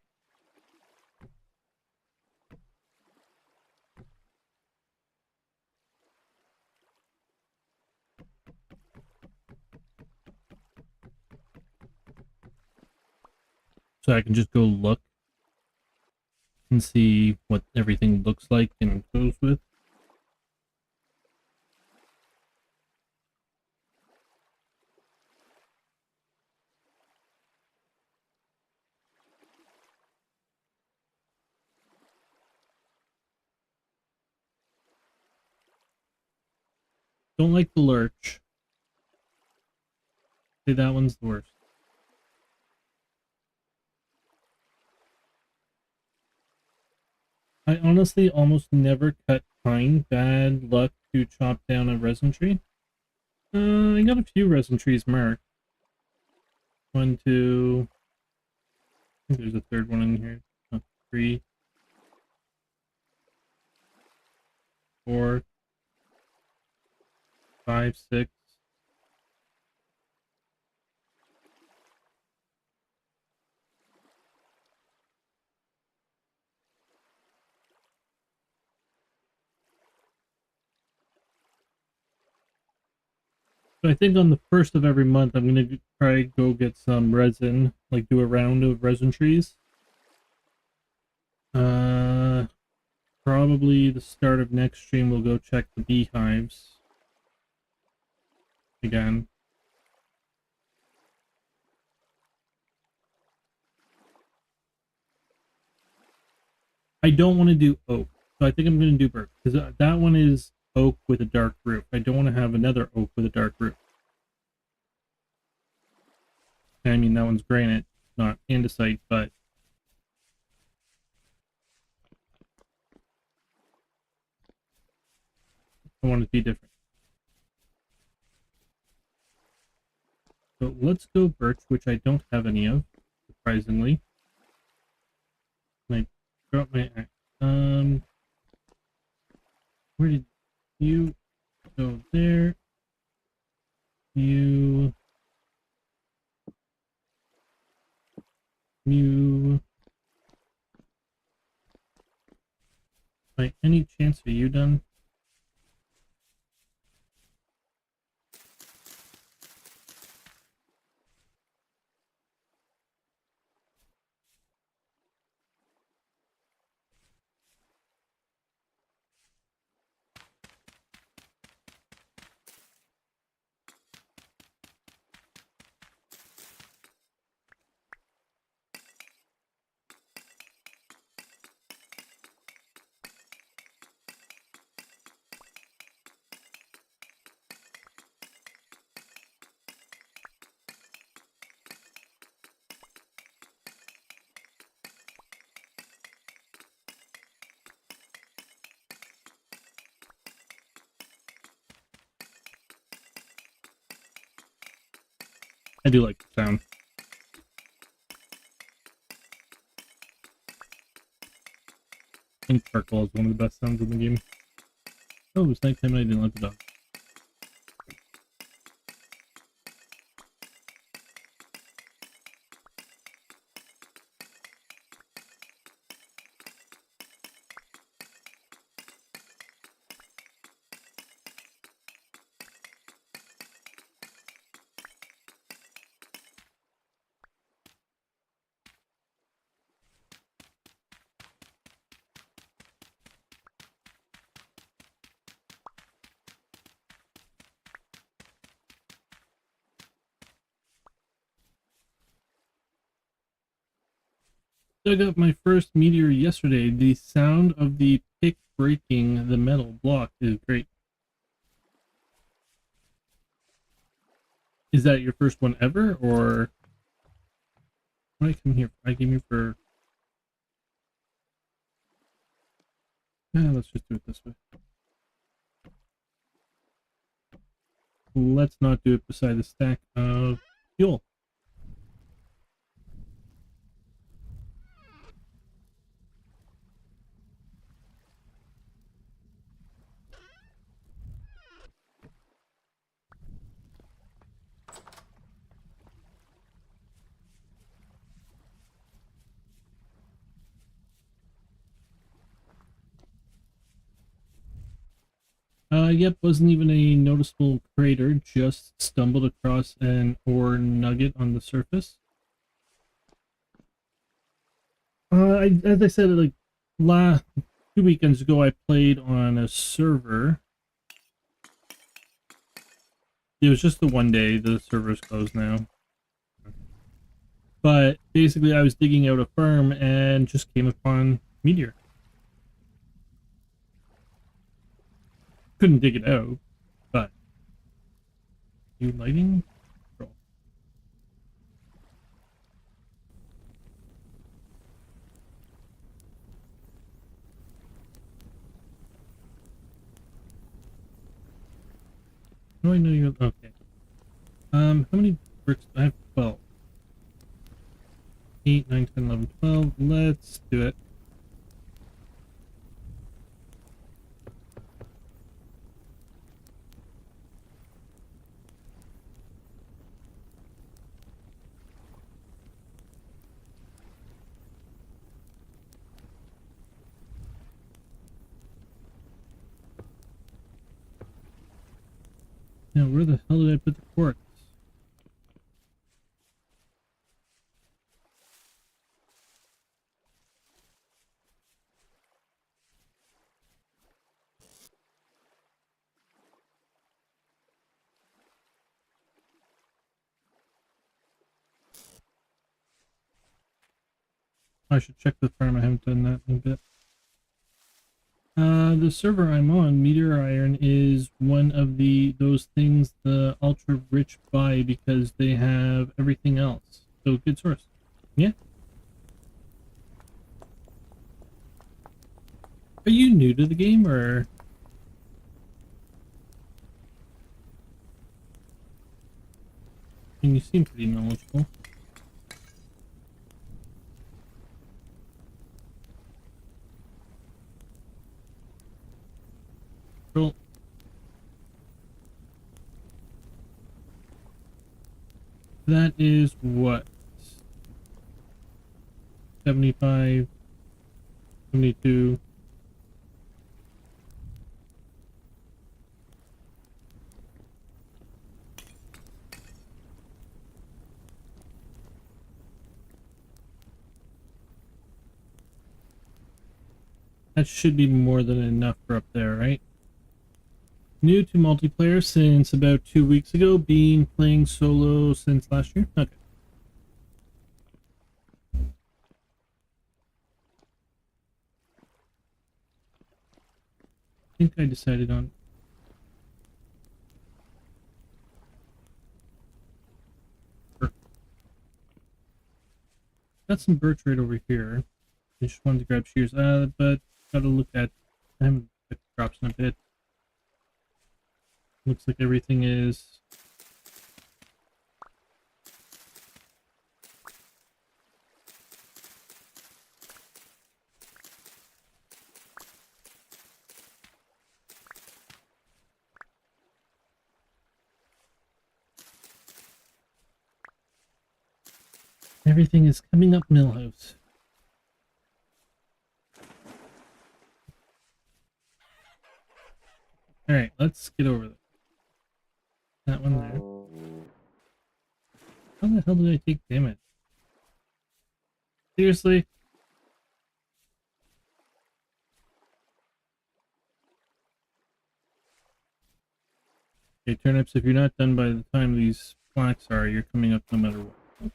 So I can just go look and see what everything looks like and goes with. Don't like the lurch. Say that one's the worst. I honestly almost never cut pine. Bad luck to chop down a resin tree. I got a few resin trees marked. 1, 2. I think there's a third one in here. 3, 4, 5, 6. So I think on the first of every month, I'm gonna try go get some resin, like do a round of resin trees. Probably the start of next stream, we'll go check the beehives again. I don't want to do oak, so I think I'm going to do birch because that one is oak with a dark roof. I don't want to have another oak with a dark roof. I mean, that one's granite, not andesite, but I want it to be different. So let's go birch, which I don't have any of, surprisingly. And I drop my axe. Where did you go? There. You. By any chance, are you done? I do like the sound. I think charcoal is one of the best sounds in the game. Oh, it was nighttime and I didn't let the dog. Dug up my first meteor yesterday. The sound of the pick breaking the metal block is great. Is that your first one ever, or what did I come here? I came here for. Let's just do it this way. Let's not do it beside the stack of fuel. Yep, wasn't even a noticeable crater, just stumbled across an ore nugget on the surface. As I said, like, 2 weekends ago, I played on a server. It was just the one day, the server's closed now. But basically, I was digging out a farm and just came upon meteor. Couldn't dig it out, but New lighting control. How do I know you're okay? How many bricks? I have 12. 8, 9, 10, 11, 12. Let's do it. Now, where the hell did I put the quartz? I should check the farm. I haven't done that in a bit. The server I'm on, Meteor Iron, is one of those things the ultra rich buy because they have everything else. So good source. Yeah. Are you new to the game or? I mean, you seem pretty knowledgeable. Cool. That is what? 75, 72. That should be more than enough for up there, right? New to multiplayer since about 2 weeks ago, been playing solo since last year? Okay. I think I decided on... Got some birch right over here. I just wanted to grab shears, but gotta look at... I haven't checked the crops in a bit. Looks like everything is... Everything is coming up Millhouse. Alright, let's get over there. That one there. How the hell did I take damage? Seriously? Okay, turnips, if you're not done by the time these flax are, you're coming up no matter what. Okay.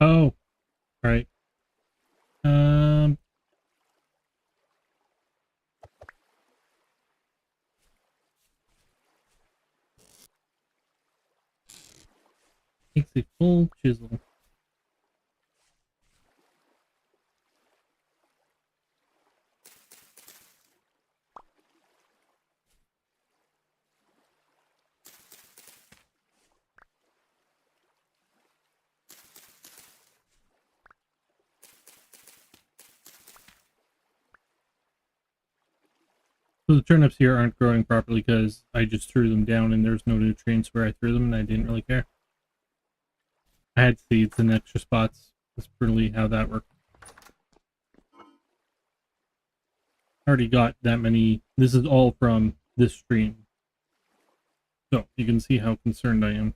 Oh, alright. Takes a full chisel. So the turnips here aren't growing properly because I just threw them down and there's no nutrients where I threw them and I didn't really care. I had seeds in extra spots. That's really how that worked. I already got that many. This is all from this stream. So you can see how concerned I am.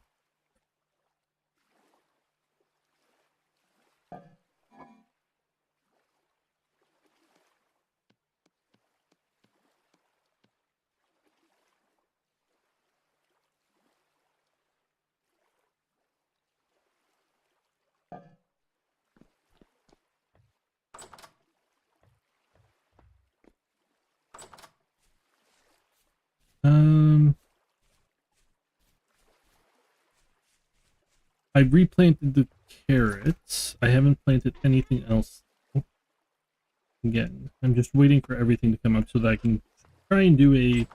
I replanted the carrots. I haven't planted anything else. Again, I'm just waiting for everything to come up so that I can try and do a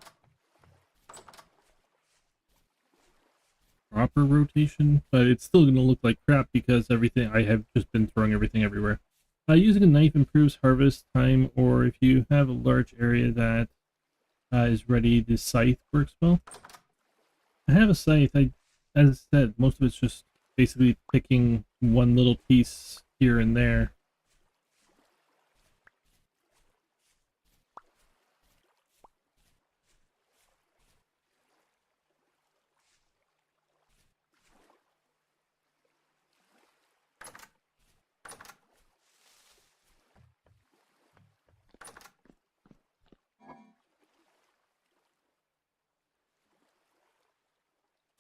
proper rotation, but it's still going to look like crap because everything I have just been throwing everything everywhere. Using a knife improves harvest time, or if you have a large area that is ready, the scythe works well. I have a scythe. As I said, most of it's just basically picking one little piece here and there.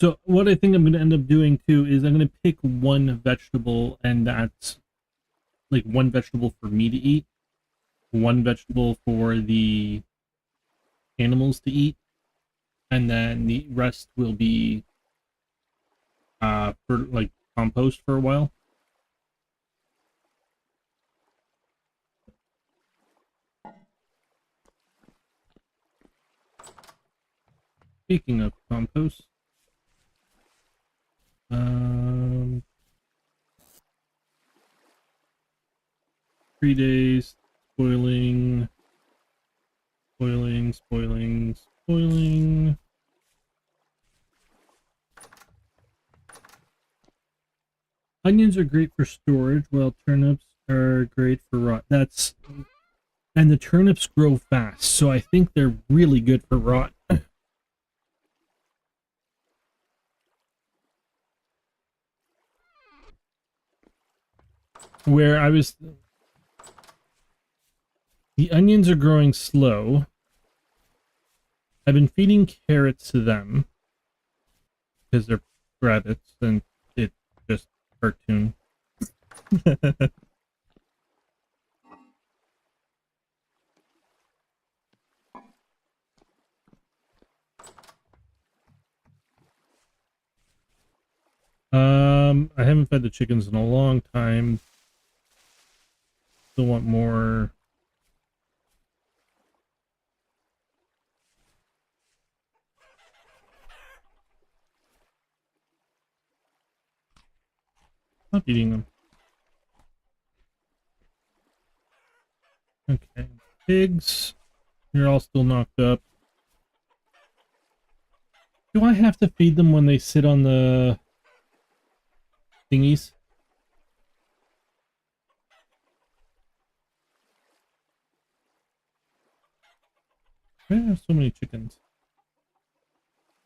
So what I think I'm going to end up doing too is I'm going to pick one vegetable, and that's like one vegetable for me to eat, one vegetable for the animals to eat, and then the rest will be for like compost for a while. Speaking of compost, um, 3 days spoiling, spoiling. Onions are great for storage, while turnips are great for rot. And the turnips grow fast, so I think they're really good for rot. Where I was, the onions are growing slow. I've been feeding carrots to them because they're rabbits and it's just cartoon. I haven't fed the chickens in a long time. Still want more. Stop eating them. Okay, pigs. You're all still knocked up. Do I have to feed them when they sit on the thingies? Why do I have so many chickens?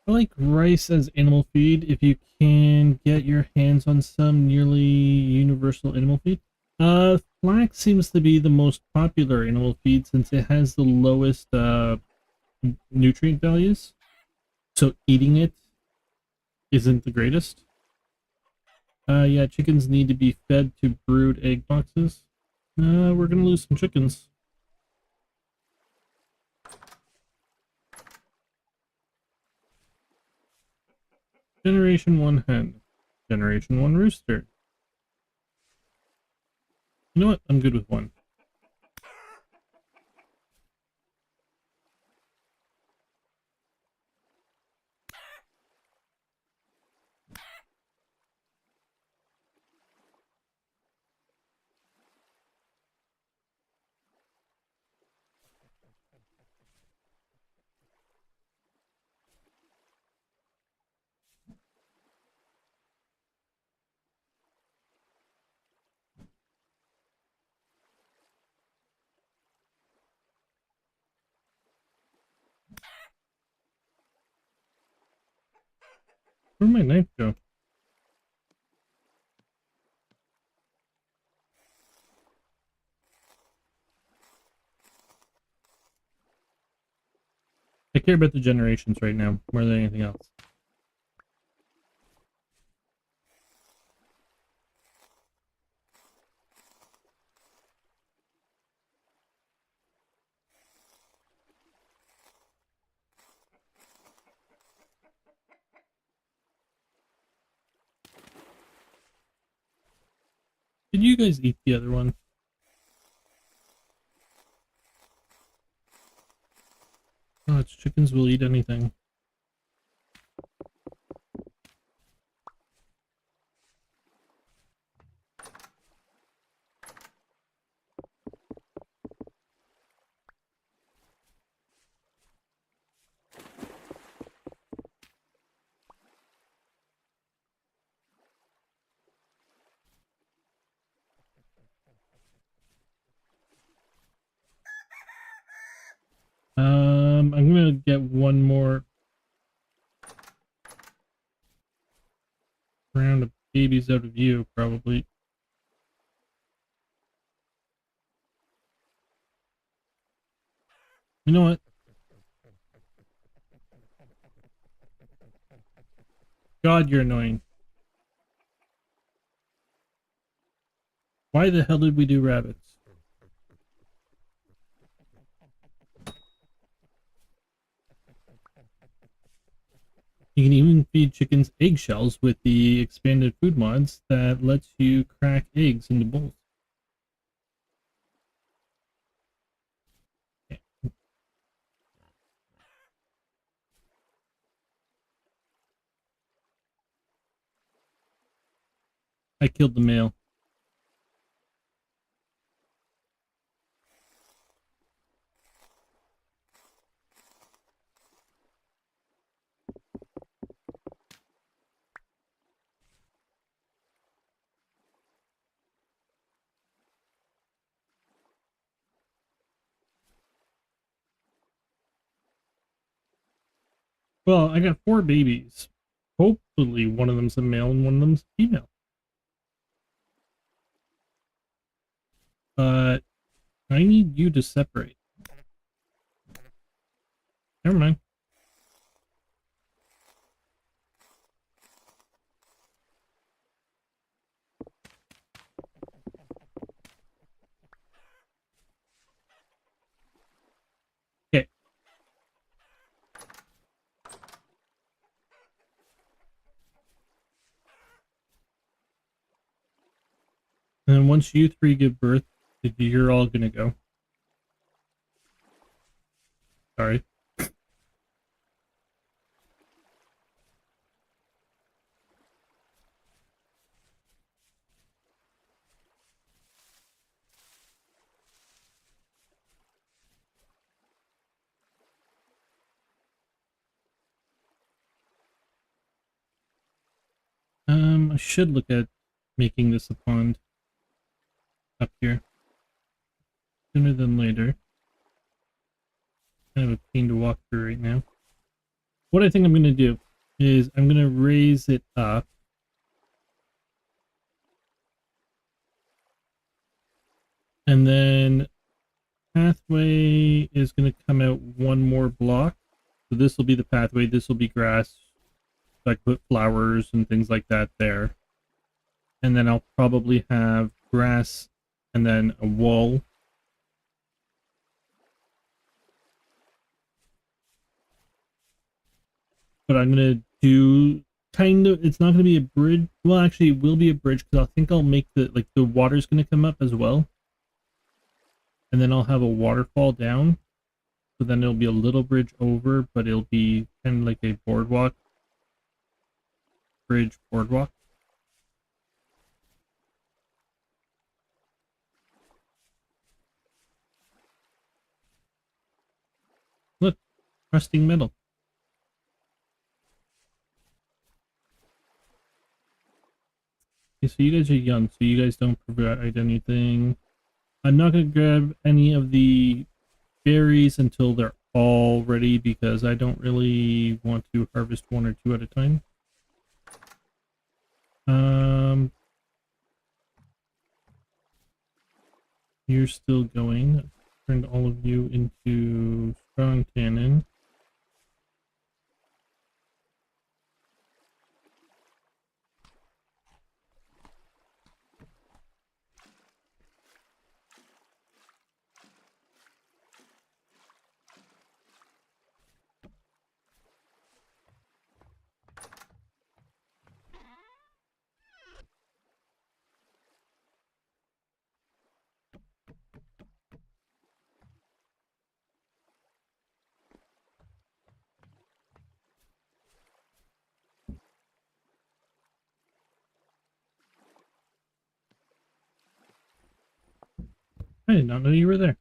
I like rice as animal feed if you can get your hands on some nearly universal animal feed. Flax seems to be the most popular animal feed since it has the lowest nutrient values. So eating it isn't the greatest. Yeah, chickens need to be fed to brood egg boxes. We're gonna lose some chickens. Generation 1 hen. Generation 1 rooster. You know what? I'm good with one. Where'd my knife go? I care about the generations right now more than anything else. Did you guys eat the other one? Oh, it's chickens will eat anything. I'm gonna get one more round of babies out of you, probably. You know what? God, you're annoying. Why the hell did we do rabbits? You can even feed chickens eggshells with the expanded food mods that lets you crack eggs into bowls. Okay. I killed the male. Well, I got 4 babies. Hopefully one of them's a male and one of them's a female. But I need you to separate. Never mind. Okay. And then once you 3 give birth, you're all gonna go. Sorry. I should look at making this a pond up here sooner than later. Kind of a pain to walk through right now. What I think I'm gonna do is I'm gonna raise it up. And then pathway is going to come out one more block. So this will be the pathway. This will be grass. So I put flowers and things like that there. And then I'll probably have grass and then a wall. But I'm going to do kind of, it's not going to be a bridge. Well, actually it will be a bridge because I think I'll make the water's going to come up as well. And then I'll have a waterfall down. So then it'll be a little bridge over, but it'll be kind of like a boardwalk. Bridge boardwalk. Look, rusting metal. Okay, so you guys are young, so you guys don't provide anything. I'm not going to grab any of the berries until they're all ready because I don't really want to harvest 1 or 2 at a time. Um, you're still going. Turned all of you into strong cannon. I did not know you were there.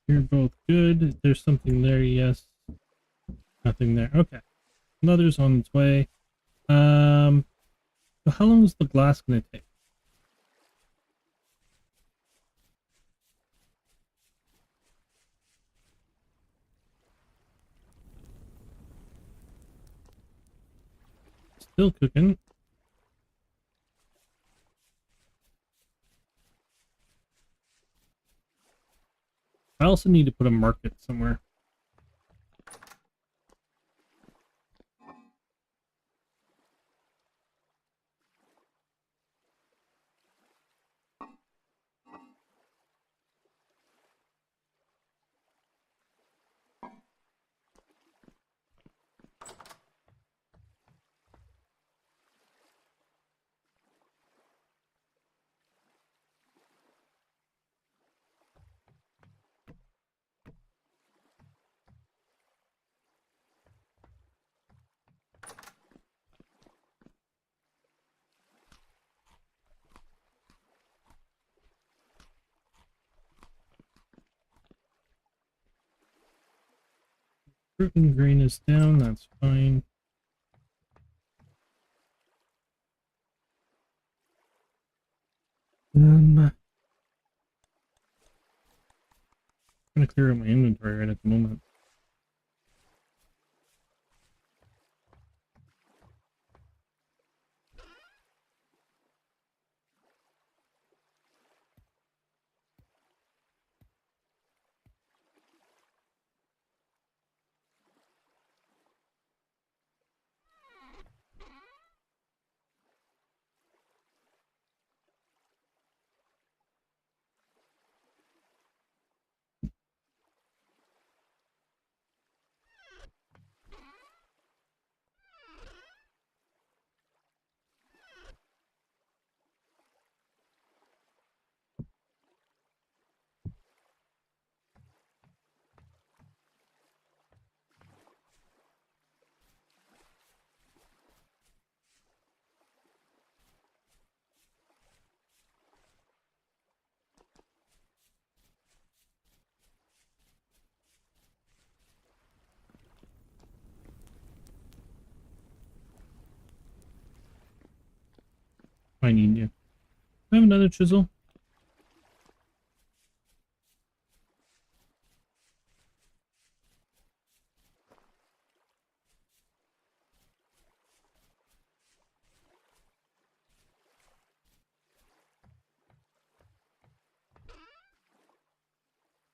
You're both good. There's something there, yes. Nothing there. Okay. Another's on its way. So how long is the glass gonna take? Still cooking. I also need to put a market somewhere. Fruit and grain is down, that's fine. I'm gonna clear out my inventory right at the moment. I need you. I have another chisel.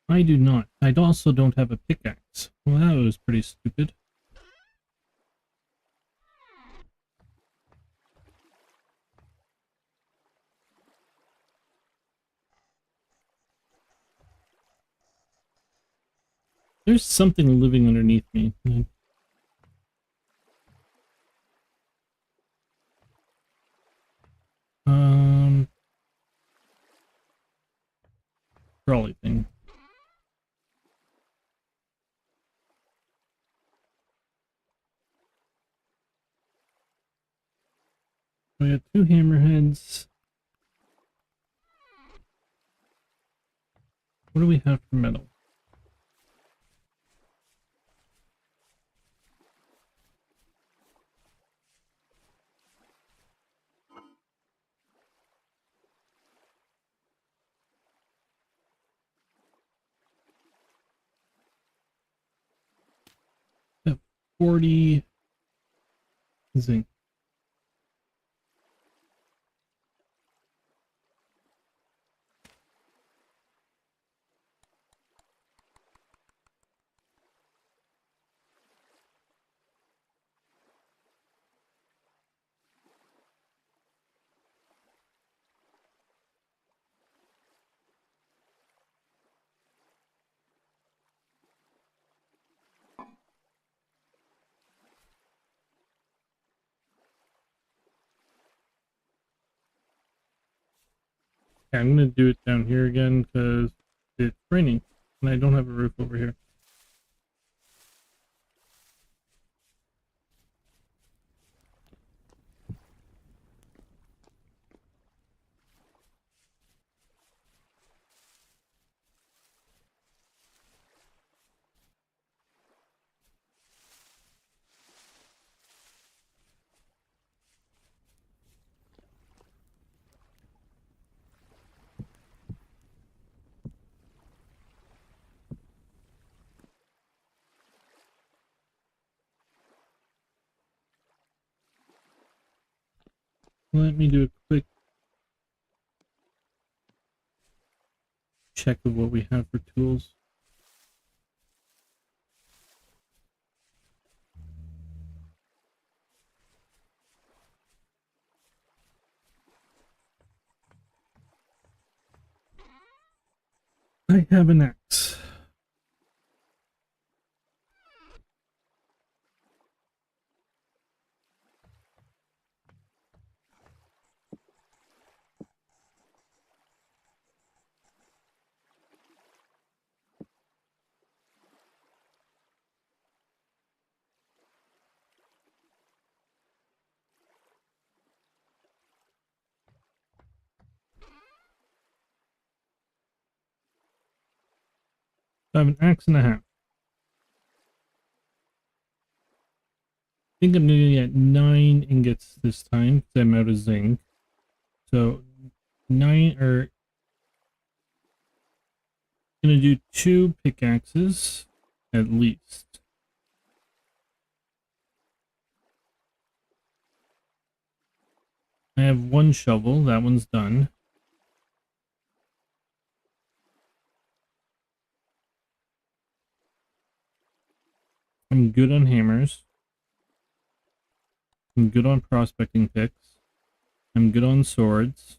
I do not. I also don't have a pickaxe. Well, that was pretty stupid. There's something living underneath me. Um, crawly thing. We got 2 hammerheads. What do we have for metal? We have 40 zinc. Okay, I'm gonna do it down here again because it's raining and I don't have a roof over here. Let me do a quick check of what we have for tools. I have an axe. I have an axe and a half. I think I'm gonna get 9 ingots this time because I'm out of zinc. So 9 or gonna do 2 pickaxes at least. I have 1 shovel, that one's done. I'm good on hammers. I'm good on prospecting picks. I'm good on swords.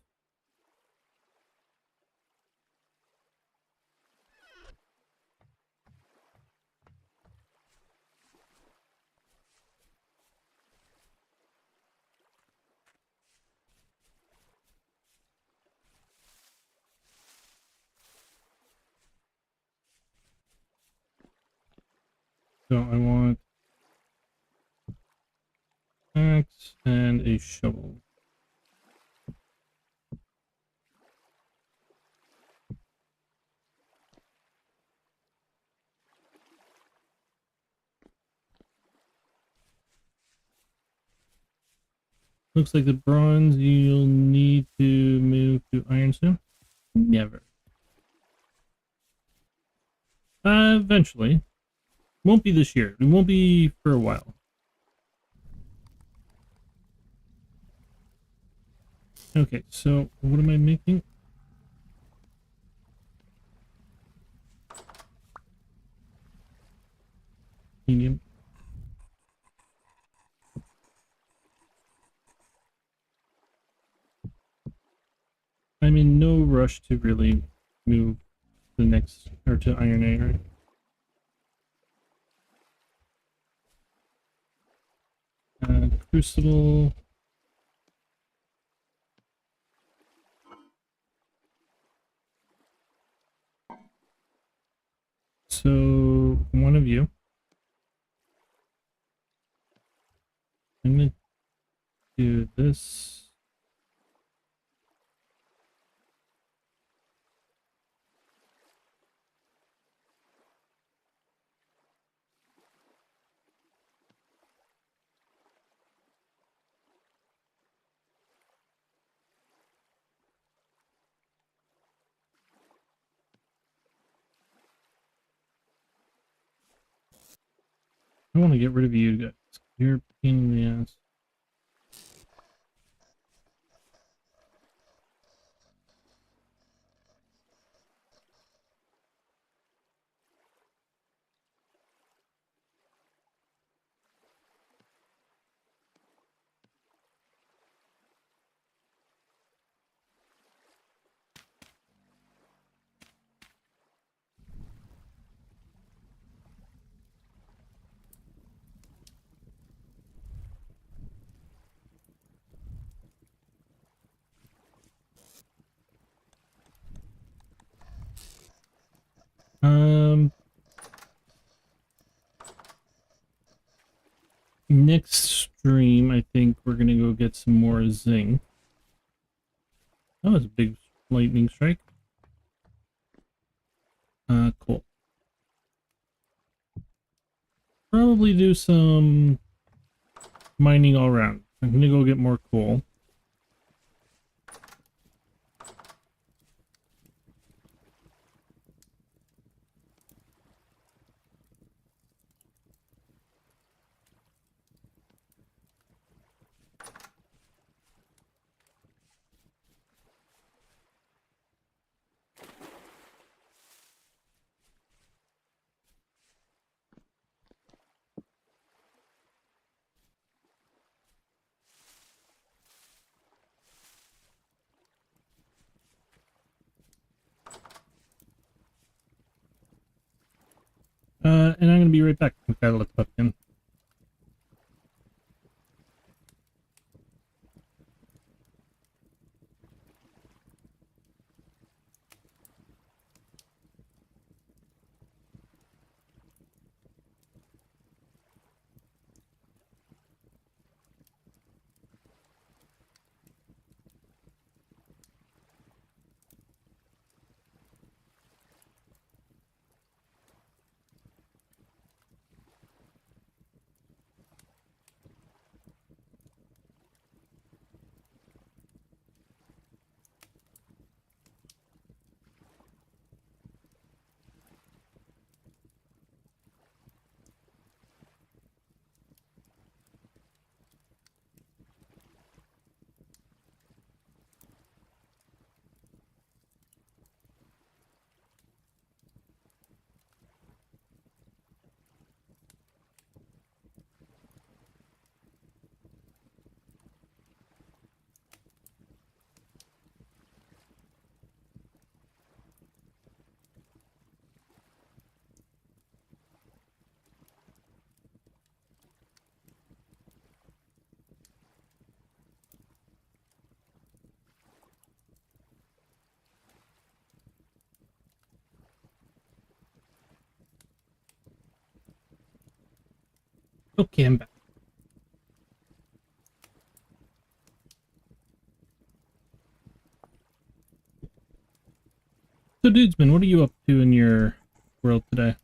So I want axe and a shovel. Looks like the bronze you'll need to move to iron soon. Never. Eventually. Won't be this year. It won't be for a while. Okay, so what am I making? Medium. I'm in no rush to really move the next, or to Iron A, right? Crucible. So, one of you. I'm gonna do this. I want to get rid of you guys. You're a pain in the ass. Next stream, I think we're gonna go get some more zinc. That was a big lightning strike. Cool. Probably do some mining all around. I'm gonna go get more coal. And I'm gonna be right back. I've gotta let Pumpkin. Okay, I'm back. So, Dudesman, what are you up to in your world today?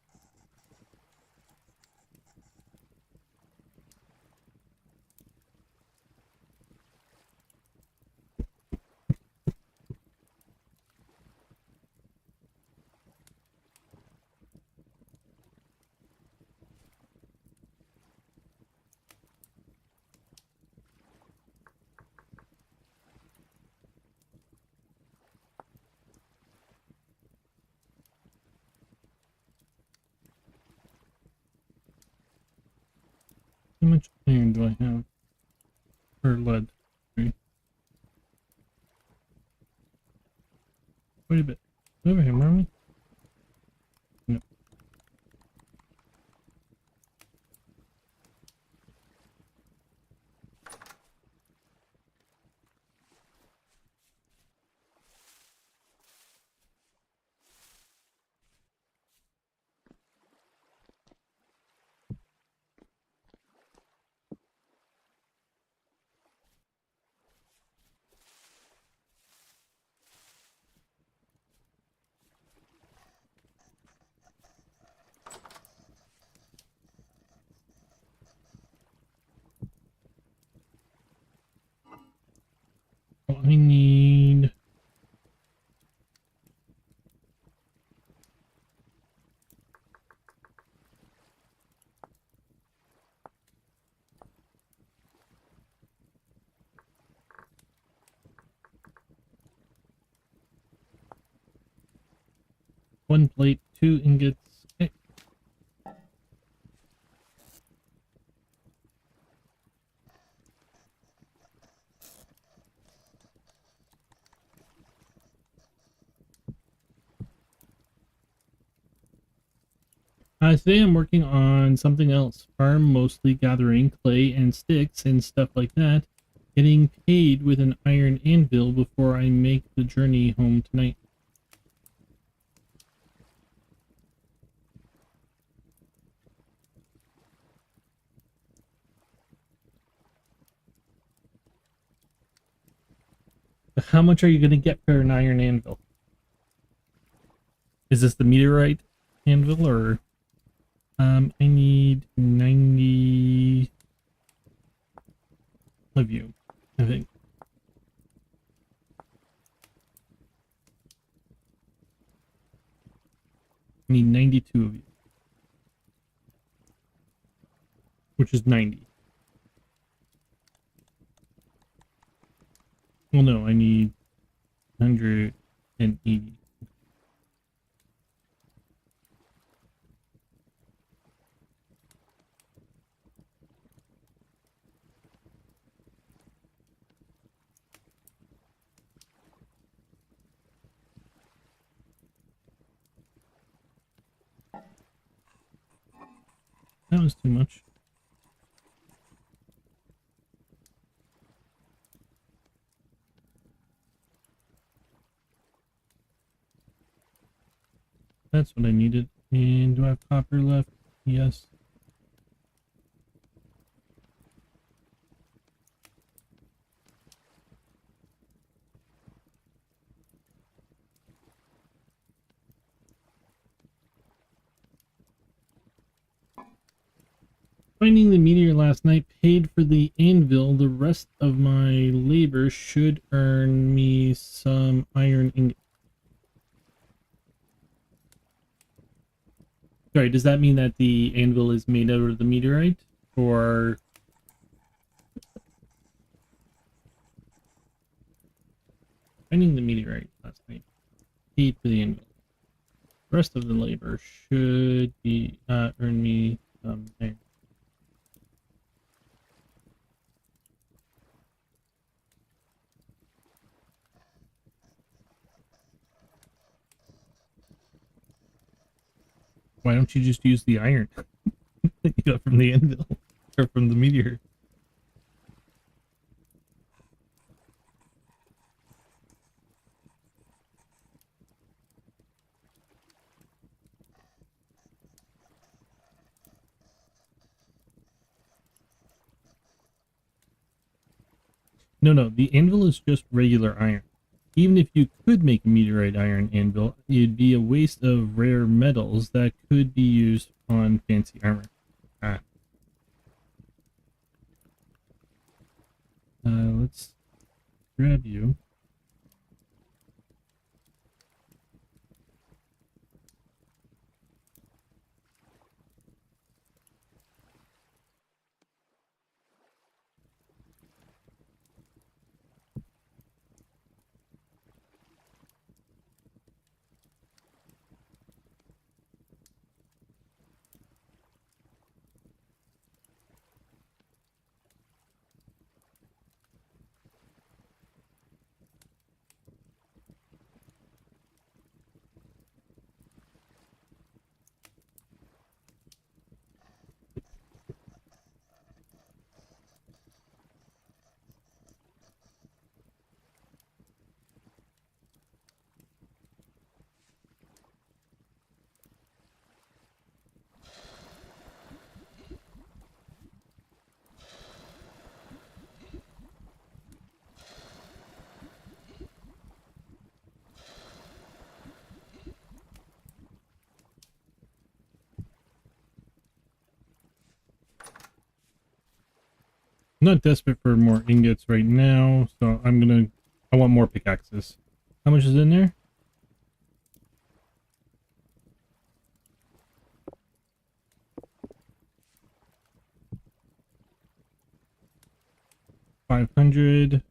How much iron do I have? Or lead? Sorry. Wait a bit. Over here, Mommy. No. Well, I need... 1 plate, 2 ingots. Okay. Today I'm working on something else. Farm, mostly gathering clay and sticks and stuff like that. Getting paid with an iron anvil before I make the journey home tonight. How much are you going to get for an iron anvil? Is this the meteorite anvil or... I need 90 of you, I think. I need 92 of you. Which is 90. Well, no, I need 180. That was too much. That's what I needed. And do I have copper left? Yes. Finding the meteor last night paid for the anvil. The rest of my labor should earn me some iron ingot. Sorry, does that mean that the anvil is made out of the meteorite? Or... Finding the meteorite last night paid for the anvil. The rest of the labor should be earn me some iron. Why don't you just use the iron that you got from the anvil or from the meteor? No, the anvil is just regular iron. Even if you could make a meteorite iron anvil, it'd be a waste of rare metals that could be used on fancy armor. Ah. Let's grab you. I'm not desperate for more ingots right now, so I want more pickaxes. How much is in there? $500.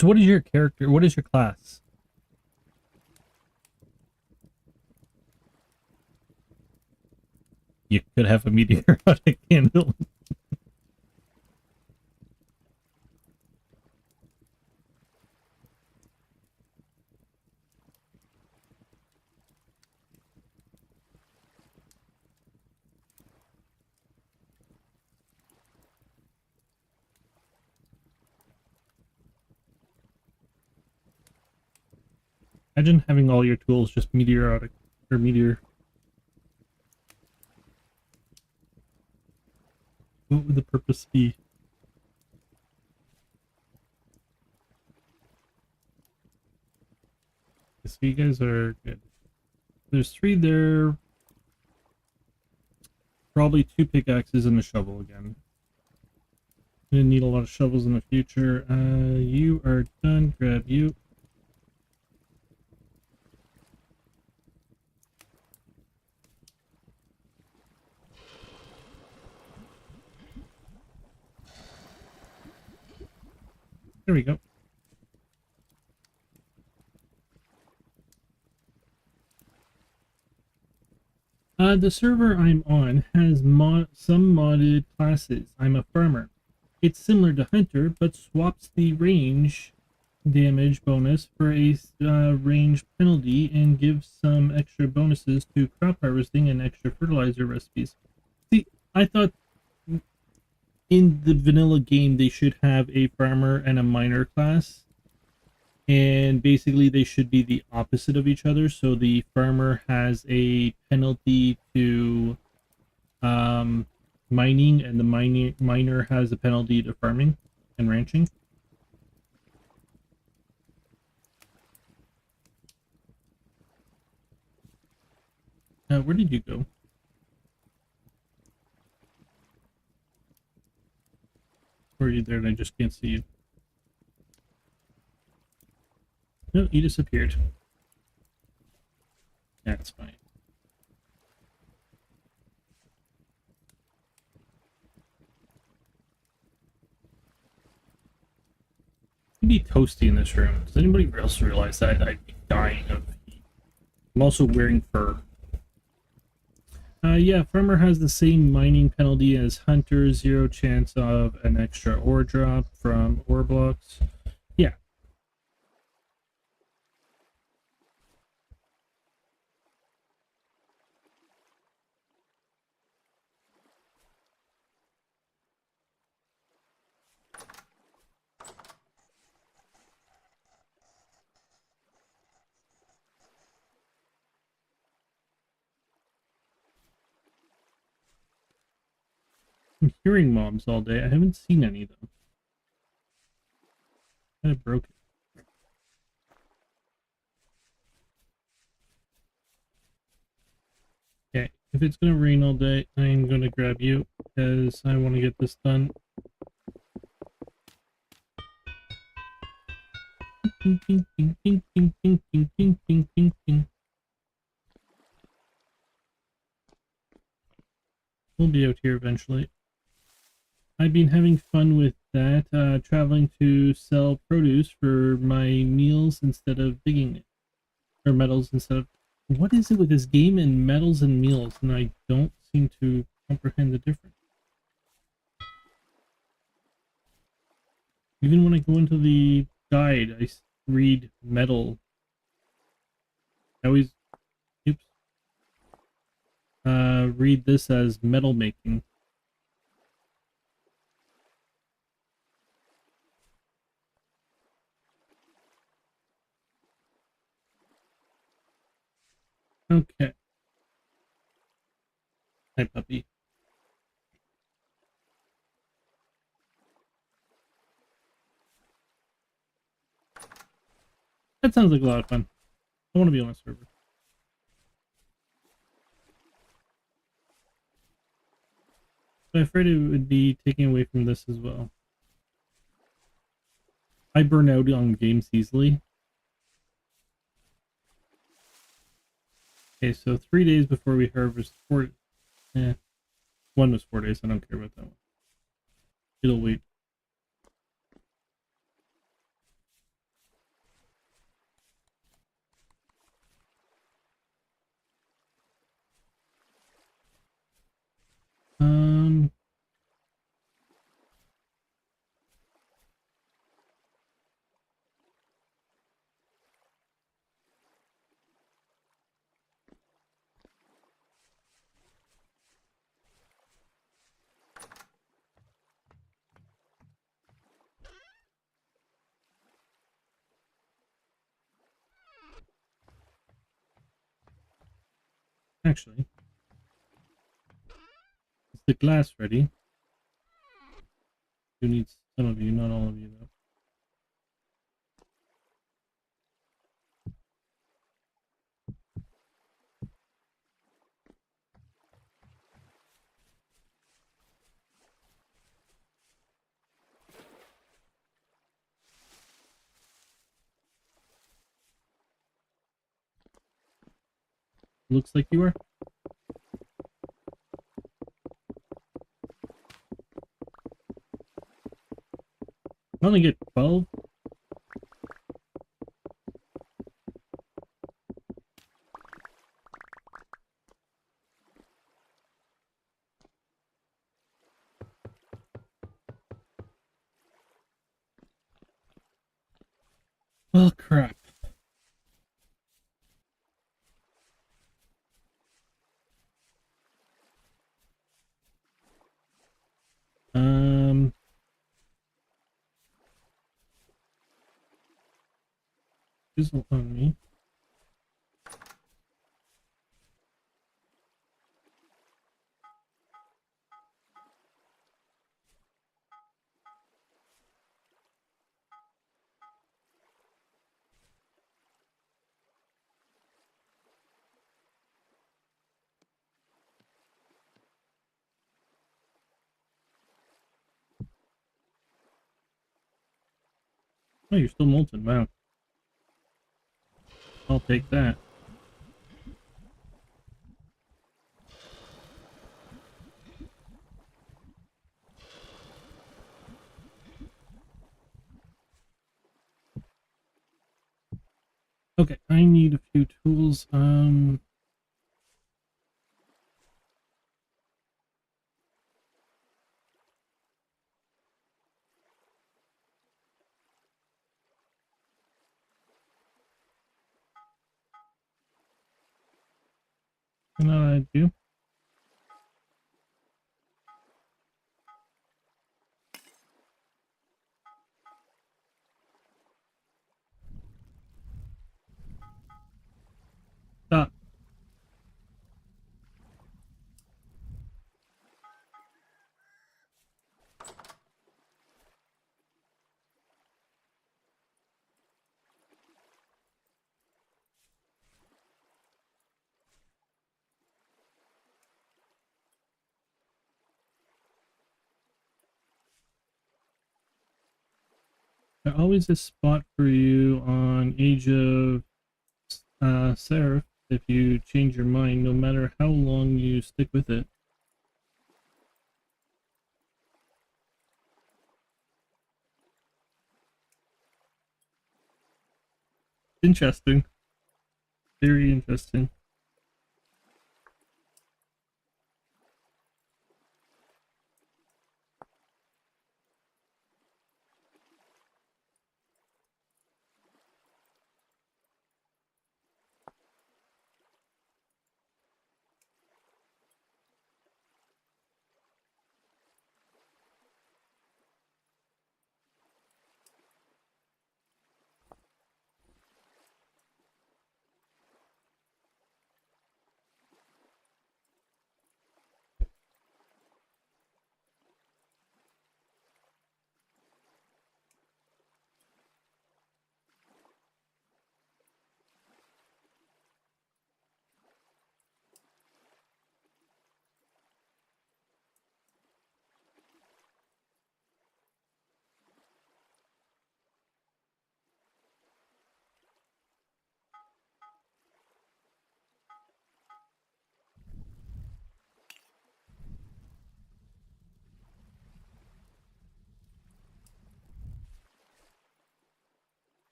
So what is your character? What is your class? You could have a meteoric candle. Imagine having all your tools just meteoric or meteor. What would the purpose be? So you guys are good. There's 3 there. Probably 2 pickaxes and a shovel again. Gonna need a lot of shovels in the future. You are done. Grab you. There we go. The server I'm on has some modded classes. I'm a farmer. It's similar to Hunter, but swaps the range damage bonus for a range penalty and gives some extra bonuses to crop harvesting and extra fertilizer recipes. See, I thought in the vanilla game they should have a farmer and a miner class, and basically they should be the opposite of each other. So the farmer has a penalty to mining, and the miner has a penalty to farming and ranching. Where did you go? Or are you there and I just can't see you? No, you disappeared. That's fine. It'd be toasty in this room. Does anybody else realize that I'd be dying of heat? I'm also wearing fur. Yeah, farmer has the same mining penalty as hunter, 0 chance of an extra ore drop from ore blocks. Yeah. I'm hearing mobs all day. I haven't seen any though. Kind of broke it. Okay, if it's gonna rain all day, I'm gonna grab you because I want to get this done. Ping, ping, ping, ping, ping, ping, ping, ping, ping, ping, ping. We'll be out here eventually. I've been having fun with that, traveling to sell produce for my meals instead of digging it. Or metals instead of... What is it with this game and metals and meals? And I don't seem to comprehend the difference. Even when I go into the guide, I read metal. I always... Oops. Read this as metal making. Okay. Hi, puppy. That sounds like a lot of fun. I want to be on a server. But I'm afraid it would be taking away from this as well. I burn out on games easily. Okay, so 3 days before we harvest 4... one was 4 days. I don't care about that one. It'll wait. Actually, is the glass ready? You need some of you, not all of you, though. Looks like you are. I only get 12. Oh, crap. Chisel on me. Oh, you're still molten. Wow. I'll take that. Okay, I need a few tools. Can I do? Stop. There's always a spot for you on Age of Seraph if you change your mind, no matter how long you stick with it. Interesting. Very interesting.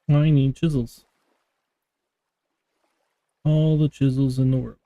I need chisels. All the chisels in the world.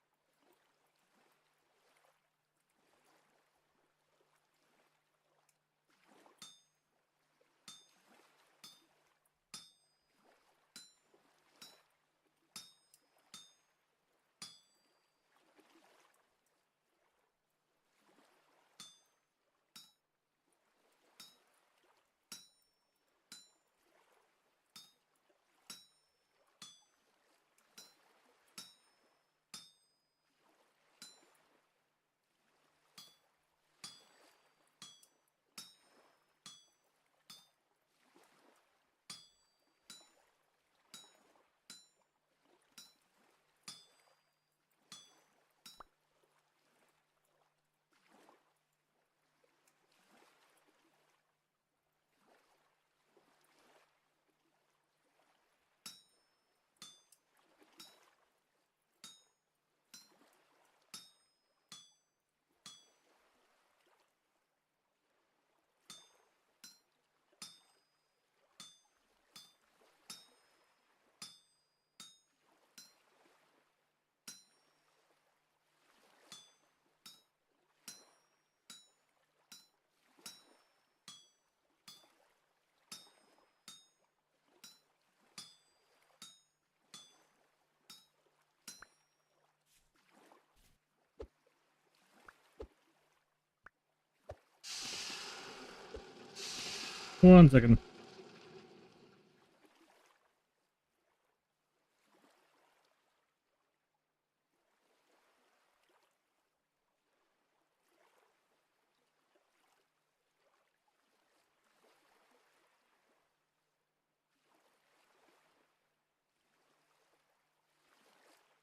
1 second.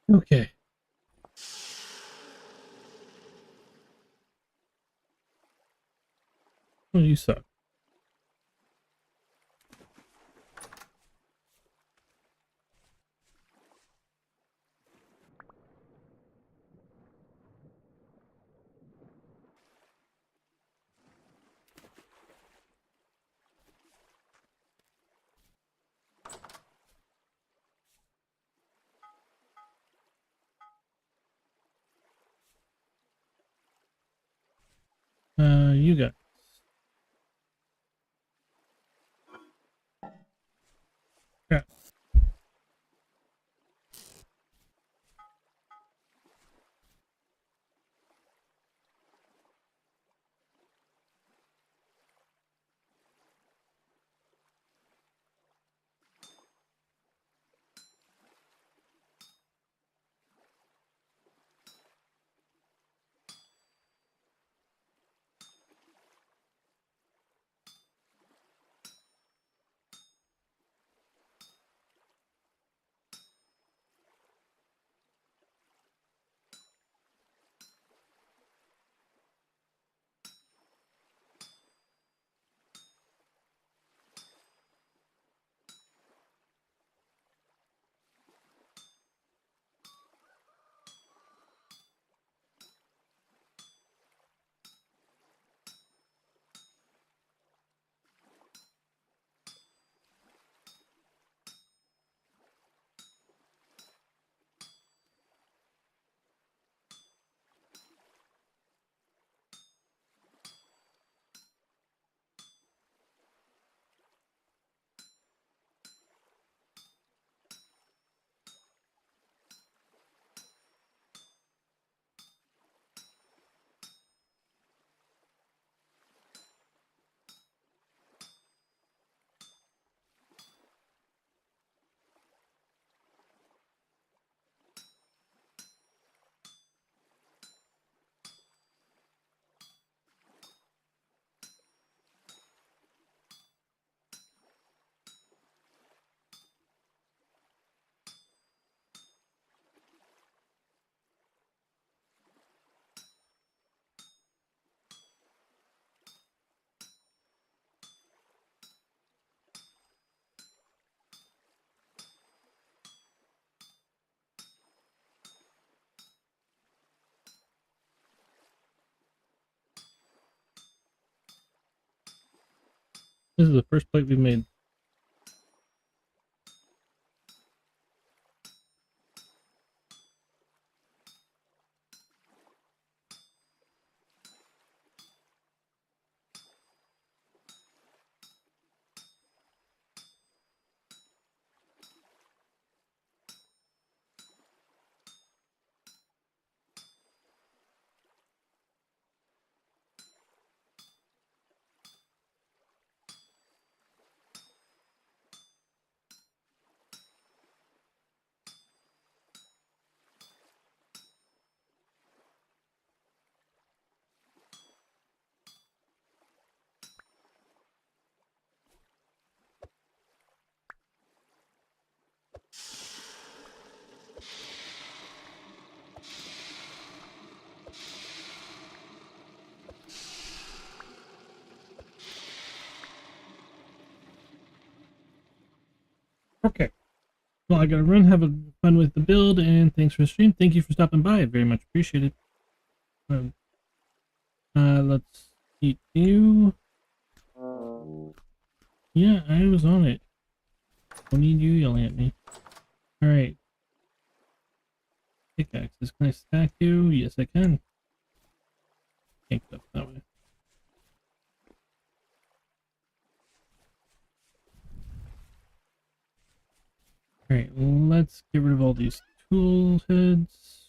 Okay. Well, you suck. You got. Crap. This is the first plate we've made. Okay. Well, I gotta run. Have a fun with the build, and thanks for the stream. Thank you for stopping by. Very much appreciated. Um, let's eat you. Yeah, I was on it. Don't need you yelling at me. All right. Pickaxes. Can I stack you? Yes, I can. Can't get up that way. All right. Let's get rid of all these tool heads.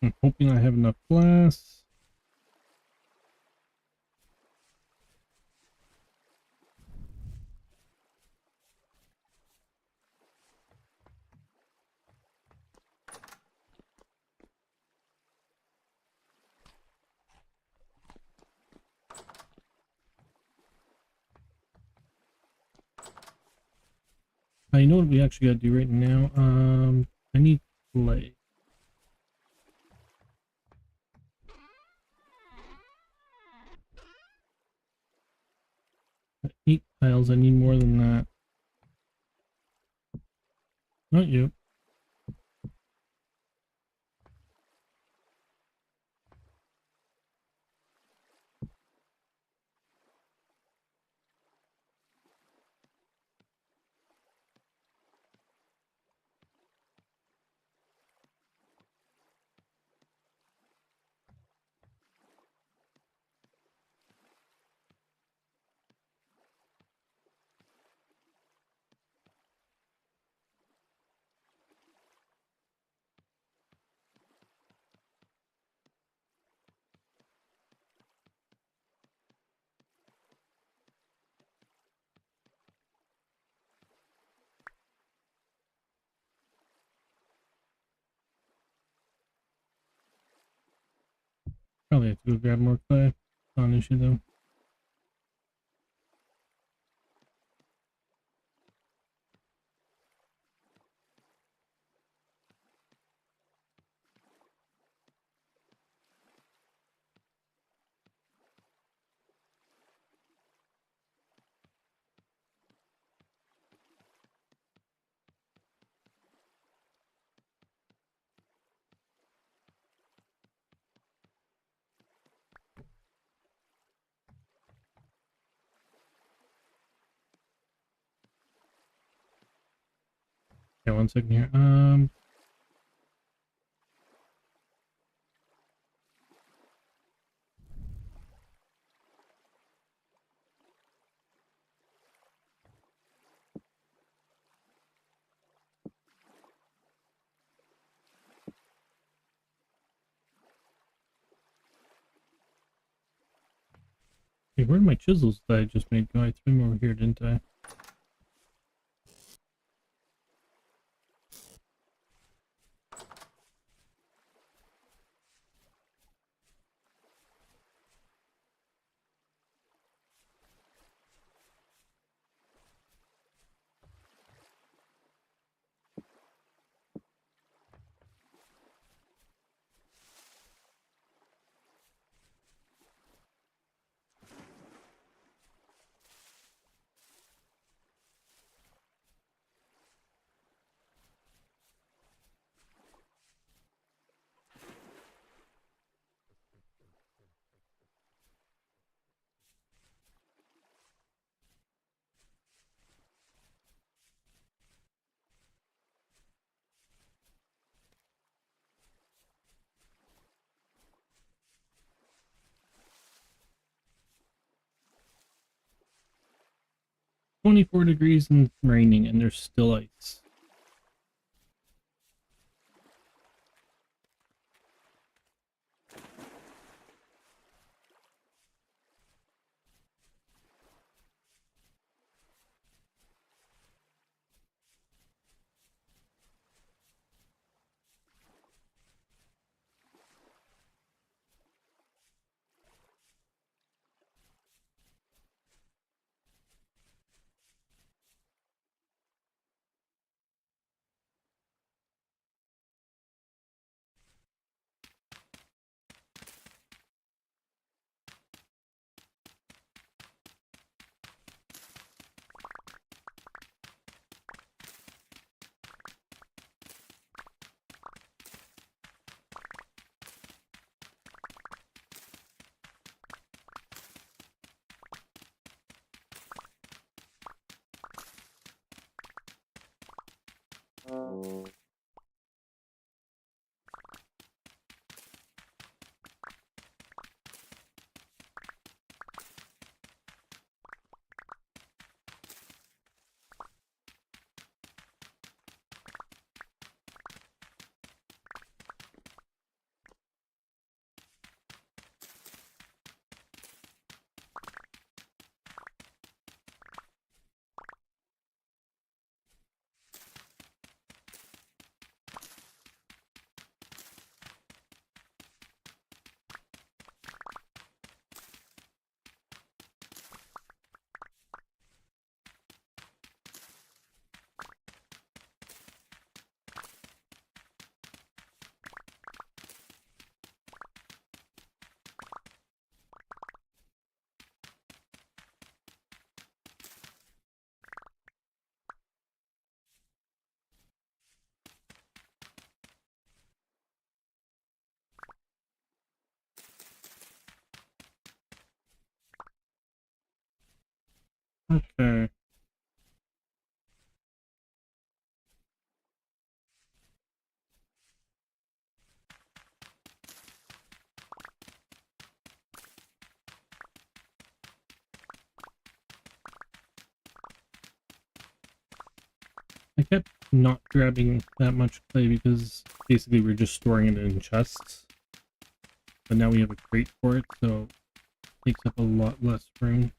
I'm hoping I have enough glass. I know what we actually gotta do right now. I need clay. 8 tiles. I need more than that. Not you. Probably have to go grab more clay. Not an issue though. Okay, 1 second here. Hey, where are my chisels that I just made go? I threw them over here, didn't I? "24 degrees and raining, and there's still ice." Okay. I kept not grabbing that much clay because basically we're just storing it in chests. But now we have a crate for it, so it takes up a lot less room.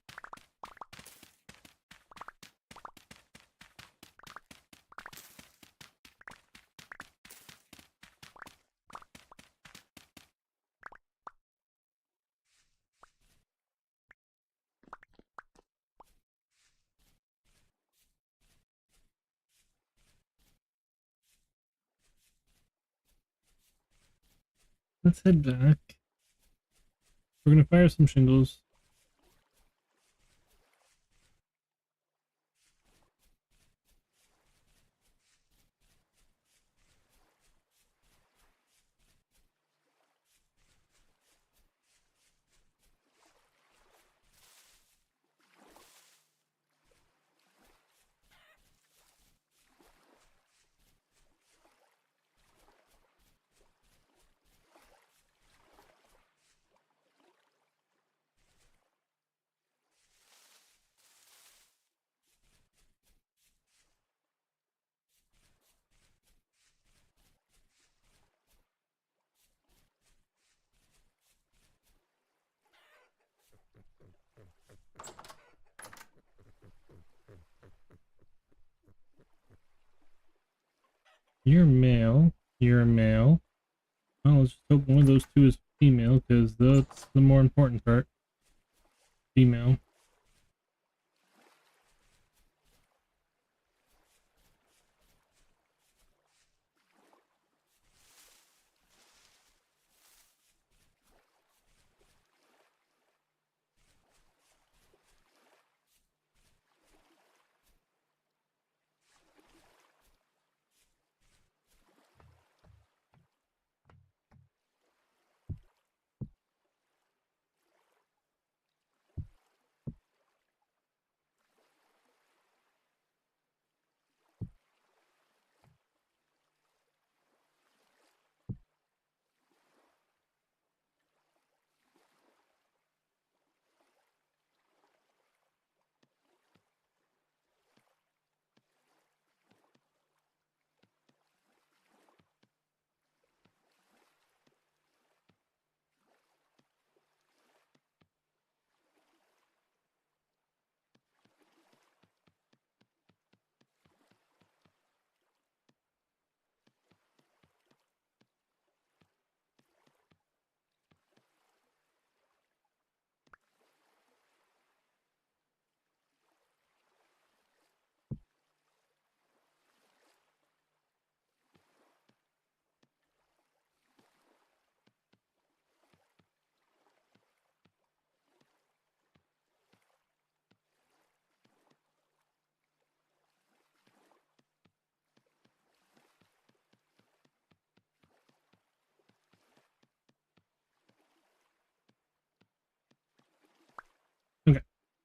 Let's head back. We're gonna fire some shingles. You're male. You're a male. Oh, let's just hope one of those two is female, because that's the more important part. Female. Okay,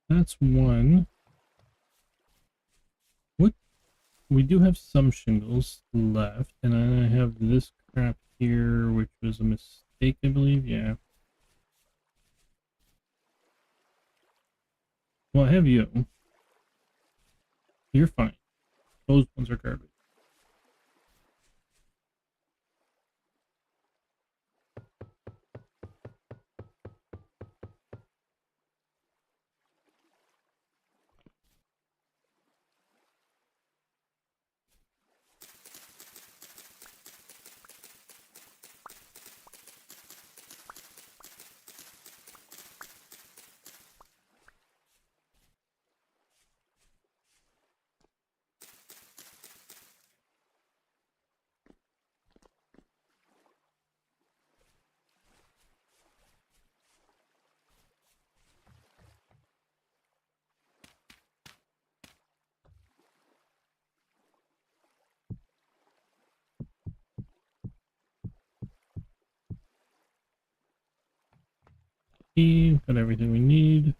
that's one. What? We do have some shingles left, and I have this crap here, which was a mistake, I believe. Yeah. Well, I have you. You're fine. Those ones are garbage. Got everything we need.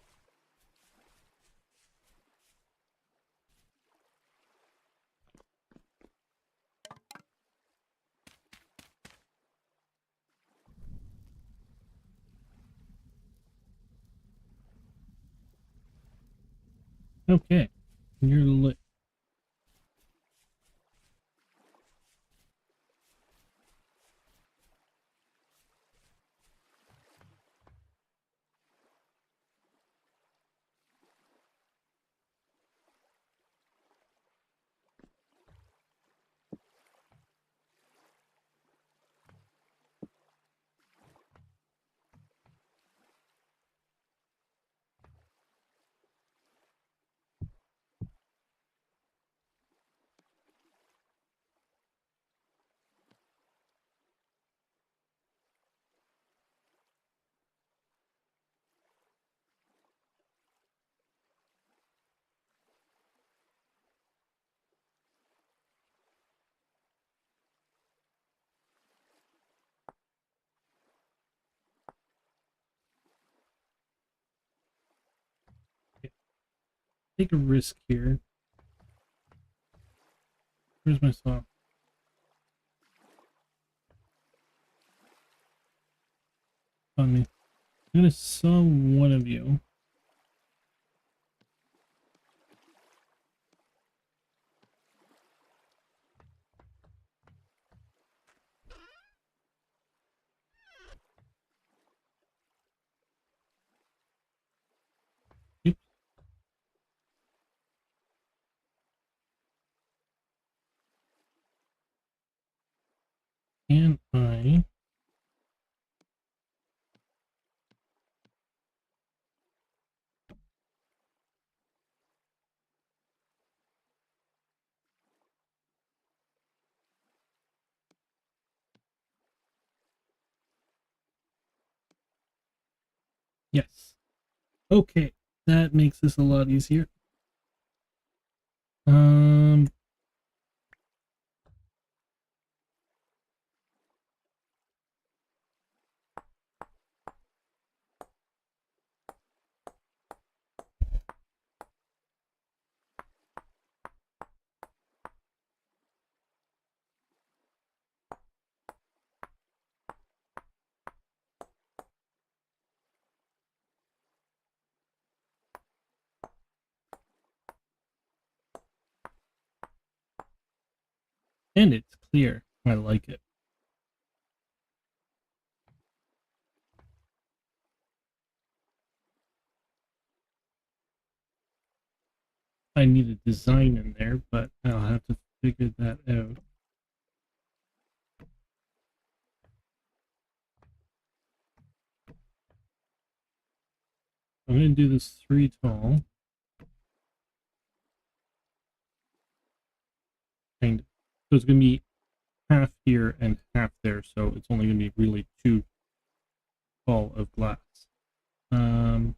Okay, you're lit. Okay, take a risk here. Where's my saw? On me. I'm gonna saw one of you. Oops. Can I? Yes. Okay, that makes this a lot easier. Um, and it's clear. I like it. I need a design in there, but I'll have to figure that out. I'm going to do this 3 tall. Kind of. So it's going to be half here and half there, so it's only going to be really 2 tall of glass. Um,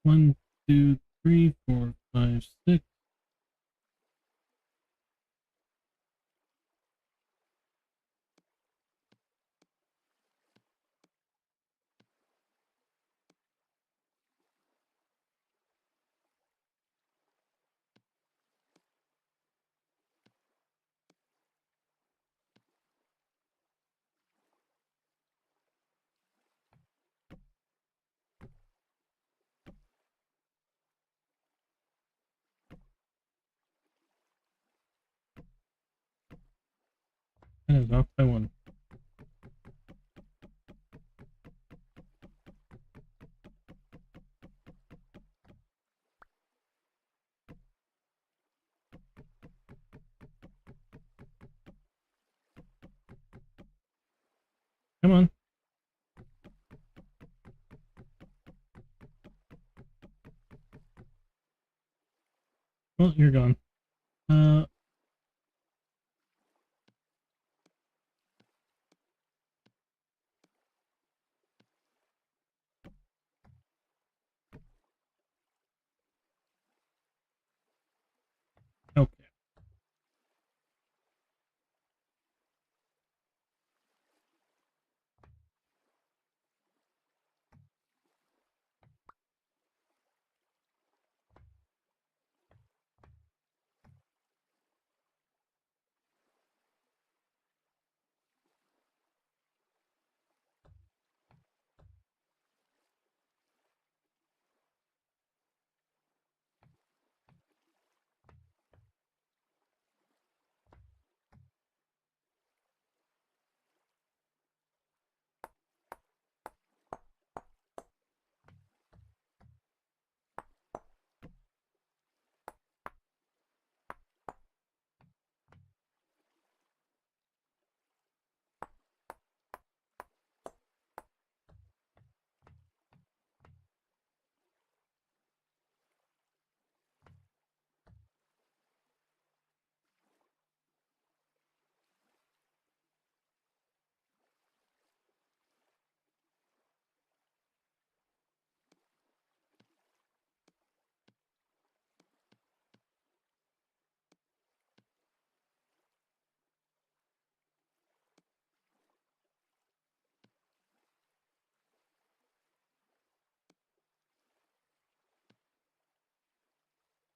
1, 2, 3, 4, 5, 6. And it's off by 1. Come on. Well, you're gone. Okay.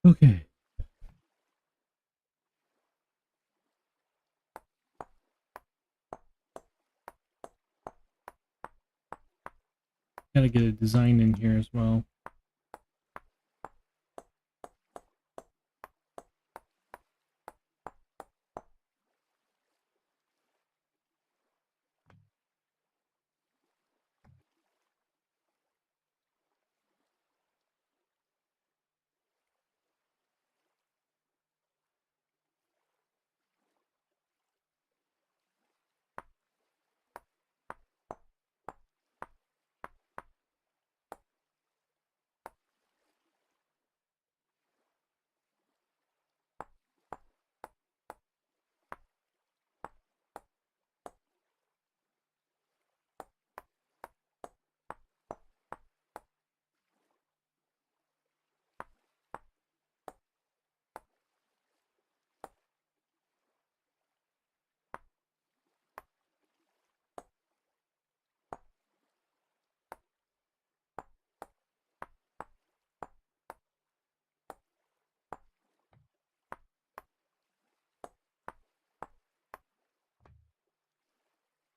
Okay. Gotta get a design in here as well.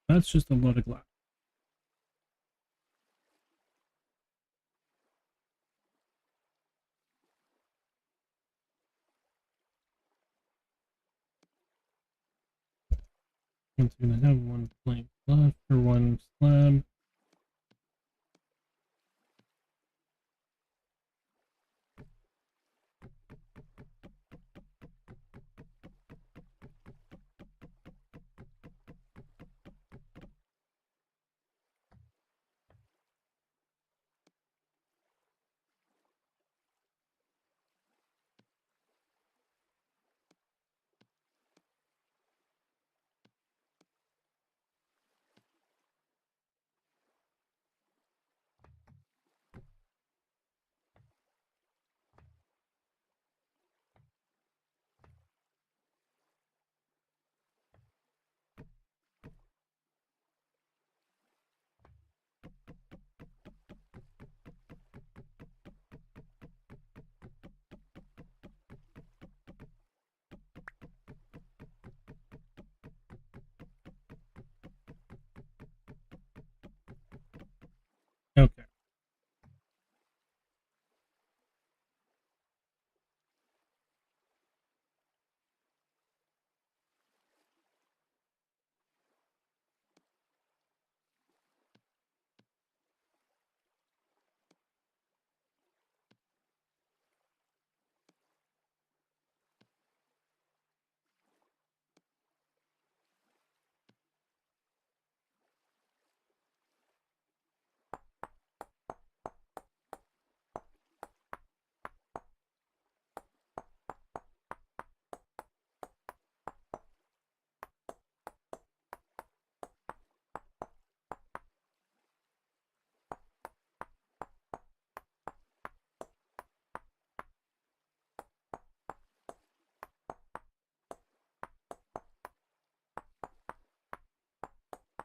That's just a lot of glass. It's gonna have one plank left or one slab.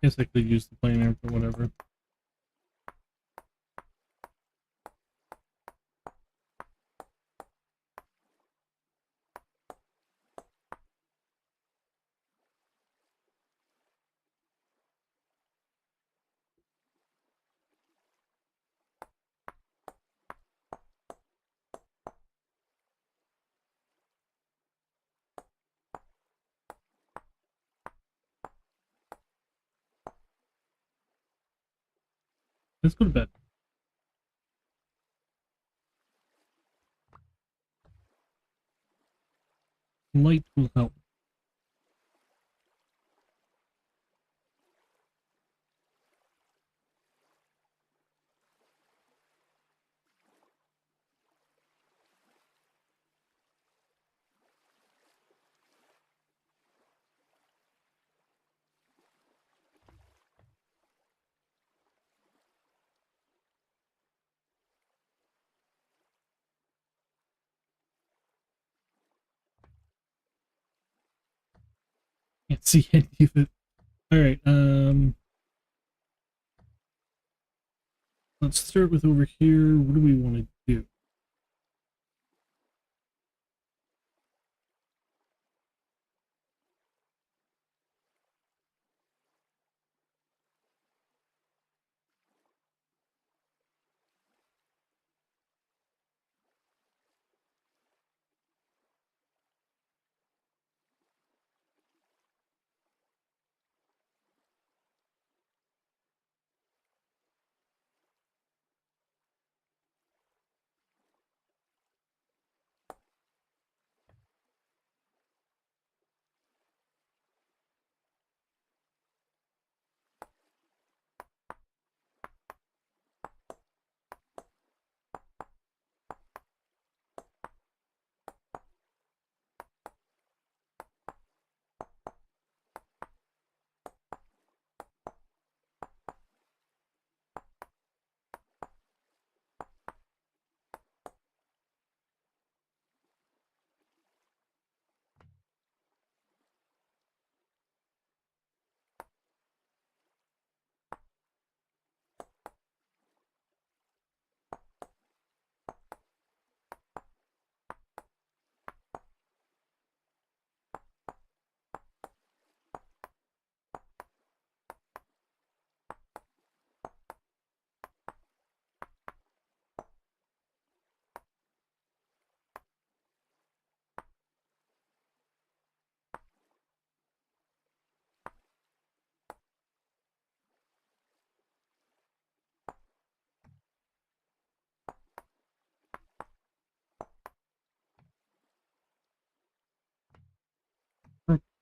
guess I could use the planer, but whatever. Let's go to bed. Light will help. Can't see any of it. Alright, let's start with over here. What do we want to do?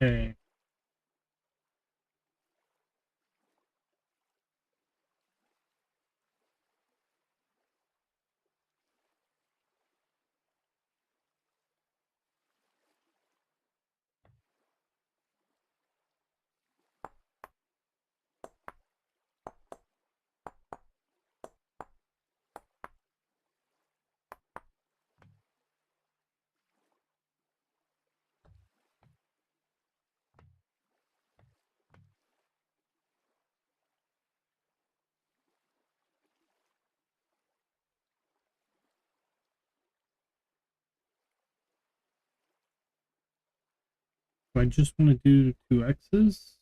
Okay. So I just want to do 2x's.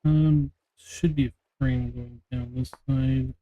Should be a frame going down this side.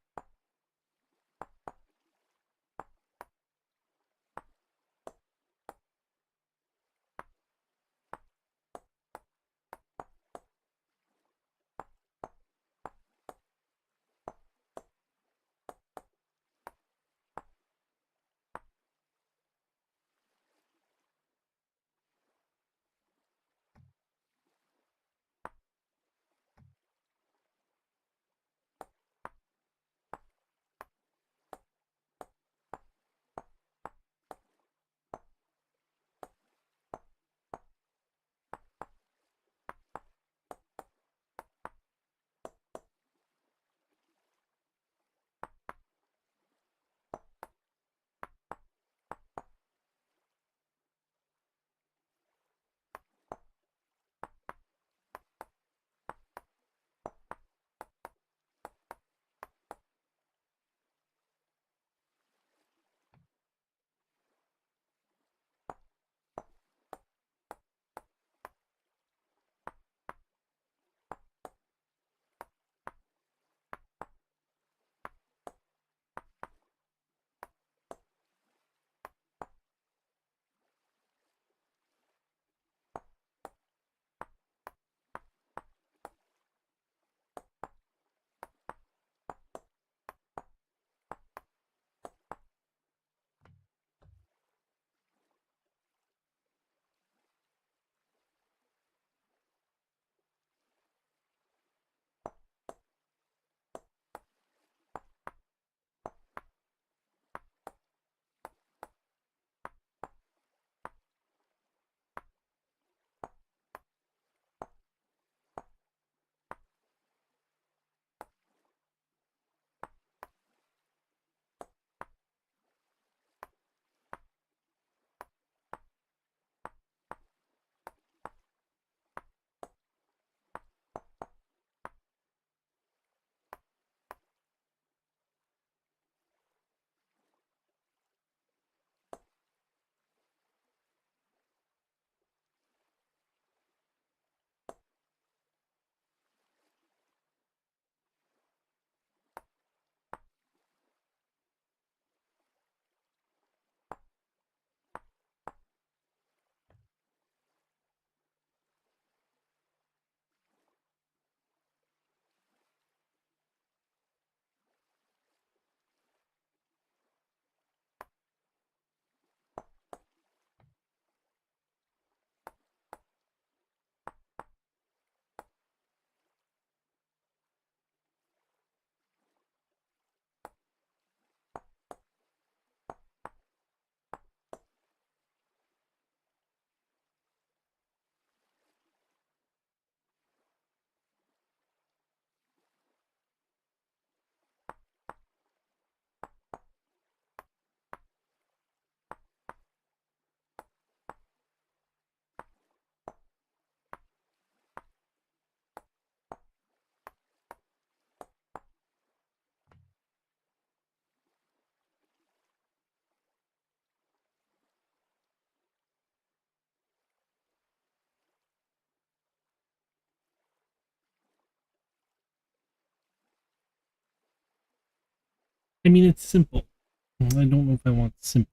I mean, it's simple. I don't know if I want simple.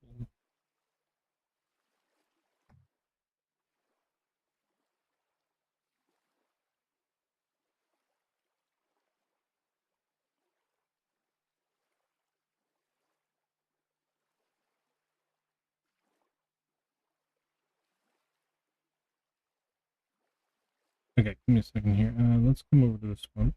Okay, give me a second here. Let's come over to this one.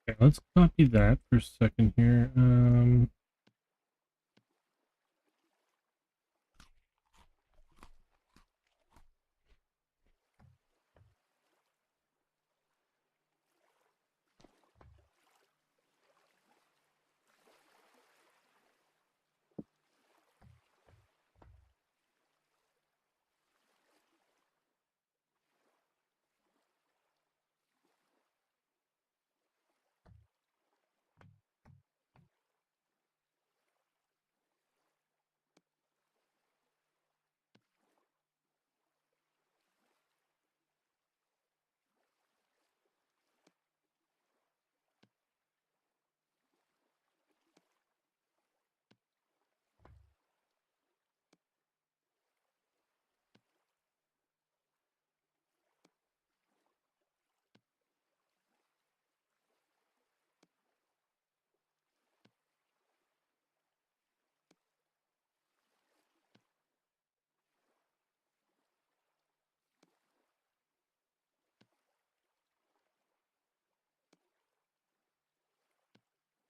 Okay, let's copy that for a second here.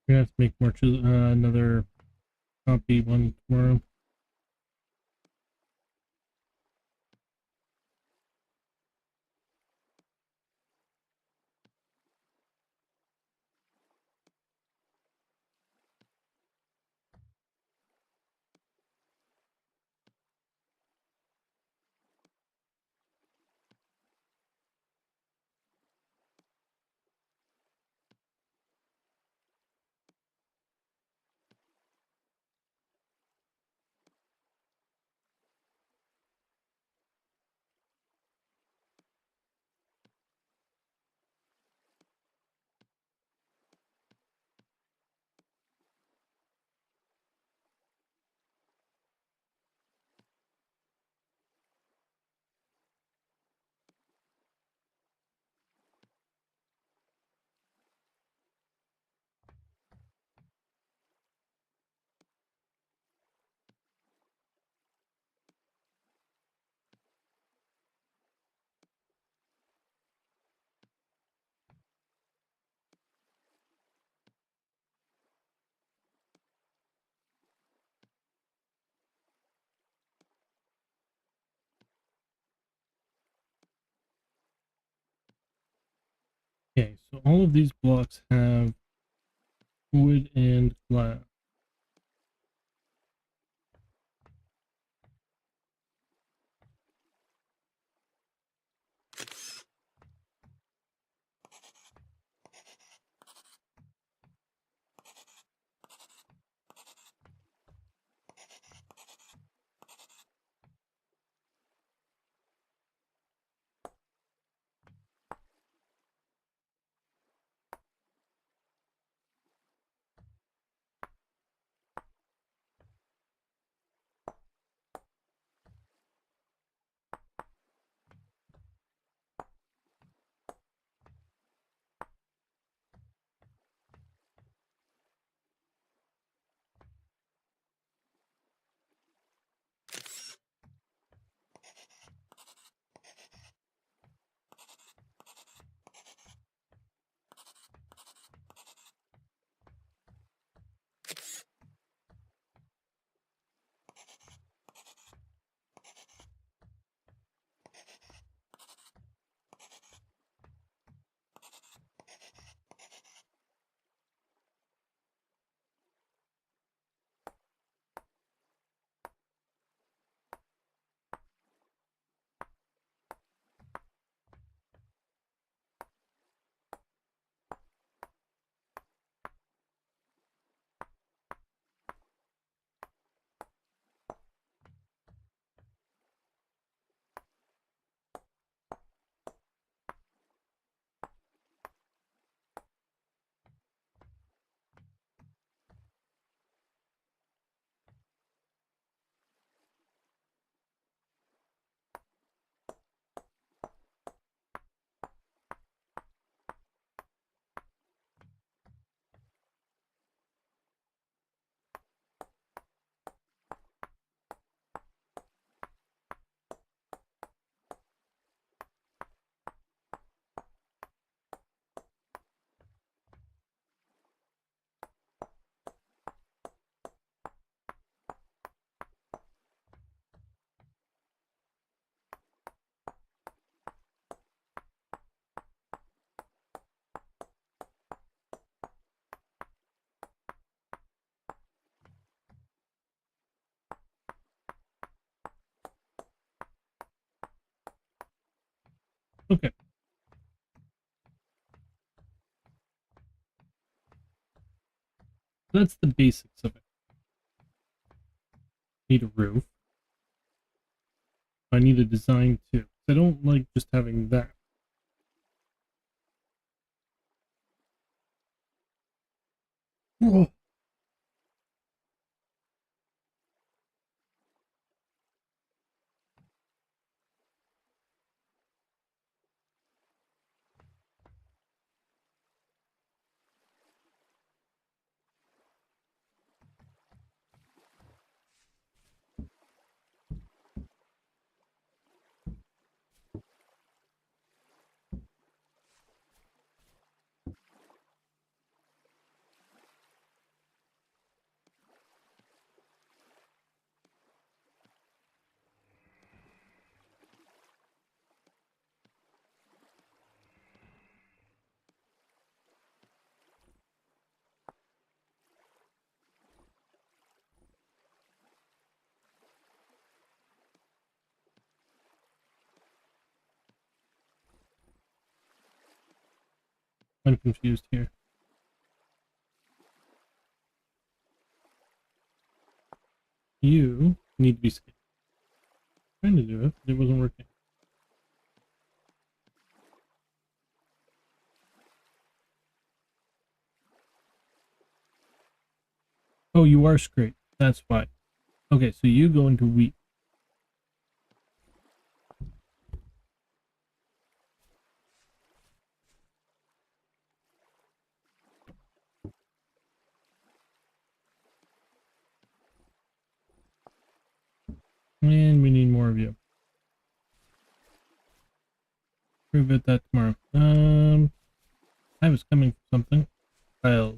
We're gonna have to make more another copy one tomorrow. Okay, so all of these blocks have wood and glass. Okay. That's the basics of it. Need a roof. I need a design too. I don't like just having that. Oh. I'm confused here. You need to be scanned. Trying to do it, but it wasn't working. Oh, you are straight. That's why. Okay, so you go into wheat. And we need more of you. Prove it that tomorrow. I was coming for something. I'll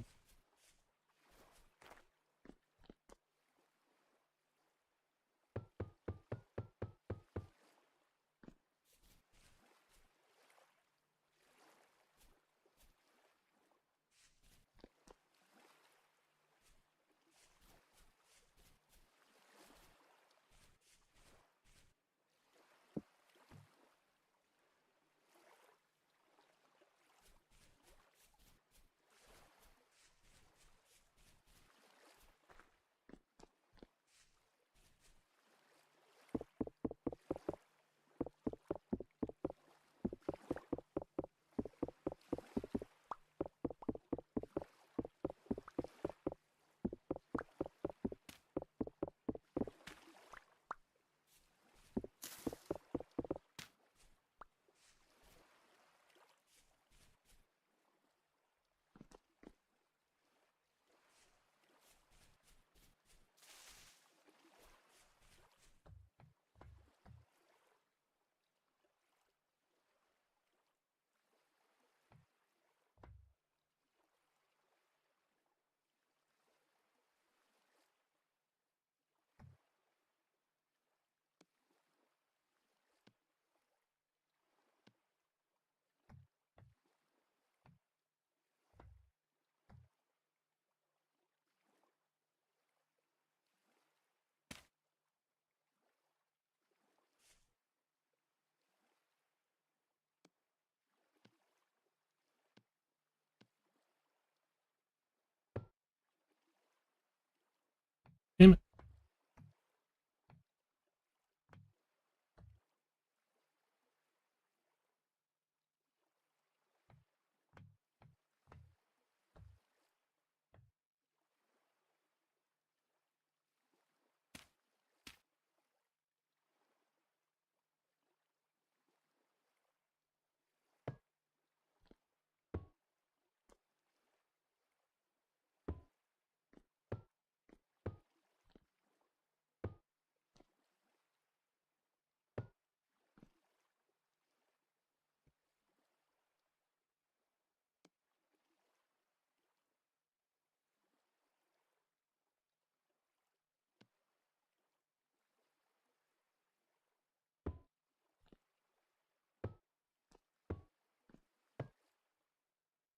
damn it.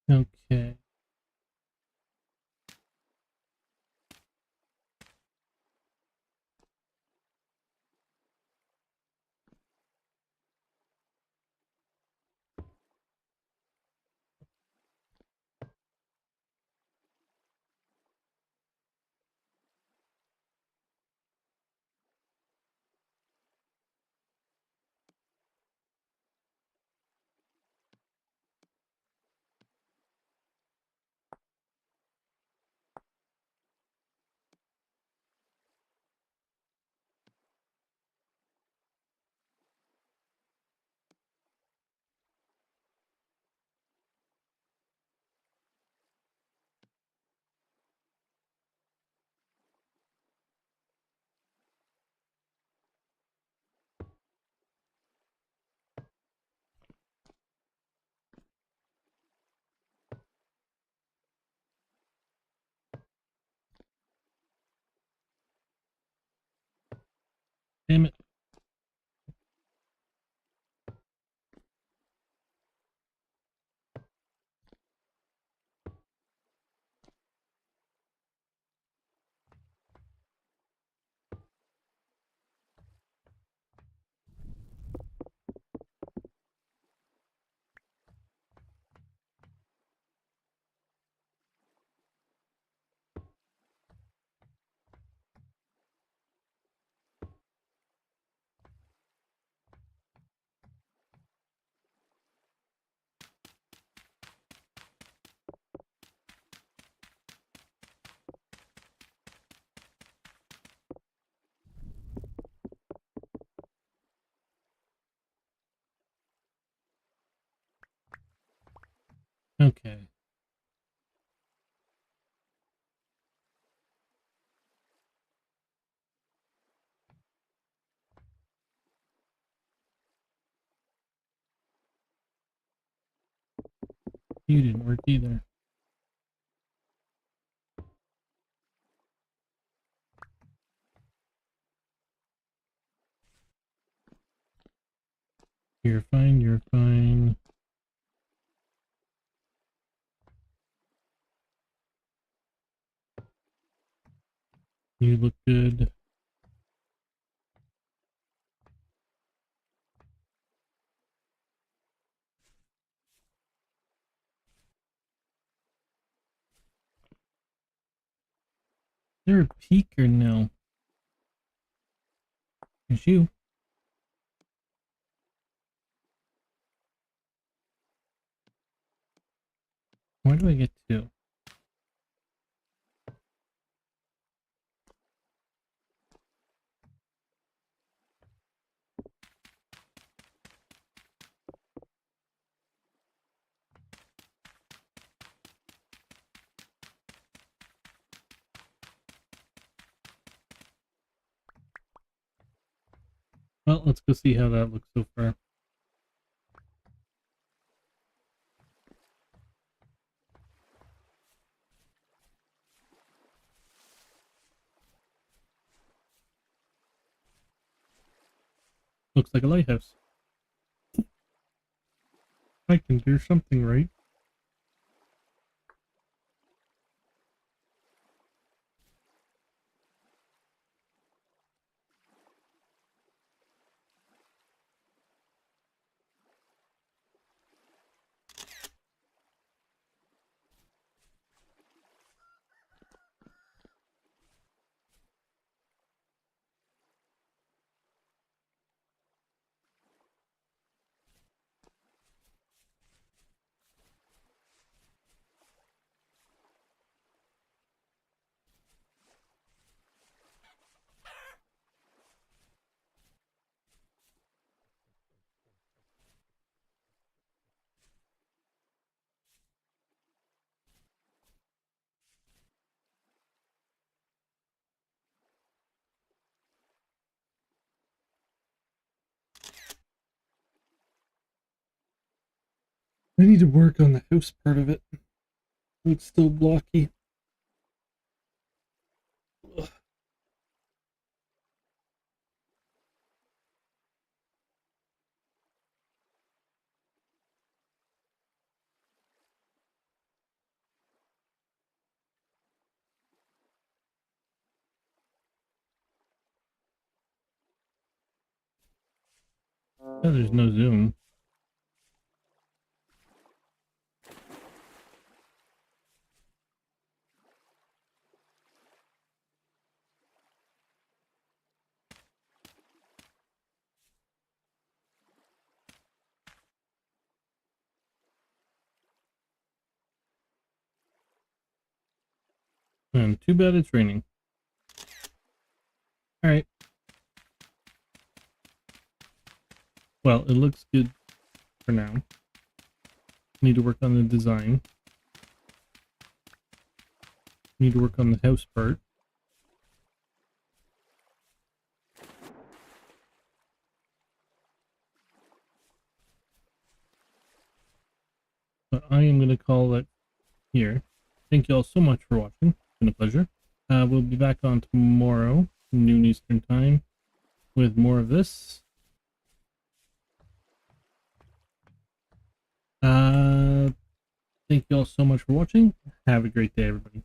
Okay. Damn it. Okay. You didn't work either. You're fine, you're fine. You look good. Is there a peak or no? It's you. Where do I get to? Well, let's go see how that looks so far. Looks like a lighthouse. I can do something right. I need to work on the house part of it. It's still blocky. Ugh. Oh, there's no zoom. And too bad it's raining. Alright. Well, it looks good for now. Need to work on the design. Need to work on the house part. But I am going to call it here. Thank you all so much for watching. It's been a pleasure. We'll be back on tomorrow, noon Eastern time. with more of this. Thank you all so much for watching. Have a great day, everybody.